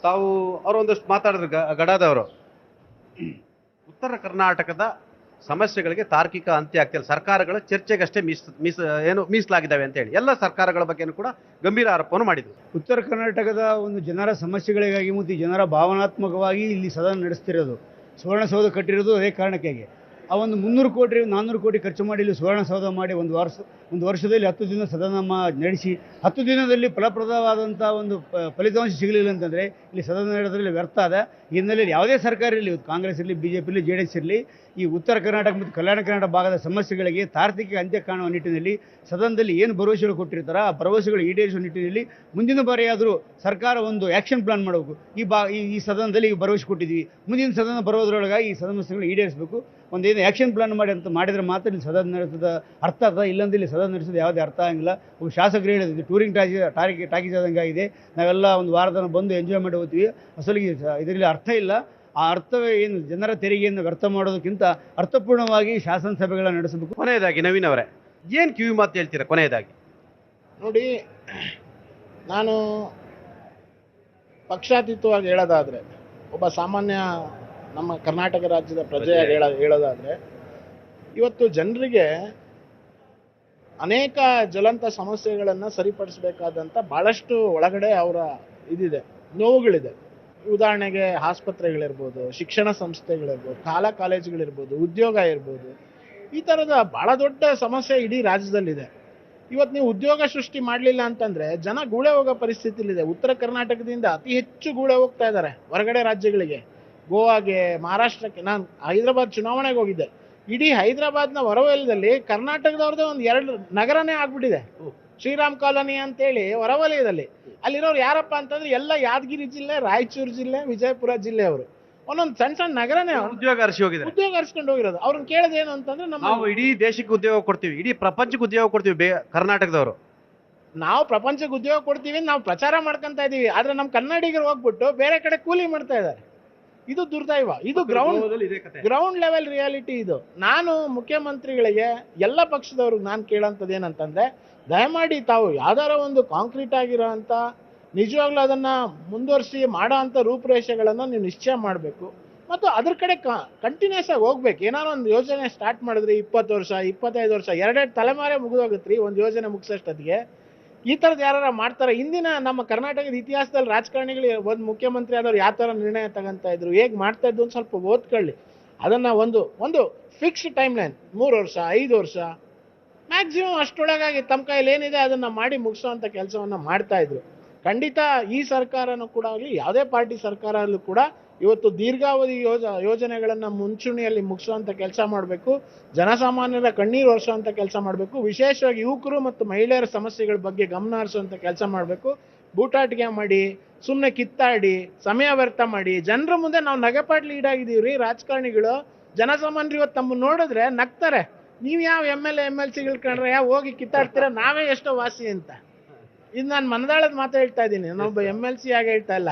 ತಾವು ಅವರು ಒಂದಷ್ಟು ಮಾತಾಡಿದ್ರು ಗಡಾದವರು. ಉತ್ತರ ಕರ್ನಾಟಕದ ಸಮಸ್ಯೆಗಳಿಗೆ ತಾರ್ಕಿಕ ಅಂತ್ಯ ಆಗ್ತಿಲ್ಲ, ಸರ್ಕಾರಗಳ ಚರ್ಚೆಗಷ್ಟೇ ಮೀಸಲಾಗಿದ್ದಾವೆ ಅಂತ ಹೇಳಿ ಎಲ್ಲ ಸರ್ಕಾರಗಳ ಬಗ್ಗೆನೂ ಕೂಡ ಗಂಭೀರ ಆರೋಪವನ್ನು ಮಾಡಿದ್ರು.
ಉತ್ತರ ಕರ್ನಾಟಕದ ಒಂದು ಜನರ ಸಮಸ್ಯೆಗಳಿಗಾಗಿ ಮತ್ತು ಈ ಜನರ ಭಾವನಾತ್ಮಕವಾಗಿ ಇಲ್ಲಿ ಸದನ ನಡೆಸ್ತಿರೋದು, ಸುವರ್ಣಸೌಧ ಕಟ್ಟಿರೋದು ಅದೇ ಕಾರಣಕ್ಕಾಗಿ. ಆ ಒಂದು 300 ಕೋಟಿ 400 ಕೋಟಿ ಖರ್ಚು ಮಾಡಿ ಇಲ್ಲಿ ಸುವರ್ಣಸೌಧ ಮಾಡಿ ಒಂದು ವರ್ಷದಲ್ಲಿ 10 ದಿನ ಸದನ ನಡೆಸಿ 10 ದಿನದಲ್ಲಿ ಫಲಪ್ರದವಾದಂಥ ಒಂದು ಫಲಿತಾಂಶ ಸಿಗಲಿಲ್ಲ ಅಂತಂದರೆ ಇಲ್ಲಿ ಸದನ ನಡೆದ್ರಲ್ಲಿ ವ್ಯರ್ಥ ಆದ. ಈ ಹಿನ್ನೆಲೆಯಲ್ಲಿ ಯಾವುದೇ ಸರ್ಕಾರ ಇರಲಿ, ಕಾಂಗ್ರೆಸ್ ಇರಲಿ, BJP ಇರಲಿ, JDS ಇರಲಿ, ಈ ಉತ್ತರ ಕರ್ನಾಟಕ ಮತ್ತು ಕಲ್ಯಾಣ ಕರ್ನಾಟಕ ಭಾಗದ ಸಮಸ್ಯೆಗಳಿಗೆ ತಾರ್ಕಿಕ ಅಂತ್ಯ ಕಾಣುವ ನಿಟ್ಟಿನಲ್ಲಿ ಸದನದಲ್ಲಿ ಏನು ಭರವಸೆಗಳು ಕೊಟ್ಟಿರ್ತಾರೋ ಆ ಭರವಸೆಗಳು ಈಡೇರಿಸುವ ನಿಟ್ಟಿನಲ್ಲಿ ಮುಂದಿನ ಬಾರಿಯಾದರೂ ಸರ್ಕಾರ ಒಂದು ಆ್ಯಕ್ಷನ್ ಪ್ಲಾನ್ ಮಾಡಬೇಕು. ಈ ಸದನದಲ್ಲಿ ಈ ಭರವಸೆ ಕೊಟ್ಟಿದ್ವಿ, ಮುಂದಿನ ಸದನ ಬರೋದ್ರೊಳಗಾಗಿ ಈ ಸಮಸ್ಯೆಗಳು ಈಡೇರಿಸಬೇಕು, ಒಂದೇನು ಆ್ಯಕ್ಷನ್ ಪ್ಲಾನ್ ಮಾಡಿದ್ರೆ ಮಾತ್ರ ಇಲ್ಲಿ ಸದನ ನಡೆಸೋದ ಅರ್ಥ ಅದ. ಇಲ್ಲಂದ್ರೆ ಇಲ್ಲಿ ಸದನ ನಡೆಸೋದು ಯಾವುದೇ ಅರ್ಥ ಆಗಿಲ್ಲ. ಒಬ್ಬ ಶಾಸಕರು ಹೇಳಿದ್ರು ಟೂರಿಂಗ್ ಟಾಕೀಸ್ ಆದಂಗೆ ಆಗಿದೆ, ನಾವೆಲ್ಲ ಒಂದು ವಾರದನ್ನು ಬಂದು ಎಂಜಾಯ್ ಮಾಡಿ ಹೋಗ್ತೀವಿ, ಅಸಲಿಗೆ ಇದರಲ್ಲಿ ಅರ್ಥ ಇಲ್ಲ. ಆ ಅರ್ಥವೇ ಏನು, ಜನರ ತೆರಿಗೆಯನ್ನು ವ್ಯರ್ಥ ಮಾಡೋದಕ್ಕಿಂತ ಅರ್ಥಪೂರ್ಣವಾಗಿ ಶಾಸನಸಭೆಗಳನ್ನು ನಡೆಸಬೇಕು.
ಕೊನೆಯದಾಗಿ ನವೀನ್ ಅವರೇ, ಏನು ಕಿವಿ ಮಾತು ಹೇಳ್ತೀರಾ ಕೊನೆಯದಾಗಿ?
ನೋಡಿ, ನಾನು ಪಕ್ಷಾತೀತವಾಗಿ ಹೇಳೋದಾದರೆ, ಒಬ್ಬ ಸಾಮಾನ್ಯ ನಮ್ಮ ಕರ್ನಾಟಕ ರಾಜ್ಯದ ಪ್ರಜೆಯಾಗಿ ಹೇಳೋದಾದರೆ, ಇವತ್ತು ಜನರಿಗೆ ಅನೇಕ ಜ್ವಲಂತ ಸಮಸ್ಯೆಗಳನ್ನು ಸರಿಪಡಿಸಬೇಕಾದಂಥ ಭಾಳಷ್ಟು ಒಳಗಡೆ ಅವರ ಇದಿದೆ, ನೋವುಗಳಿದೆ. ಉದಾಹರಣೆಗೆ ಆಸ್ಪತ್ರೆಗಳಿರ್ಬೋದು, ಶಿಕ್ಷಣ ಸಂಸ್ಥೆಗಳಿರ್ಬೋದು, ಕಾಲೇಜುಗಳಿರ್ಬೋದು, ಉದ್ಯೋಗ ಇರ್ಬೋದು, ಈ ಥರದ ಭಾಳ ದೊಡ್ಡ ಸಮಸ್ಯೆ ಇಡೀ ರಾಜ್ಯದಲ್ಲಿದೆ. ಇವತ್ತು ನೀವು ಉದ್ಯೋಗ ಸೃಷ್ಟಿ ಮಾಡಲಿಲ್ಲ ಅಂತಂದರೆ ಜನ ಗೂಳೆ ಹೋಗೋ ಪರಿಸ್ಥಿತಿಲಿದೆ. ಉತ್ತರ ಕರ್ನಾಟಕದಿಂದ ಅತಿ ಹೆಚ್ಚು ಗೂಳೆ ಹೋಗ್ತಾ ಇದ್ದಾರೆ ಹೊರಗಡೆ ರಾಜ್ಯಗಳಿಗೆ, ಗೋವಾಗೆ, ಮಹಾರಾಷ್ಟ್ರಕ್ಕೆ. ನಾನು ಹೈದರಾಬಾದ್ ಚುನಾವಣೆಗೆ ಹೋಗಿದ್ದೆ. ಇಡೀ ಹೈದರಾಬಾದ್ನ ಹೊರವಲಯದಲ್ಲಿ ಕರ್ನಾಟಕದವ್ರದ್ದೇ ಒಂದು 2 ನಗರನೇ ಆಗ್ಬಿಟ್ಟಿದೆ. ಶ್ರೀರಾಮ್ ಕಾಲೋನಿ ಅಂತೇಳಿ ಹೊರವಲಯದಲ್ಲಿ ಅಲ್ಲಿರೋರು ಯಾರಪ್ಪ ಅಂತಂದ್ರೆ ಎಲ್ಲ ಯಾದಗಿರಿ ಜಿಲ್ಲೆ, ರಾಯಚೂರು ಜಿಲ್ಲೆ, ವಿಜಯಪುರ ಜಿಲ್ಲೆಯವರು. ಒಂದೊಂದು ಸಣ್ಣ ನಗರನೇ
ಉದ್ಯೋಗ
ಅರ್ಸ್ಕೊಂಡು ಹೋಗಿರೋದು. ಅವ್ರನ್ನ ಕೇಳೋದೇನು ಅಂತಂದ್ರೆ,
ನಾವು ಇಡೀ ದೇಶಕ್ಕೆ ಉದ್ಯೋಗ ಕೊಡ್ತೀವಿ, ಇಡೀ ಪ್ರಪಂಚಕ್ಕೆ ಉದ್ಯೋಗ ಕೊಡ್ತೀವಿ ಕರ್ನಾಟಕದವರು.
ನಾವು ಪ್ರಪಂಚಕ್ಕೆ ಉದ್ಯೋಗ ಕೊಡ್ತೀವಿ, ನಾವು ಪ್ರಚಾರ ಮಾಡ್ಕೊಂತ ಇದೀವಿ. ಆದ್ರೆ ನಮ್ಮ ಕನ್ನಡಿಗರು ಹೋಗ್ಬಿಟ್ಟು ಬೇರೆ ಕಡೆ ಕೂಲಿ ಮಾಡ್ತಾ ಇದ್ದಾರೆ. ಇದು ದುರ್ದೈವ. ಇದು ಗ್ರೌಂಡ್ ಲೆವೆಲ್ ರಿಯಾಲಿಟಿ. ಇದು ನಾನು ಮುಖ್ಯಮಂತ್ರಿಗಳಿಗೆ, ಎಲ್ಲ ಪಕ್ಷದವ್ರಿಗೆ ನಾನು ಕೇಳೋಂಥದ್ದು ಏನಂತಂದ್ರೆ, ದಯಮಾಡಿ ತಾವು ಯಾವ್ದಾರ ಒಂದು ಕಾಂಕ್ರೀಟ್ ಆಗಿರೋ ಅಂಥ, ನಿಜವಾಗ್ಲೂ ಅದನ್ನು ಮುಂದುವರಿಸಿ ಮಾಡೋ ಅಂಥ ರೂಪುರೇಷೆಗಳನ್ನು ನೀವು ನಿಶ್ಚಯ ಮಾಡಬೇಕು ಮತ್ತು ಅದ್ರ ಕಡೆ ಕಂಟಿನ್ಯೂಸ್ ಆಗಿ ಹೋಗ್ಬೇಕು. ಏನಾದ್ರು ಒಂದು ಯೋಜನೆ ಸ್ಟಾರ್ಟ್ ಮಾಡಿದ್ರಿ 20 ವರ್ಷ 25 ವರ್ಷ 2 ತಲೆಮಾರೇ ಮುಗಿದೋಗುತ್ತೆ ಒಂದು ಯೋಜನೆ ಮುಗಿಸೋಷ್ಟೊತ್ತಿಗೆ. ಈ ಥರದ್ದು ಯಾರು ಮಾಡ್ತಾರೆ? ಇಂದಿನ ನಮ್ಮ ಕರ್ನಾಟಕದ ಇತಿಹಾಸದಲ್ಲಿ ರಾಜಕಾರಣಿಗಳು ಒಂದು ಮುಖ್ಯಮಂತ್ರಿ ಆದವ್ರು ಯಾವ ಥರ ನಿರ್ಣಯ ತಗೊಂತ ಇದ್ರು, ಹೇಗೆ ಮಾಡ್ತಾ ಇದ್ದು ಒಂದು ಸ್ವಲ್ಪ ಓದ್ಕೊಳ್ಳಿ. ಅದನ್ನು ಒಂದು ಫಿಕ್ಸ್ಡ್ ಟೈಮ್ ಲೈನ್ 3 ವರ್ಷ 5 ವರ್ಷ ಮ್ಯಾಕ್ಸಿಮಮ್ ಅಷ್ಟೊಳಗಾಗಿ ತಮ್ಮ ಕೈಯಲ್ಲಿ ಏನಿದೆ ಅದನ್ನು ಮಾಡಿ ಮುಗಿಸೋವಂಥ ಕೆಲಸವನ್ನು ಮಾಡ್ತಾ ಇದ್ರು. ಖಂಡಿತ ಈ ಸರ್ಕಾರನೂ ಕೂಡ ಆಗಲಿ, ಯಾವುದೇ ಪಾರ್ಟಿ ಸರ್ಕಾರದಲ್ಲೂ ಕೂಡ ಇವತ್ತು ದೀರ್ಘಾವಧಿ ಯೋಜನೆಗಳನ್ನು ಮುಂಚೂಣಿಯಲ್ಲಿ ಮುಗಿಸುವಂಥ ಕೆಲಸ ಮಾಡಬೇಕು. ಜನಸಾಮಾನ್ಯರ ಕಣ್ಣೀರು ಒರೆಸುವಂಥ ಕೆಲಸ ಮಾಡಬೇಕು. ವಿಶೇಷವಾಗಿ ಯುವಕರು ಮತ್ತು ಮಹಿಳೆಯರ ಸಮಸ್ಯೆಗಳ ಬಗ್ಗೆ ಗಮನ ಹರಿಸುವಂಥ ಕೆಲಸ ಮಾಡಬೇಕು. ಬೂಟಾಟಿಕೆ ಮಾಡಿ, ಸುಮ್ಮನೆ ಕಿತ್ತಾಡಿ, ಸಮಯ ವ್ಯರ್ಥ ಮಾಡಿ ಜನರ ಮುಂದೆ ನಾವು ನಗೆಪಾಟ್ಲಿ ಈಡಾಗಿದ್ದೀವಿ ರೀ ರಾಜಕಾರಣಿಗಳು. ಜನಸಾಮಾನ್ಯರು ಇವತ್ತು ತಮ್ಮ ನೋಡಿದ್ರೆ ನಗ್ತಾರೆ. ನೀವು ಯಾವ MLA MLCಗಳು ಕಂಡ್ರೆ ಯಾವ ಹೋಗಿ ಕಿತ್ತಾಡ್ತೀರ, ನಾವೇ ಎಷ್ಟೋ ವಾಸಿ ಅಂತ. ಇದು ನಾನು ಮನದಾಳದ ಮಾತು ಹೇಳ್ತಾ ಇದ್ದೀನಿ, ನಾನೊಬ್ಬ MLC ಆಗಿ ಹೇಳ್ತಾ ಇಲ್ಲ.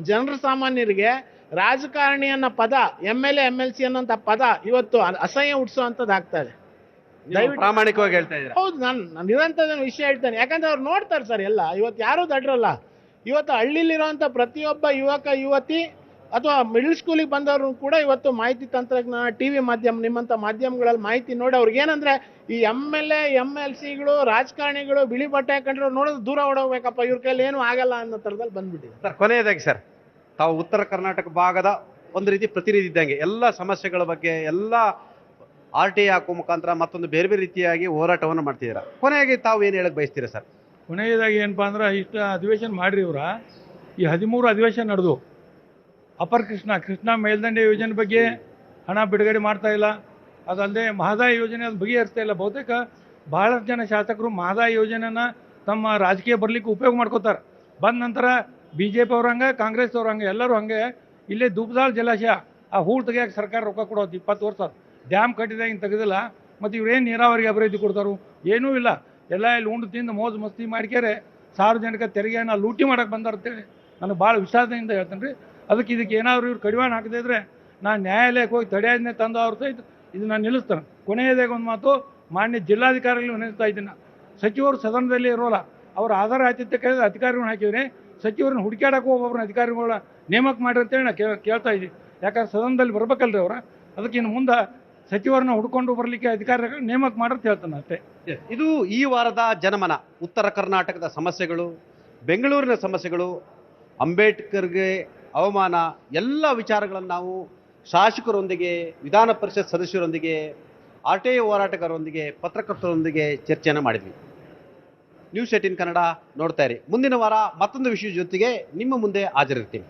ಜನರ ಸಾಮಾನ್ಯರಿಗೆ ರಾಜಕಾರಣಿ ಅನ್ನೋ ಪದ, MLA MLC ಅನ್ನೋಂಥ ಪದ ಇವತ್ತು ಅಸಹ್ಯ ಹುಟ್ಟಿಸುವಂಥದ್ದು ಆಗ್ತಾ ಇದೆ.
ಪ್ರಾಮಾಣಿಕವಾಗಿ ಹೇಳ್ತಾ ಇದ್ದಾರೆ.
ಹೌದು, ನಾನು ನಿರಂತರ ವಿಷಯ ಹೇಳ್ತೇನೆ. ಯಾಕಂದ್ರೆ ಅವ್ರು ನೋಡ್ತಾರೆ ಸರ್ ಎಲ್ಲ. ಇವತ್ತು ಯಾರೂ ದಡ್ರಲ್ಲ. ಇವತ್ತು ಹಳ್ಳಿಲಿರುವಂಥ ಪ್ರತಿಯೊಬ್ಬ ಯುವಕ ಯುವತಿ ಅಥವಾ ಮಿಡಲ್ ಸ್ಕೂಲಿಗೆ ಬಂದವರು ಕೂಡ ಇವತ್ತು ಮಾಹಿತಿ ತಂತ್ರಜ್ಞಾನ, TV ಮಾಧ್ಯಮ, ನಿಮ್ಮಂಥ ಮಾಧ್ಯಮಗಳಲ್ಲಿ ಮಾಹಿತಿ ನೋಡಿ ಅವ್ರಿಗೆ ಏನಂದ್ರೆ ಈ MLA MLCಗಳು ರಾಜಕಾರಣಿಗಳು ಬಿಳಿ ಬಟ್ಟೆ ಹಾಕೊಂಡ್ರೆ ನೋಡೋದು ದೂರ ಓಡೋಗ್ಬೇಕಪ್ಪ, ಇವ್ರ ಕೈಲಿ ಏನೂ ಆಗಲ್ಲ ಅನ್ನೋ ಥರದಲ್ಲಿ ಬಂದ್ಬಿಟ್ಟಿದೆ.
ಸರ್, ಕೊನೆಯದಾಗಿ ಸರ್, ತಾವು ಉತ್ತರ ಕರ್ನಾಟಕ ಭಾಗದ ಒಂದು ರೀತಿ ಪ್ರತಿನಿಧಿ ಇದ್ದಂಗೆ ಎಲ್ಲ ಸಮಸ್ಯೆಗಳ ಬಗ್ಗೆ ಎಲ್ಲ RTI ಹಾಕೋ ಮುಖಾಂತರ ಮತ್ತೊಂದು ಬೇರೆ ಬೇರೆ ರೀತಿಯಾಗಿ ಹೋರಾಟವನ್ನು ಮಾಡ್ತಿದ್ದೀರಾ. ಕೊನೆಯಾಗಿ ತಾವು ಏನು ಹೇಳಕ್ ಬಯಸ್ತೀರಾ ಸರ್?
ಕೊನೆಯದಾಗಿ ಏನಪ್ಪ ಅಂದ್ರೆ, ಇಷ್ಟು ಅಧಿವೇಶನ ಮಾಡ್ರಿ ಇವರ, ಈ 13 ಅಧಿವೇಶನ ನಡೆದು ಅಪರ್ ಕೃಷ್ಣ ಮೇಲ್ದಂಡೆ ಯೋಜನೆ ಬಗ್ಗೆ ಹಣ ಬಿಡುಗಡೆ ಮಾಡ್ತಾ ಇಲ್ಲ. ಅದಲ್ಲದೆ ಮಹದಾಯಿ ಯೋಜನೆ ಅದು ಬಗೆಹರಿಸ್ತಾ ಇಲ್ಲ. ಬಹುತೇಕ ಬಹಳಷ್ಟು ಜನ ಶಾಸಕರು ಮಹದಾಯಿ ಯೋಜನೆನ ತಮ್ಮ ರಾಜಕೀಯ ಬರಲಿಕ್ಕೆ ಉಪಯೋಗ ಮಾಡ್ಕೋತಾರೆ. ಬಂದ ನಂತರ ಬಿ ಜೆ ಪಿ ಅವ್ರು ಹಂಗೆ, ಕಾಂಗ್ರೆಸ್ ಅವ್ರು ಹಂಗೆ, ಎಲ್ಲರೂ ಹಂಗೆ. ಇಲ್ಲೇ ದುಬ್ಸಾಲ್ ಜಲಾಶಯ ಆ ಹೂಳು ತೆಗಿಯೋಕೆ ಸರ್ಕಾರ ರೊಕ್ಕ ಕೊಡೋದು 20 ವರ್ಷ ಡ್ಯಾಮ್ ಕಟ್ಟಿದಾಗ ಇನ್ನು ತೆಗೆದಿಲ್ಲ. ಮತ್ತು ಇವ್ರೇನು ನೀರಾವರಿಗೆ ಅಭಿವೃದ್ಧಿ ಕೊಡ್ತಾರೋ ಏನೂ ಇಲ್ಲ. ಎಲ್ಲ ಇಲ್ಲಿ ಉಂಡು ತಿಂದು ಮೋಜು ಮಸ್ತಿ ಮಾಡ್ಕ್ಯಾರೆ ಸಾರ್ವಜನಿಕ ತೆರಿಗೆಯನ್ನು ಲೂಟಿ ಮಾಡೋಕೆ ಬಂದಾರಂತೇಳಿ ನನಗೆ ಭಾಳ ವಿಷಾದದಿಂದ ಹೇಳ್ತೇನೆ ರೀ. ಇದಕ್ಕೆ ಏನಾದರೂ ಇವ್ರು ಕಡಿವಾಣ ಹಾಕದೇ ಇದ್ರೆ ನಾನು ನ್ಯಾಯಾಲಯಕ್ಕೆ ಹೋಗಿ ತಡೆಯಾಜ್ಞೆ ತಂದು ಅವ್ರ ಸಹಿತ ಇದು ನಾನು ನಿಲ್ಲಿಸ್ತೇನೆ. ಕೊನೆಯದಾಗಿ ಒಂದು ಮಾತು, ಮಾನ್ಯ ಜಿಲ್ಲಾಧಿಕಾರಿಗಳು ವಿನಂತಿಸ್ತಾ ಇದ್ದೀನಿ. ಸಚಿವರು ಸದನದಲ್ಲಿ ಇರೋಲ್ಲ, ಅವ್ರ ಆಧಾರ ಆತಿಥ್ಯಕ್ಕೆ ಅಧಿಕಾರಿಗಳನ್ನ ಹಾಕಿದ್ರೆ ಸಚಿವರನ್ನ ಹುಡುಕ್ಯಾಡಕ್ಕೆ ಒಬ್ಬೊಬ್ಬರನ್ನ ಅಧಿಕಾರಿಗಳ ನೇಮಕ ಮಾಡಿ ಅಂತೇಳಿ ನಾನು ಕೇಳ್ತಾ ಇದ್ದೀನಿ. ಯಾಕಂದ್ರೆ ಸದನದಲ್ಲಿ ಬರ್ಬೇಕಲ್ರಿ ಅವ್ರ, ಅದಕ್ಕೆ ಇನ್ನು ಮುಂದೆ ಸಚಿವರನ್ನ ಹುಡ್ಕೊಂಡು ಬರಲಿಕ್ಕೆ ಅಧಿಕಾರಿಗಳು ನೇಮಕ ಮಾಡಂತ ಹೇಳ್ತಾನೆ ಅಷ್ಟೇ.
ಇದು ಈ ವಾರದ ಜನಮನ. ಉತ್ತರ ಕರ್ನಾಟಕದ ಸಮಸ್ಯೆಗಳು, ಬೆಂಗಳೂರಿನ ಸಮಸ್ಯೆಗಳು, ಅಂಬೇಡ್ಕರ್ಗೆ ಅವಮಾನ, ಎಲ್ಲ ವಿಚಾರಗಳನ್ನು ನಾವು ಶಾಸಕರೊಂದಿಗೆ, ವಿಧಾನ ಪರಿಷತ್ ಸದಸ್ಯರೊಂದಿಗೆ, ಆರ್ಟಿಐ ಹೋರಾಟಗಾರರೊಂದಿಗೆ, ಪತ್ರಕರ್ತರೊಂದಿಗೆ ಚರ್ಚೆಯನ್ನು ಮಾಡಿದ್ವಿ. ನ್ಯೂಸ್ 18 ಕನ್ನಡ ನೋಡ್ತಾ ಇರಿ. ಮುಂದಿನ ವಾರ ಮತ್ತೊಂದು ವಿಷಯದ ಜೊತೆಗೆ ನಿಮ್ಮ ಮುಂದೆ ಹಾಜರಿರ್ತೀನಿ.